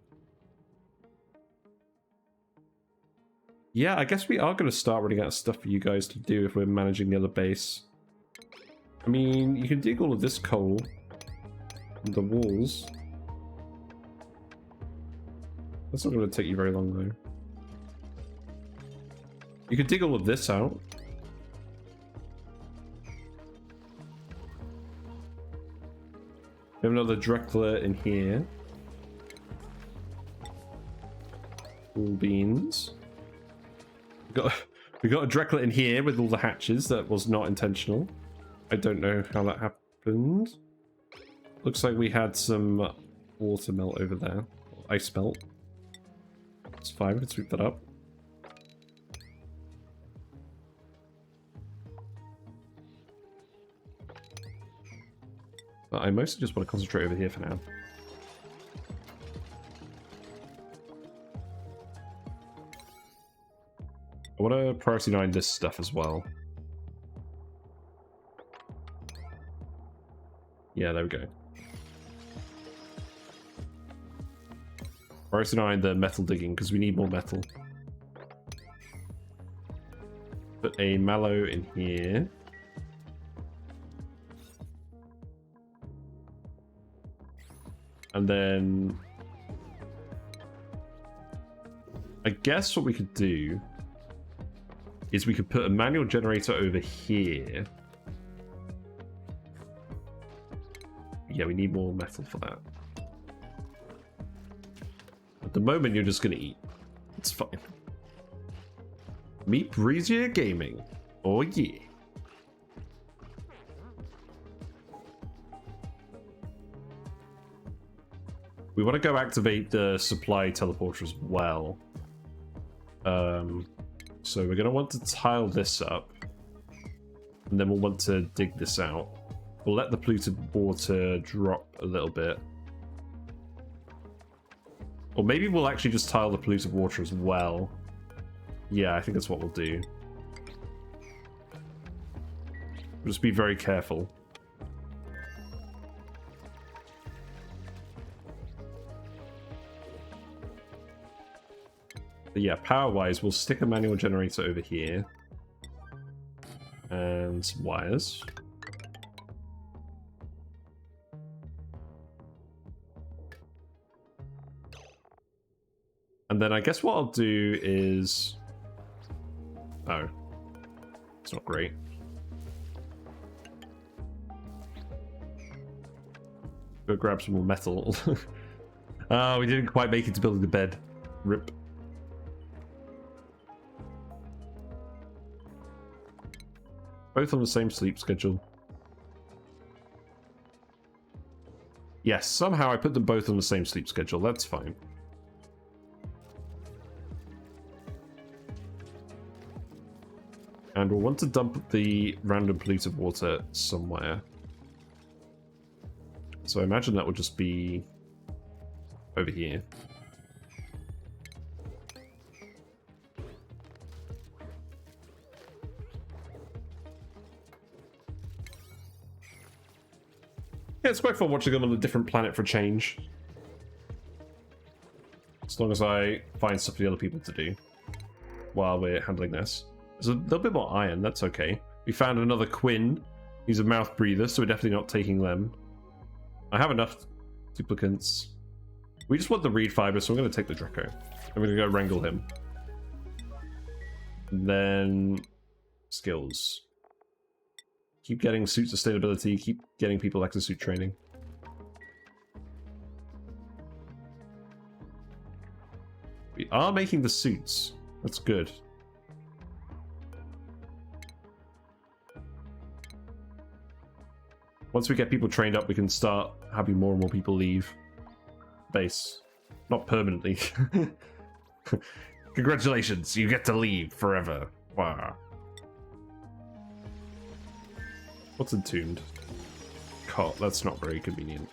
Yeah, I guess we are going to start running out of stuff for you guys to do if we're managing the other base. I mean, you can dig all of this coal from the walls. That's not going to take you very long, though. You can dig all of this out. We have another Drecko in here. All beans. We got a Drecko in here with all the hatches. That was not intentional. I don't know how that happened. Looks like we had some water melt over there. Ice melt. It's fine, we can sweep that up. But I mostly just want to concentrate over here for now. I want to priority 9 this stuff as well. Yeah, there we go. Priority 9 the metal digging, because we need more metal. Put a mallow in here. And then... I guess what we could do is we could put a manual generator over here. Yeah, we need more metal for that. At the moment, you're just going to eat. It's fine. Meet Breezier Gaming. Oh, yeah. We want to go activate the supply teleporter as well. So we're going to want to tile this up. And then we'll want to dig this out. We'll let the polluted water drop a little bit. Or maybe we'll actually just tile the polluted water as well. Yeah, I think that's what we'll do. We'll just be very careful. But yeah, power-wise, we'll stick a manual generator over here. And some wires. And then I guess what I'll do is... Oh. It's not great. Go grab some more metal. Oh, we didn't quite make it to building the bed. Rip. Both on the same sleep schedule. Yes, somehow I put them both on the same sleep schedule. That's fine. And we'll want to dump the random polluted water somewhere. So I imagine that would just be over here. Yeah, it's quite fun watching them on a different planet for a change. As long as I find stuff for the other people to do while we're handling this. There's a little bit more iron, that's okay. We found another Quinn. He's a mouth breather, so we're definitely not taking them. I have enough duplicants. We just want the reed fiber, so I'm going to take the Drecko. I'm going to go wrangle him. And then skills. Keep getting suit sustainability, keep getting people exosuit training. We are making the suits. That's good. Once we get people trained up, we can start having more and more people leave base. Not permanently. Congratulations, you get to leave forever. Wow. What's entombed? Cot, that's not very convenient.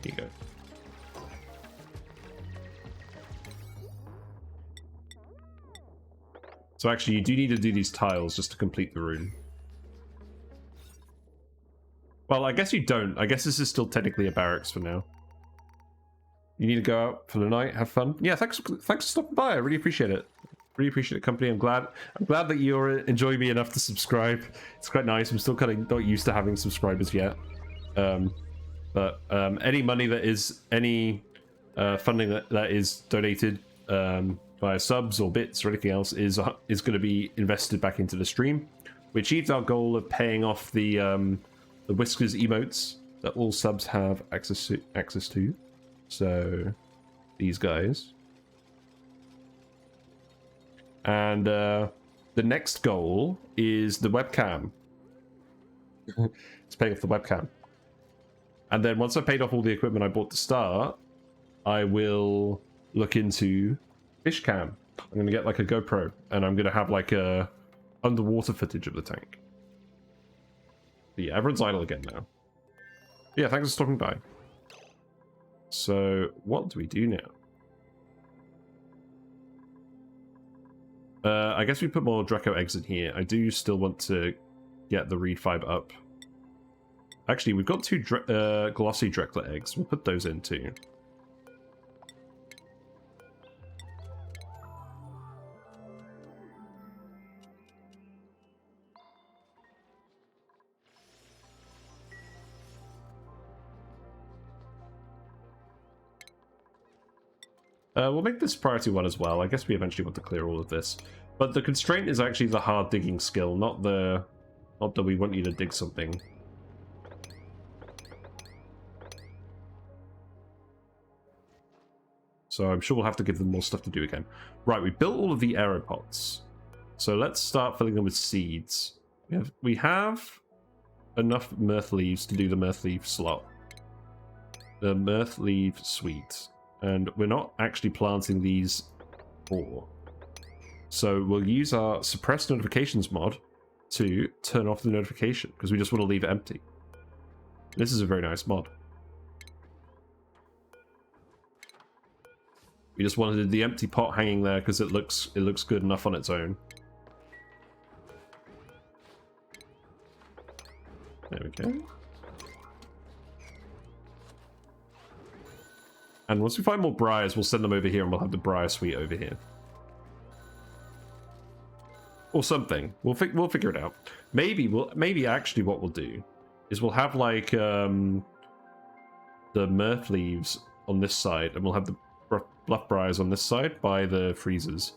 Here you go. So actually, you do need to do these tiles just to complete the room. Well, I guess you don't. I guess this is still technically a barracks for now. You need to go out for the night, have fun. Yeah, thanks for stopping by. I really appreciate it. Really appreciate the company. I'm glad that you're enjoying me enough to subscribe. It's quite nice. I'm still kind of not used to having subscribers yet. But any money that is any funding that is donated via subs or bits or anything else is going to be invested back into the stream. We achieved our goal of paying off the Whiskers emotes that all subs have access to. So these guys. And the next goal is the webcam. It's paying off the webcam. And then once I've paid off all the equipment I bought to start, I will look into fish cam. I'm going to get like a GoPro and I'm going to have like a underwater footage of the tank. But yeah, everyone's idle again now. Yeah, thanks for stopping by. So what do we do now? I guess we put more Drecko eggs in here. I do still want to get the reed fiber up. Actually, we've got two glossy Drecklet eggs. We'll put those in too. We'll make this priority 1 as well. I guess we eventually want to clear all of this. But the constraint is actually the hard digging skill, not that we want you to dig something. So I'm sure we'll have to give them more stuff to do again. Right, we built all of the aeropods. So let's start filling them with seeds. We have enough mirth leaves to do the mirth leaf slot. The mirth leaf suite. And we're not actually planting these 4. So we'll use our suppress notifications mod to turn off the notification, because we just want to leave it empty. This is a very nice mod. We just wanted the empty pot hanging there because it looks good enough on its own. There we go. And once we find more briars, we'll send them over here and we'll have the briar suite over here. Or something. We'll figure it out. Maybe actually what we'll do is we'll have like the mirth leaves on this side and we'll have the bluff briars on this side by the freezers.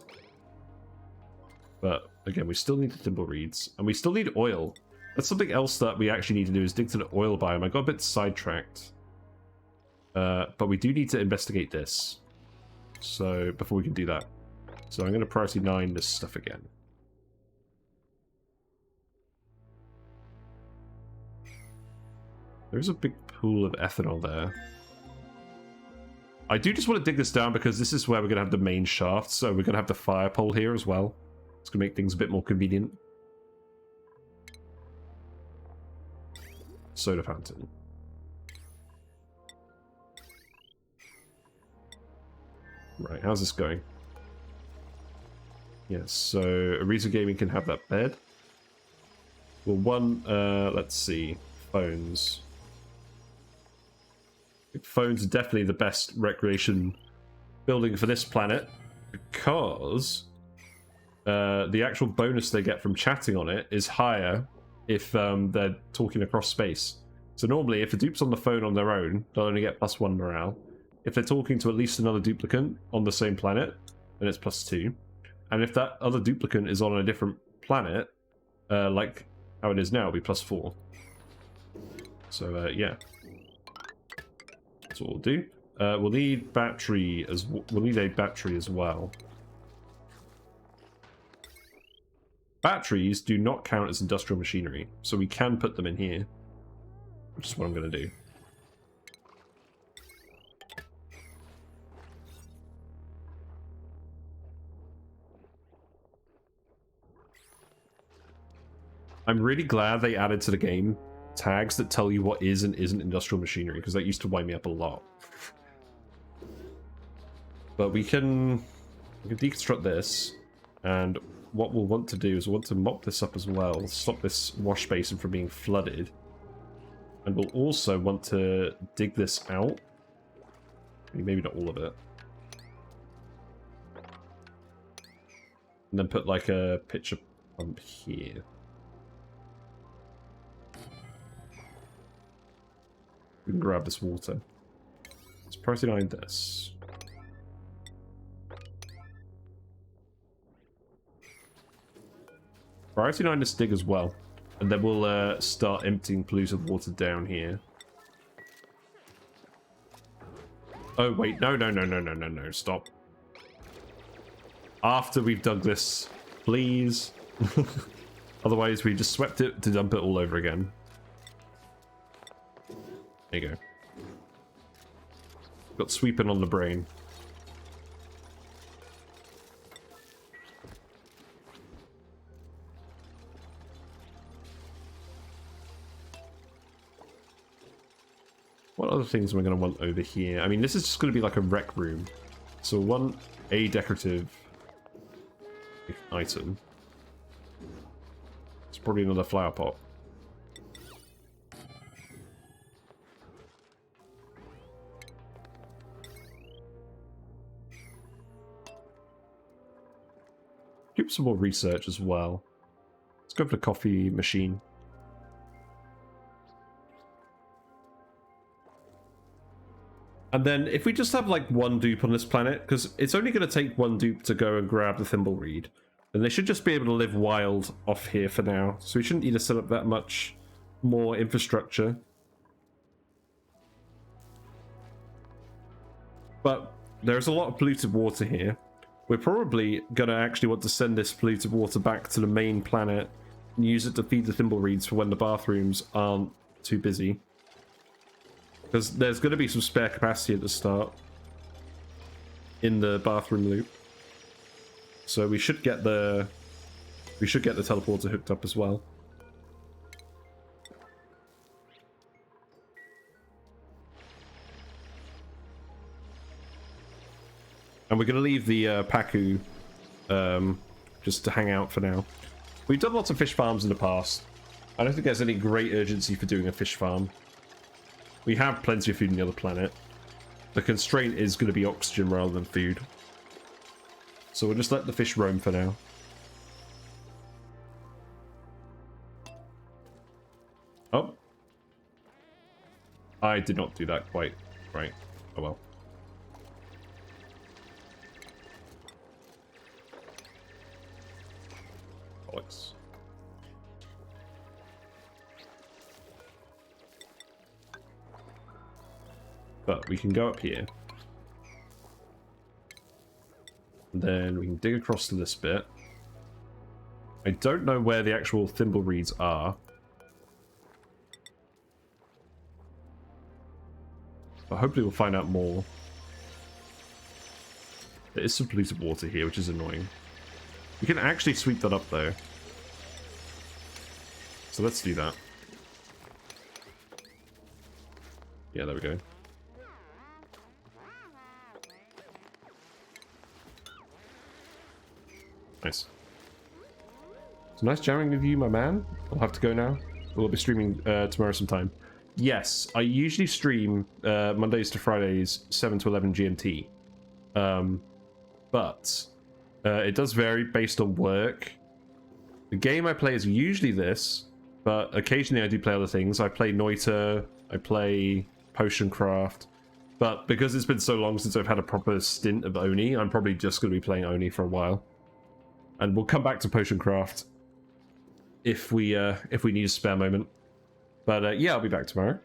But again, we still need the Thimble Reeds and we still need oil. That's something else that we actually need to do, is dig to the oil biome. I got a bit sidetracked. But we do need to investigate this. So before we can do that. So I'm going to priority 9 this stuff again. There's a big pool of ethanol there. I do just want to dig this down because this is where we're going to have the main shaft. So we're going to have the fire pole here as well. It's going to make things a bit more convenient. soda fountain. Right, how's this going? Yes, so Ariza Gaming can have that bed. Well, one, let's see, phones. Phones are definitely the best recreation building for this planet because the actual bonus they get from chatting on it is higher if they're talking across space. So normally, if a dupe's on the phone on their own, they'll only get +1 morale. If they're talking to at least another duplicant on the same planet, then it's +2. And if that other duplicant is on a different planet, like how it is now, it'll be +4. So, yeah. That's what we'll do. We'll need battery as we'll need a battery as well. Batteries do not count as industrial machinery, so we can put them in here, which is what I'm going to do. I'm really glad they added to the game tags that tell you what is and isn't industrial machinery, because that used to wind me up a lot. But we can deconstruct this, and what we'll want to do is we'll want to mop this up as well, stop this wash basin from being flooded. And we'll also want to dig this out. Maybe not all of it. And then put like a pitcher pump here. We can grab this water. Let's protein this. Priority 9 this dig as well. And then we'll start emptying polluted water down here. Oh wait, no, stop. After we've dug this, please. Otherwise we just swept it to dump it all over again. There you go. Got sweeping on the brain. What other things am I going to want over here? I mean, this is just going to be like a rec room. So one, a decorative item. It's probably another flower pot. Do some more research as well. Let's go for the coffee machine. And then if we just have like one dupe on this planet, because it's only going to take one dupe to go and grab the Thimble Reed, then they should just be able to live wild off here for now. So we shouldn't need to set up that much more infrastructure. But there's a lot of polluted water here. We're probably going to actually want to send this polluted water back to the main planet and use it to feed the Thimble Reeds for when the bathrooms aren't too busy. Because there's going to be some spare capacity at the start in the bathroom loop. So we should get the teleporter hooked up as well. And we're going to leave the Paku just to hang out for now. We've done lots of fish farms in the past. I don't think there's any great urgency for doing a fish farm. We have plenty of food on the other planet. The constraint is going to be oxygen rather than food. So we'll just let the fish roam for now. Oh. I did not do that quite right. Oh well. Bollocks. But we can go up here. And then we can dig across to this bit. I don't know where the actual Thimble Reeds are. But hopefully we'll find out more. There is some polluted water here, which is annoying. We can actually sweep that up though. So let's do that. Yeah, there we go. Nice. It's nice jamming with you, my man. I'll have to go now. We'll be streaming tomorrow sometime. Yes, I usually stream Mondays to Fridays, 7 to 11 GMT. But it does vary based on work. The game I play is usually this, but occasionally I do play other things. I play Noita, I play Potion Craft, but because it's been so long since I've had a proper stint of ONI, I'm probably just going to be playing ONI for a while. And we'll come back to Potion Craft if we need a spare moment. But yeah, I'll be back tomorrow.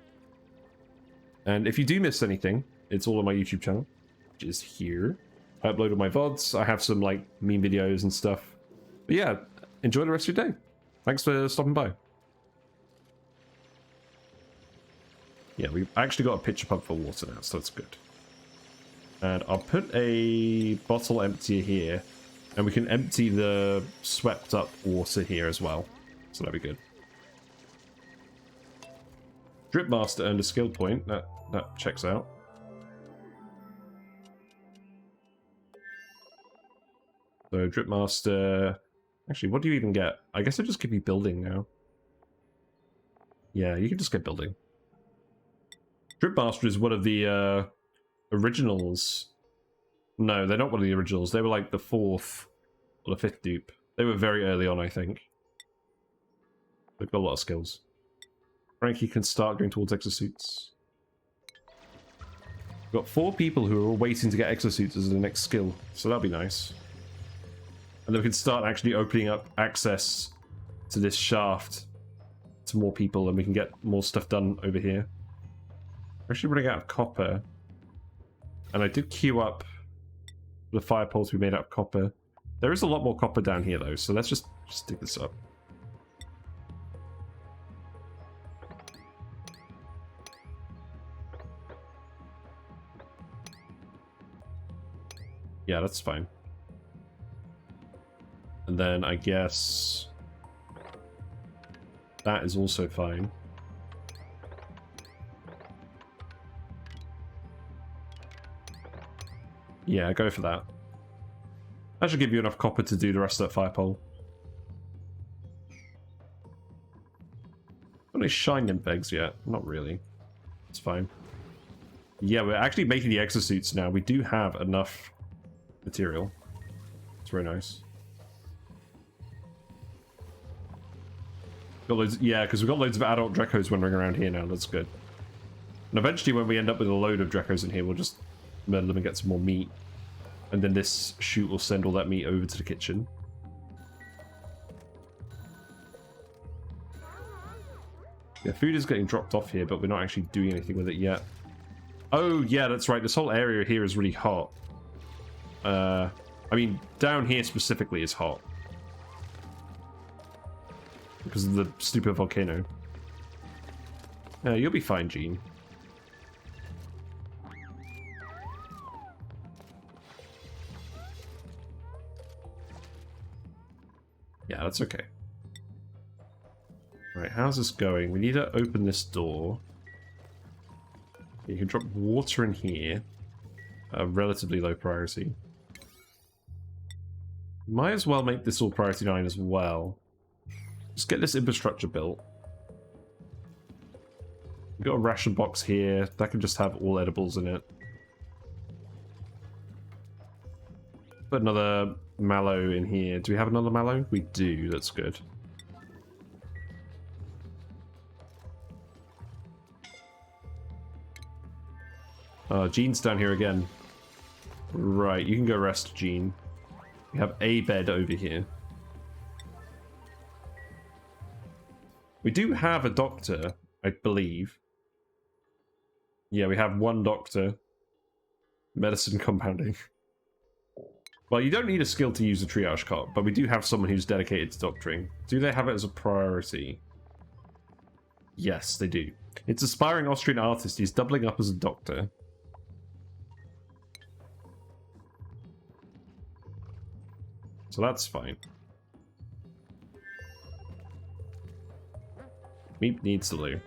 And if you do miss anything, it's all on my YouTube channel, which is here. I uploaded my VODs. I have some like meme videos and stuff. But yeah, enjoy the rest of your day. Thanks for stopping by. Yeah, we've actually got a pitcher pump for water now, so that's good. And I'll put a bottle emptier here, and we can empty the swept up water here as well. So that'll be good. Drip Master earned a skill point. That checks out. So Drip Master... Actually, what do you even get? I guess I just give you building now. Yeah, you can just get building. Drip Master is one of the originals. No, they're not one of the originals. They were like the 4th or the 5th dupe. They were very early on, I think. They've got a lot of skills. Frankie can start going towards exosuits. We've got 4 people who are all waiting to get exosuits as the next skill, so that'll be nice. And then we can start actually opening up access to this shaft to more people, and we can get more stuff done over here. We're actually running out of copper. And I did queue up the fire poles we made out of copper. There is a lot more copper down here, though, so let's just dig this up. Yeah, that's fine. And then I guess that is also fine. Yeah, go for that. That should give you enough copper to do the rest of that fire pole. Got any shine nymph eggs yet? Not really. It's fine. Yeah, we're actually making the exosuits now. We do have enough material. It's very nice. Got loads, yeah, because we've got loads of adult Dreckos wandering around here now. That's good. And eventually, when we end up with a load of Dreckos in here, we'll just murder them and get some more meat. And then this chute will send all that meat over to the kitchen. Yeah, food is getting dropped off here, but we're not actually doing anything with it yet. Oh, yeah, that's right. This whole area here is really hot. I mean, down here specifically is hot. Because of the stupid volcano. You'll be fine, Gene. Yeah, that's okay. Right, how's this going? We need to open this door. You can drop water in here. Relatively low priority. Might as well make this all priority 9 as well. Just get this infrastructure built. We've got a ration box here. That can just have all edibles in it. Put another mallow in here. Do we have another mallow? We do. That's good. Gene's down here again. Right, you can go rest, Gene. We have a bed over here. We do have a doctor, I believe. Yeah, we have one doctor. Medicine compounding. Well, you don't need a skill to use a triage cot, but we do have someone who's dedicated to doctoring. Do they have it as a priority? Yes, they do. It's aspiring Austrian artist. He's doubling up as a doctor. So that's fine. Meep needs to loo.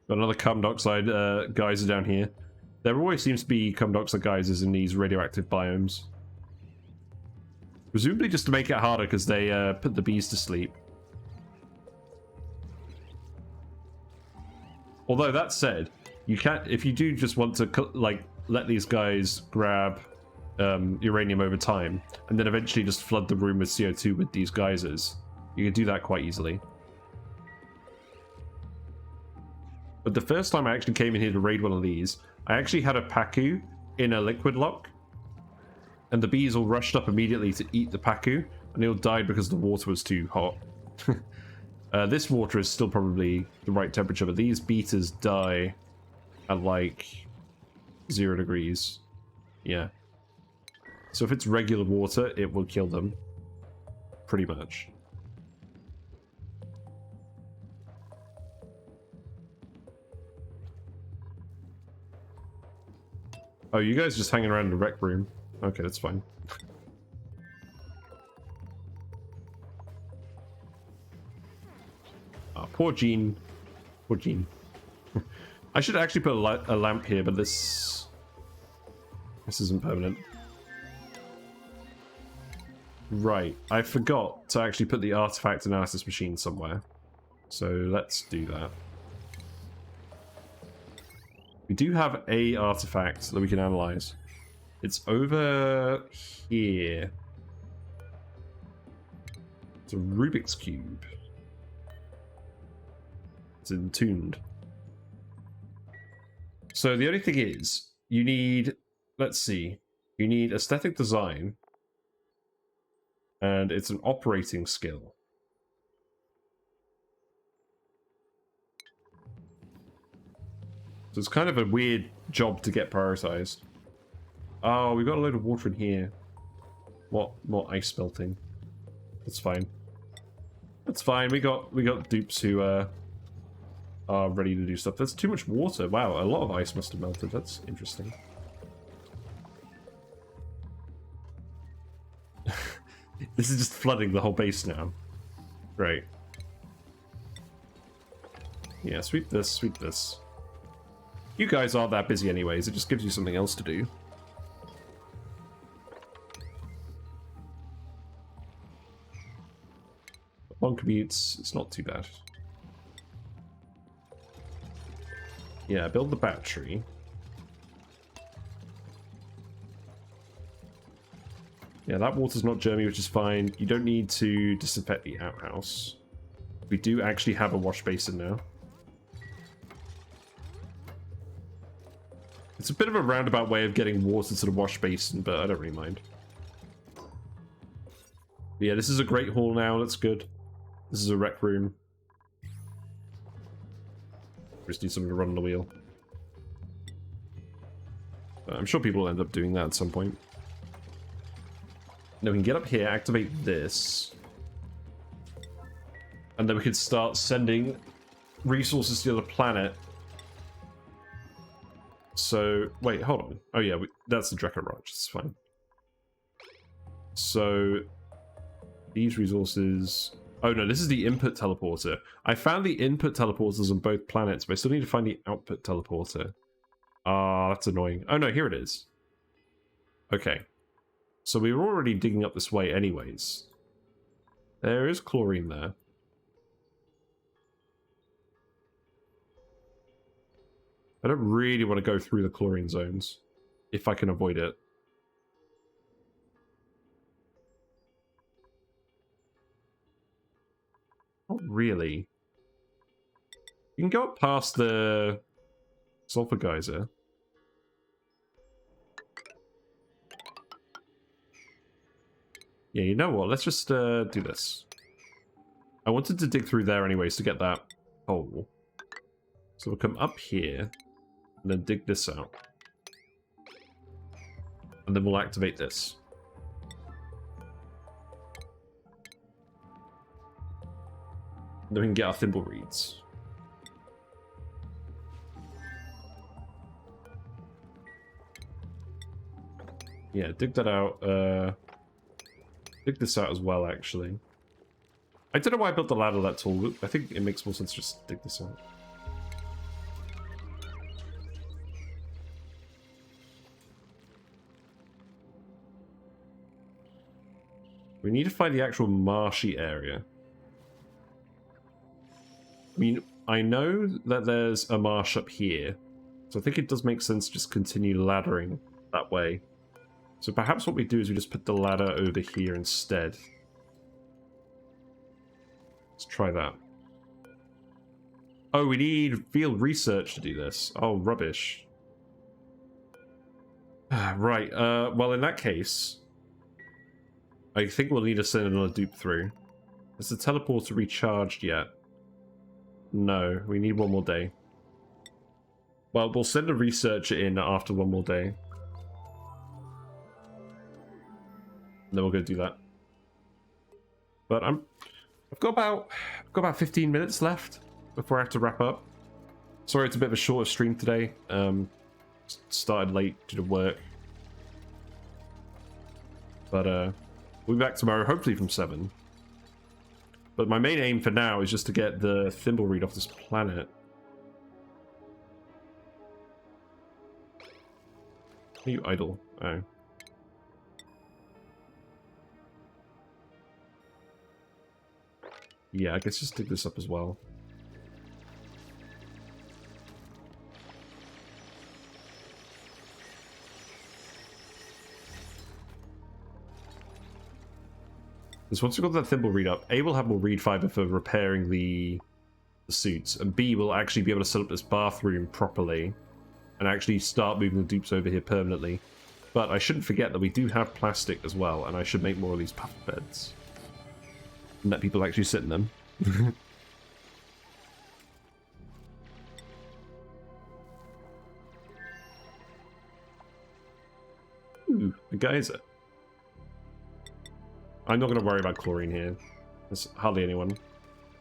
Another carbon dioxide geyser down here. There always seems to be carbon dioxide geysers in these radioactive biomes. Presumably just to make it harder because they put the bees to sleep. Although that said, you can't, if you do just want to like let these guys grab uranium over time and then eventually just flood the room with CO2 with these geysers, you can do that quite easily. But the first time I actually came in here to raid one of these, I actually had a Pacu in a liquid lock, and the bees all rushed up immediately to eat the Pacu, and they all died because the water was too hot. This water is still probably the right temperature, but these beeters die at like 0 degrees. Yeah. So if it's regular water, it will kill them. Pretty much. Oh, you guys just hanging around in the rec room. Okay, that's fine. Oh, poor Jean. Poor Jean. I should actually put a lamp here, but this isn't permanent. Right, I forgot to actually put the artifact analysis machine somewhere. So let's do that. We do have a artifact that we can analyze. It's over here. It's a Rubik's Cube. It's entombed. So the only thing is, you need, let's see, you need aesthetic design, and it's an operating skill. So it's kind of a weird job to get prioritized. Oh, we've got a load of water in here. What ice melting? That's fine. That's fine. We got dupes who are ready to do stuff. There's too much water. Wow, a lot of ice must have melted. That's interesting. This is just flooding the whole base now. Great. Yeah, sweep this, sweep this. You guys aren't that busy anyways, it just gives you something else to do. Long commutes, it's not too bad. Yeah, build the battery. Yeah, that water's not germy, which is fine. You don't need to disinfect the outhouse. We do actually have a wash basin now. It's a bit of a roundabout way of getting water to the wash basin, but I don't really mind. But yeah, this is a great hall now, that's good. This is a rec room. We just need something to run the wheel. I'm sure people will end up doing that at some point. Now we can get up here, activate this. And then we could start sending resources to the other planet. So, wait, hold on. Oh yeah, that's the Drecko Ranch, it's fine. So, these resources... Oh no, this is the input teleporter. I found the input teleporters on both planets, but I still need to find the output teleporter. Ah, that's annoying. Oh no, here it is. Okay. So we were already digging up this way anyways. There is chlorine there. I don't really want to go through the chlorine zones, if I can avoid it. Not really. You can go up past the sulfur geyser. Yeah, you know what? Let's just do this. I wanted to dig through there anyways to get that hole. So we'll come up here and then dig this out. And then we'll activate this. Then we can get our Thimble Reeds. Yeah, dig that out. Dig this out as well, actually. I don't know why I built the ladder that tall. I think it makes more sense to just dig this out. We need to find the actual marshy area. I mean, I know that there's a marsh up here, so I think it does make sense to just continue laddering that way. So perhaps what we do is we just put the ladder over here instead. Let's try that. Oh, we need field research to do this. Oh, rubbish. Right, well in that case, I think we'll need to send another dupe through. Has the teleporter recharged yet? No, we need one more day. Well, we'll send a researcher in after one more day. And then we'll go do that. But I've got about 15 minutes left before I have to wrap up. Sorry, it's a bit of a shorter stream today. Started late due to work. But we'll be back tomorrow, hopefully from 7. But my main aim for now is just to get the Thimble Reed off this planet. Are you idle? Oh. Yeah, I guess just dig this up as well. Because once we've got that Thimble Reed up, A will have more reed fiber for repairing the suits, and B will actually be able to set up this bathroom properly and actually start moving the dupes over here permanently. But I shouldn't forget that we do have plastic as well, and I should make more of these puff beds. And let people actually sit in them. Ooh, a geyser. I'm not going to worry about chlorine here. There's hardly anyone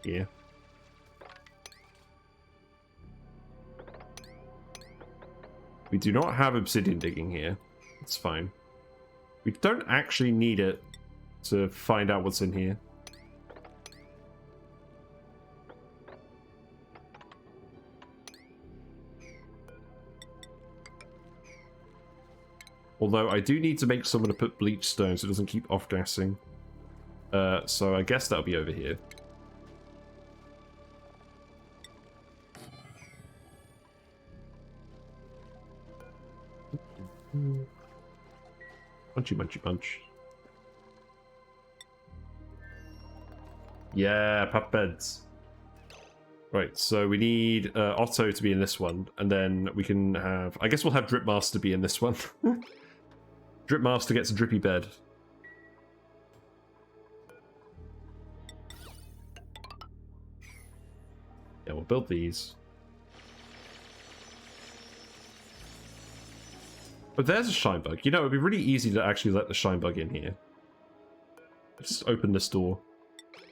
here. We do not have obsidian digging here. It's fine. We don't actually need it to find out what's in here. Although I do need to make someone to put bleach stone so it doesn't keep off-gassing. So I guess that'll be over here. Punchy, punchy, punch. Yeah, pup beds. Right, so we need Otto to be in this one, and then we can have... I guess we'll have Dripmaster be in this one. Dripmaster gets a drippy bed. Yeah, we'll build these. But there's a shine bug. You know, it'd be really easy to actually let the shine bug in here. Just open this door.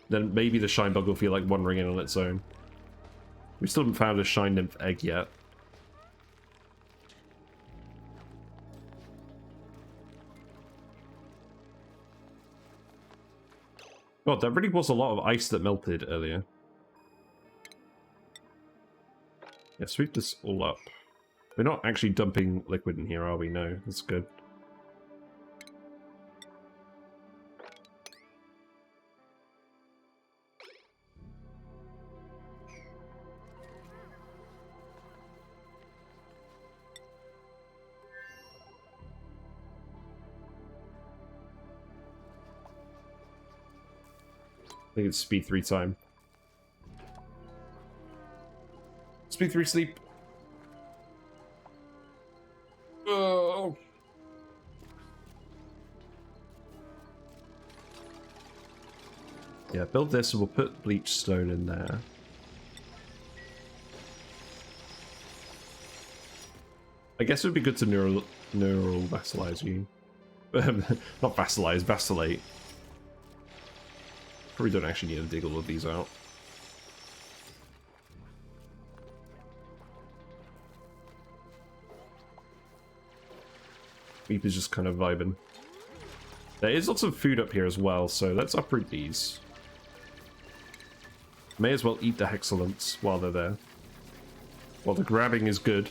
Then maybe the shine bug will feel like wandering in on its own. We still haven't found a shine nymph egg yet. God, there really was a lot of ice that melted earlier. Yeah, sweep this all up. We're not actually dumping liquid in here, are we? No, that's good. I think it's speed 3 time. Speed 3 sleep. Oh. Yeah, build this and we'll put bleach stone in there. I guess it would be good to neural vassalize you. Not vassalize, vacillate. Probably don't actually need to dig all of these out. Meep is just kind of vibing. There is lots of food up here as well, so let's uproot these. May as well eat the hexalents while they're there. While the grabbing is good.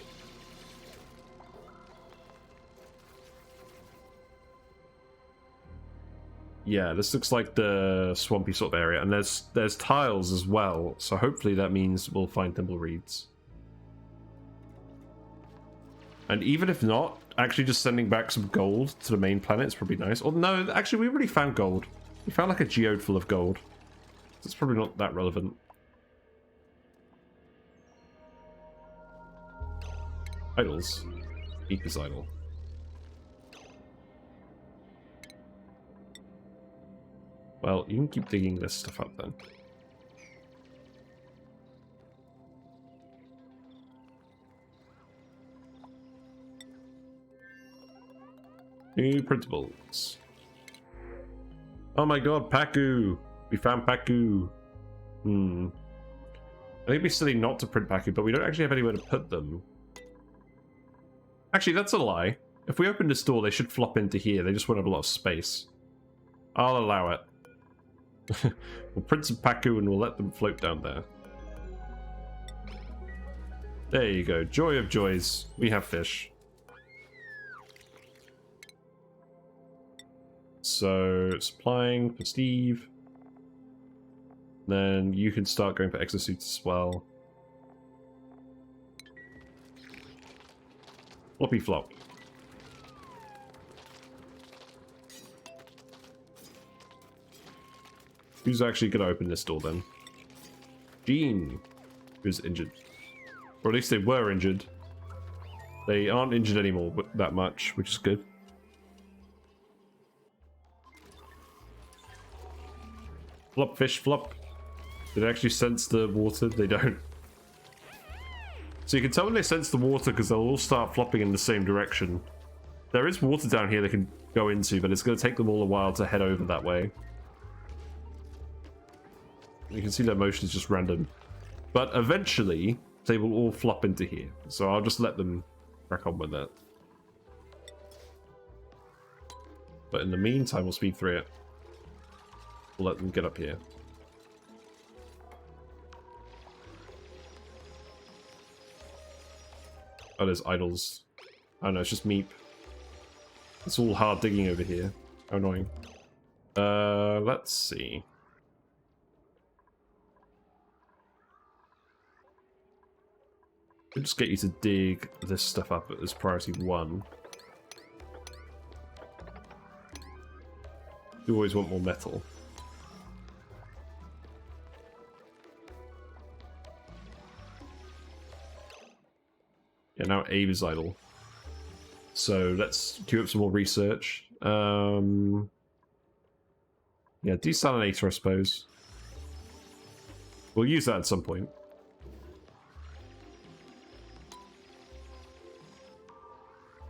Yeah, this looks like the swampy sort of area, and there's tiles as well, so hopefully that means we'll find Thimble Reeds. And even if not, actually just sending back some gold to the main planet is probably nice. Or no, actually we already found gold. We found like a geode full of gold. So it's probably not that relevant. Idols. Equus idol. Well, you can keep digging this stuff up then. New printables. Oh my god, Paku! We found Paku! I think it'd be silly not to print Paku, but we don't actually have anywhere to put them. Actually, that's a lie. If we open this door, they should flop into here. They just won't have a lot of space. I'll allow it. We'll print some Paku and we'll let them float down there. There you go. Joy of joys. We have fish. So, supplying for Steve. Then you can start going for exosuits as well. Floppy flop. Who's actually going to open this door then? Jean, who's injured. Or at least they were injured. They aren't injured anymore that much, which is good. Flop, fish, flop. Do they actually sense the water? They don't. So you can tell when they sense the water because they'll all start flopping in the same direction. There is water down here they can go into, but it's going to take them all a while to head over that way. You can see their motion is just random. But eventually, they will all flop into here. So I'll just let them crack on with that. But in the meantime, we'll speed through it. We'll let them get up here. Oh, there's idols. Oh no, it's just meep. It's all hard digging over here. How annoying. Let's see. We'll just get you to dig this stuff up as priority 1. You always want more metal. Yeah, now Abe is idle. So let's queue up some more research. Yeah, desalinator, I suppose. We'll use that at some point.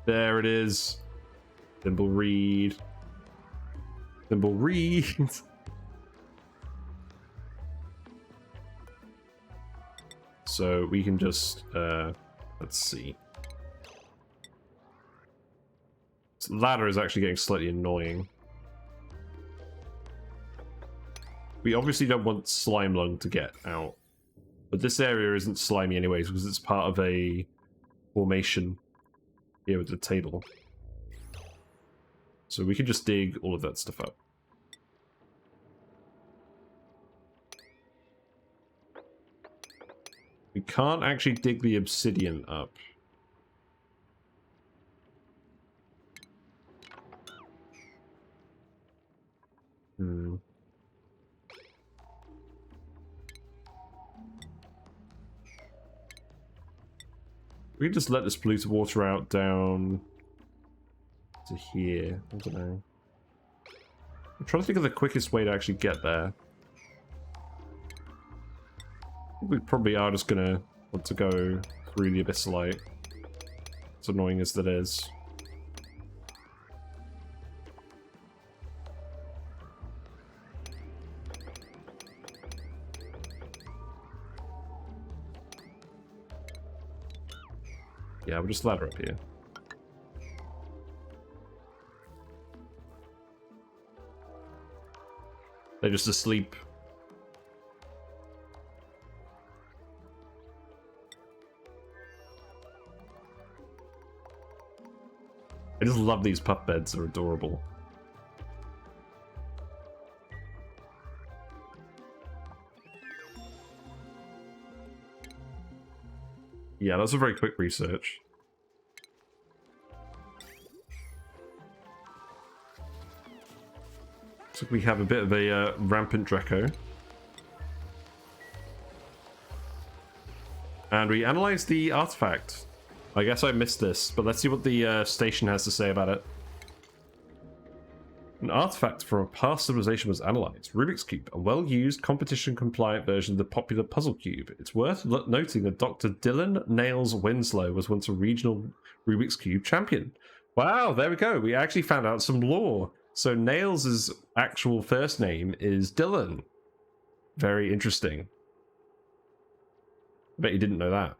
There it is. Thimble Reed. Thimble Reed. So we can just, let's see. This ladder is actually getting slightly annoying. We obviously don't want Slime Lung to get out. But this area isn't slimy anyways because it's part of a formation here with the table. So we can just dig all of that stuff up. We can't actually dig the obsidian up. We can just let this polluted water out down to here. I don't know. I'm trying to think of the quickest way to actually get there. We probably are just gonna want to go through the abyssalite. As annoying as that is. Yeah, we'll just ladder up here. They're just asleep. I just love these pup beds, they're adorable. Yeah, that's a very quick research. So we have a bit of a rampant Drecko. And we analyzed the artifact. I guess I missed this, but let's see what the station has to say about it. An artifact from a past civilization was analyzed. Rubik's Cube, a well-used, competition-compliant version of the popular puzzle cube. It's worth noting that Dr. Dylan Nails Winslow was once a regional Rubik's Cube champion. Wow, there we go. We actually found out some lore. So Nails' actual first name is Dylan. Very interesting. I bet you didn't know that.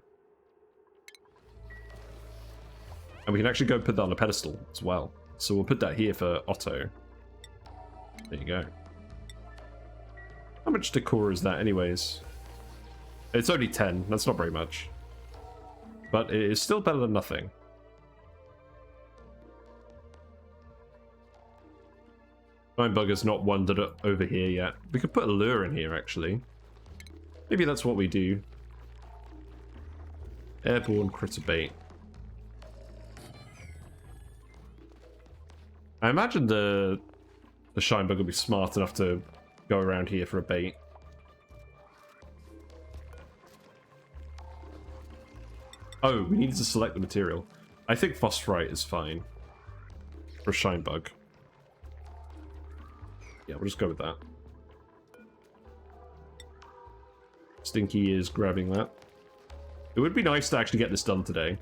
And we can actually go put that on a pedestal as well. So we'll put that here for Otto. There you go. How much decor is that anyways? It's only 10. That's not very much. But it is still better than nothing. Bugger's not wandered over here yet. We could put a lure in here, actually. Maybe that's what we do. Airborne critter bait. I imagine the shine bug will be smart enough to go around here for a bait. Oh, we needed to select the material. I think phosphorite is fine for a shine bug. Yeah, we'll just go with that. Stinky is grabbing that. It would be nice to actually get this done today.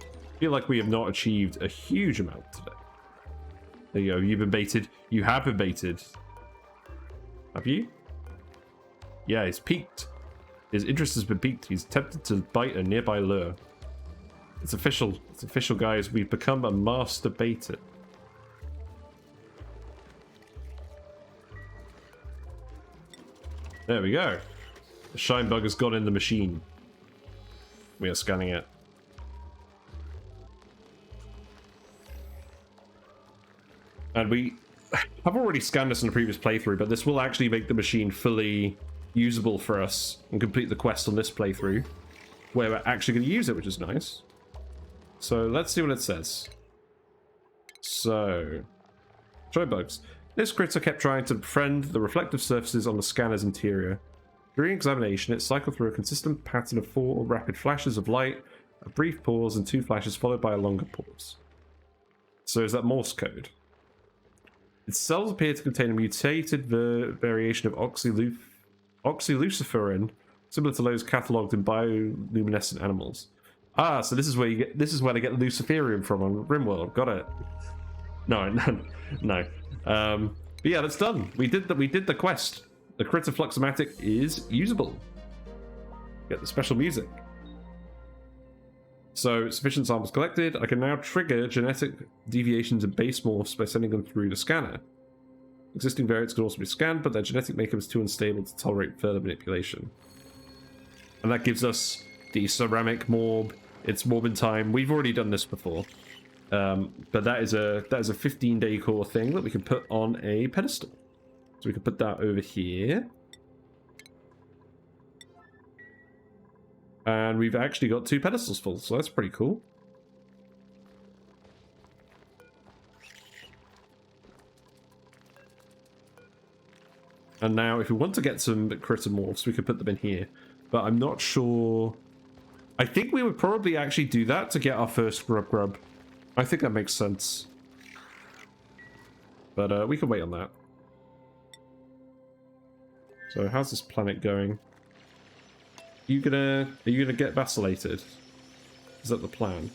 I feel like we have not achieved a huge amount today. There you go. You've been baited. You have been baited. Have you? Yeah, he's peaked. His interest has been piqued. He's tempted to bite a nearby lure. It's official. It's official, guys. We've become a master baiter. There we go. The shine bug has gone in the machine. We are scanning it. And we have already scanned this in a previous playthrough, but this will actually make the machine fully usable for us and complete the quest on this playthrough, where we're actually going to use it, which is nice. So let's see what it says. So, try bugs. This critter kept trying to befriend the reflective surfaces on the scanner's interior. During examination, it cycled through a consistent pattern of 4 rapid flashes of light, a brief pause, and 2 flashes followed by a longer pause. So is that Morse code? Its cells appear to contain a mutated variation of oxyluciferin, similar to those catalogued in bioluminescent animals. Ah, so this is where they get luciferium from on RimWorld. Got it. No. But yeah, that's done. We did the quest. The Critter Flux O Matic is usable. Get the special music. So, sufficient samples collected. I can now trigger genetic deviations and base morphs by sending them through the scanner. Existing variants can also be scanned, but their genetic makeup is too unstable to tolerate further manipulation. And that gives us the ceramic morb. It's morbin time. We've already done this before. But that is a 15-day core thing that we can put on a pedestal. So we can put that over here. And we've actually got 2 pedestals full, so that's pretty cool. And now, if we want to get some critter morphs, we could put them in here. But I'm not sure. I think we would probably actually do that to get our first grub. I think that makes sense. But we can wait on that. So how's this planet going? Are you gonna get vacillated? Is that the plan?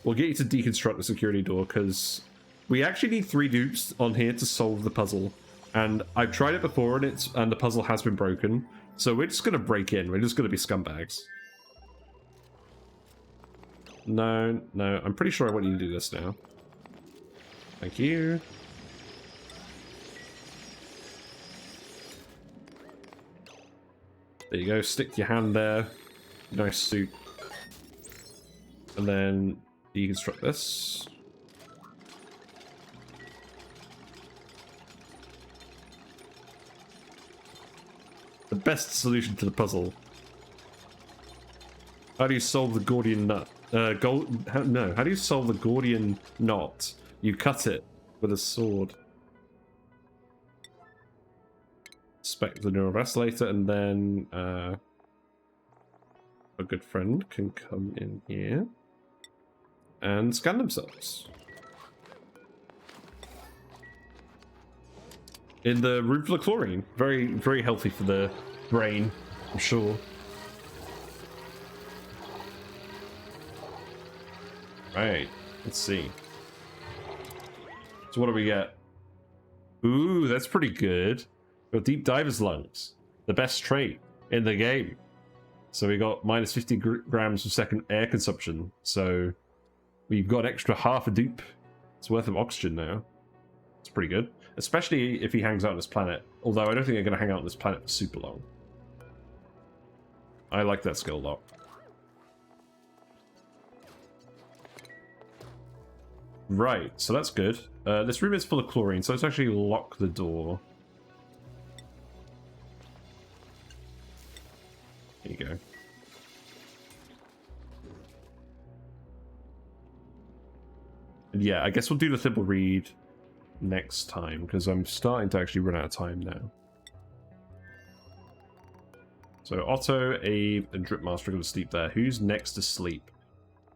We'll get you to deconstruct the security door because we actually need 3 dupes on here to solve the puzzle. And I've tried it before and the puzzle has been broken. So we're just gonna break in. We're just gonna be scumbags. No, I'm pretty sure I want you to do this now. Thank you. There you go, stick your hand there. Nice suit. And then deconstruct this. best solution to the puzzle. How do you solve the Gordian nut? How do you solve the Gordian knot? You cut it with a sword. Inspect the neural vacillator, and then a good friend can come in here and scan themselves. In the room full of chlorine. Very, very healthy for the brain, I'm sure. Right, let's see. So what do we get? Ooh, that's pretty good. We've got Deep Diver's Lungs, the best trait in the game. So we got minus 50 grams per second air consumption. So we've got extra half a dupe. It's worth of oxygen now. It's pretty good. Especially if he hangs out on this planet. Although I don't think they're going to hang out on this planet for super long. I like that skill a lot. Right, so that's good. This room is full of chlorine, so let's actually lock the door. There you go. And yeah, I guess we'll do the Thimble Reed next time, because I'm starting to actually run out of time now. So Otto, Abe, and Dripmaster are going to sleep there. Who's next to sleep?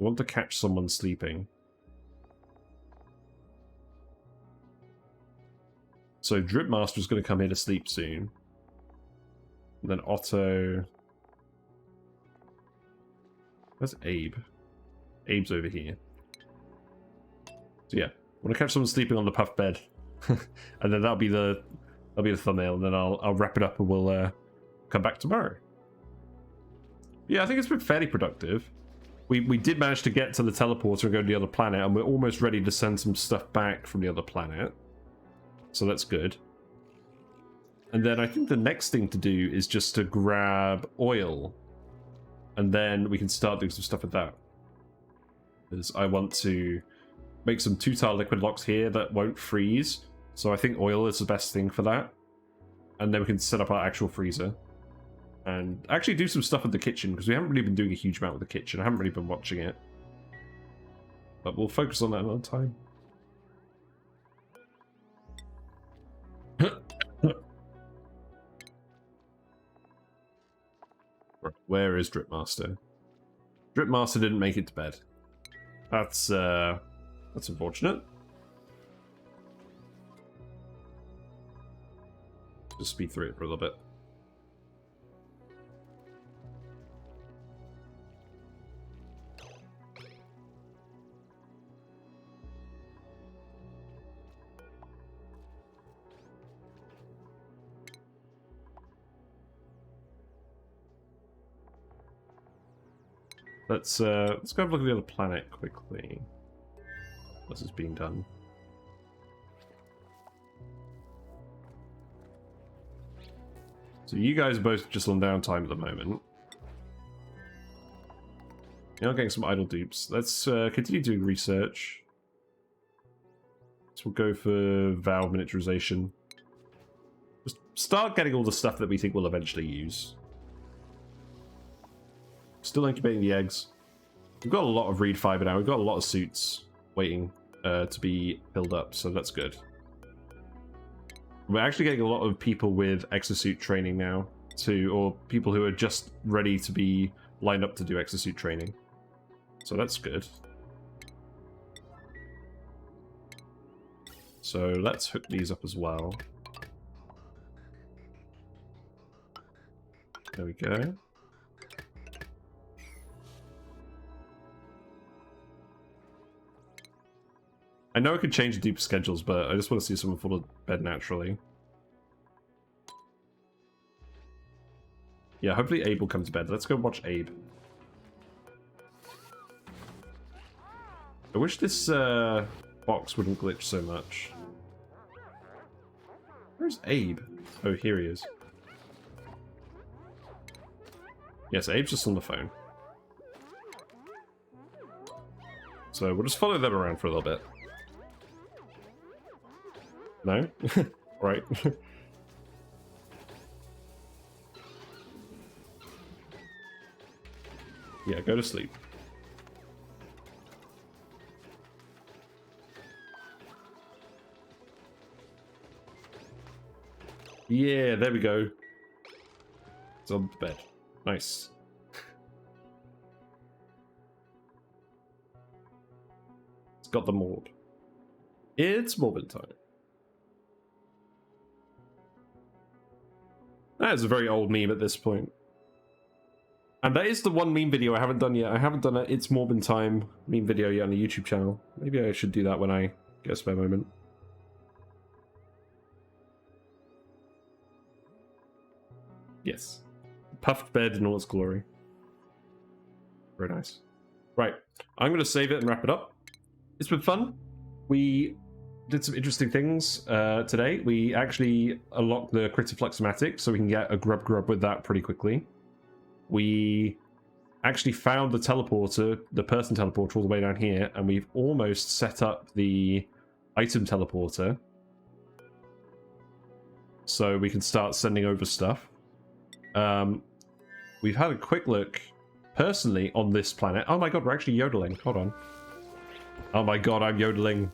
I want to catch someone sleeping. So Dripmaster's going to come here to sleep soon. And then Otto... Where's Abe? Abe's over here. So yeah, I want to catch someone sleeping on the puff bed. And then that'll be the thumbnail, and then I'll wrap it up and we'll come back tomorrow. Yeah, I think it's been fairly productive. We did manage to get to the teleporter and go to the other planet, and we're almost ready to send some stuff back from the other planet. So that's good. And then I think the next thing to do is just to grab oil. And then we can start doing some stuff with that. Because I want to make some 2-tile liquid locks here that won't freeze. So I think oil is the best thing for that. And then we can set up our actual freezer. And actually do some stuff with the kitchen, because we haven't really been doing a huge amount with the kitchen. I haven't really been watching it. But we'll focus on that another time. Where is Dripmaster? Dripmaster didn't make it to bed. That's unfortunate. Just speed through it for a little bit. Let's go have a look at the other planet quickly. This is being done. So you guys are both just on downtime at the moment. You're getting some idle dupes. Let's continue doing research. So we'll go for valve miniaturization. Just start getting all the stuff that we think we'll eventually use. Still incubating the eggs. We've got a lot of reed fiber now. We've got a lot of suits waiting to be filled up, so that's good. We're actually getting a lot of people with exosuit training now, too, or people who are just ready to be lined up to do exosuit training. So that's good. So let's hook these up as well. There we go. I know I could change the dupe schedules, but I just want to see someone fall to bed naturally. Yeah, hopefully Abe will come to bed. Let's go watch Abe. I wish this box wouldn't glitch so much. Where's Abe? Oh, here he is. Yes, Abe's just on the phone. So we'll just follow them around for a little bit. No? Right. Yeah, go to sleep. Yeah, there we go. It's on the bed. Nice. It's got the mold. It's morbid time. That is a very old meme at this point. And that is the one meme video I haven't done yet. I haven't done a It's Morbid Time meme video yet on the YouTube channel. Maybe I should do that when I get a spare moment. Yes. Puffed bed in all its glory. Very nice. Right. I'm going to save it and wrap it up. It's been fun. We did some interesting things today. We actually unlocked the Critter Flux O Matic, so we can get a grub with that pretty quickly. We actually found the teleporter, the person teleporter all the way down here, and we've almost set up the item teleporter. So we can start sending over stuff. We've had a quick look, personally, on this planet. Oh my god, we're actually yodeling. Hold on. Oh my god, I'm yodeling.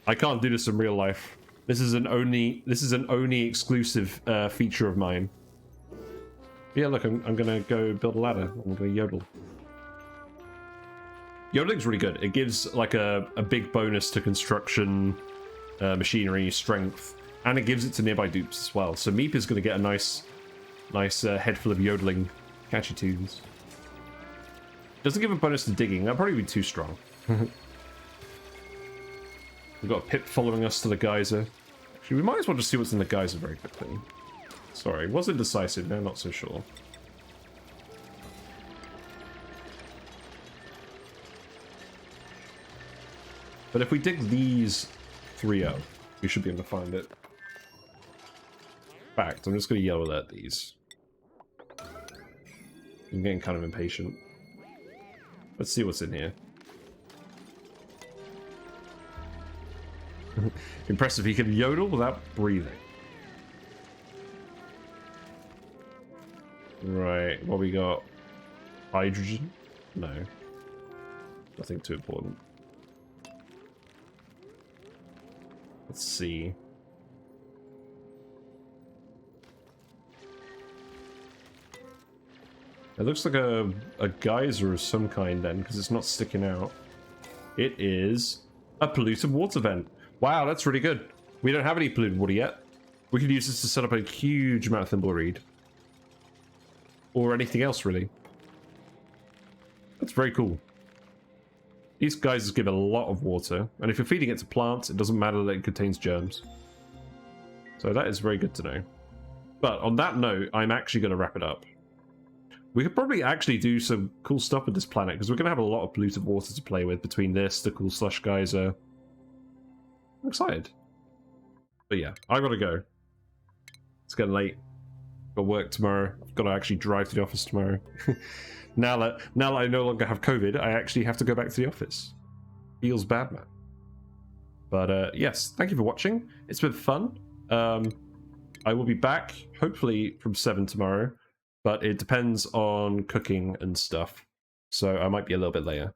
I can't do this in real life. This is an ONI exclusive feature of mine. Yeah, look, I'm gonna go build a ladder. I'm gonna yodel. Yodeling's really good. It gives like a big bonus to construction, machinery, strength, and it gives it to nearby dupes as well. So Meep is gonna get a nice head full of yodeling catchy tunes. Doesn't give a bonus to digging. That'd probably be too strong. We've got Pip following us to the geyser. Actually, we might as well just see what's in the geyser very quickly. Sorry, was it decisive? No, not so sure. But if we dig these 3 up, we should be able to find it. In fact, I'm just going to yellow alert these. I'm getting kind of impatient. Let's see what's in here. Impressive, he can yodel without breathing. Right, what we got? Hydrogen? No. Nothing too important. Let's see. It looks like a geyser of some kind then, because it's not sticking out. It is a polluted water vent. Wow, that's really good. We don't have any polluted water yet. We could use this to set up a huge amount of Thimble Reed. Or anything else, really. That's very cool. These geysers give a lot of water, and if you're feeding it to plants, it doesn't matter that it contains germs. So that is very good to know. But on that note, I'm actually going to wrap it up. We could probably actually do some cool stuff with this planet, because we're going to have a lot of polluted water to play with between this, the cool slush geyser. I'm excited. But yeah, I gotta go. It's getting late. Got work tomorrow. I've got to actually drive to the office tomorrow. now that I no longer have COVID, I actually have to go back to the office. Feels bad, man. But yes, thank you for watching. It's been fun. I will be back, hopefully from 7 tomorrow, but it depends on cooking and stuff. So I might be a little bit later.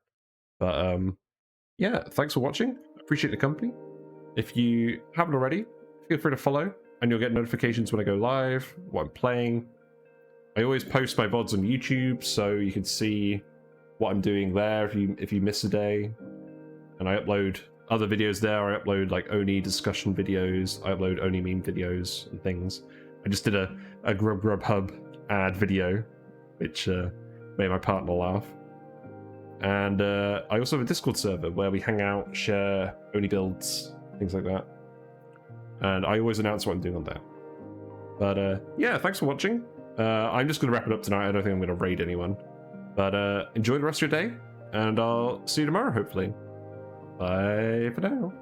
But yeah, thanks for watching. I appreciate the company. If you haven't already, feel free to follow, and you'll get notifications when I go live, what I'm playing. I always post my VODs on YouTube, so you can see what I'm doing there if you miss a day. And I upload other videos there. I upload like ONI discussion videos. I upload ONI meme videos and things. I just did a Grub Hub ad video, which made my partner laugh. And I also have a Discord server where we hang out, share ONI builds, things like that. And I always announce what I'm doing on there. But yeah, thanks for watching. I'm just going to wrap it up tonight. I don't think I'm going to raid anyone. But enjoy the rest of your day, and I'll see you tomorrow, hopefully. Bye for now.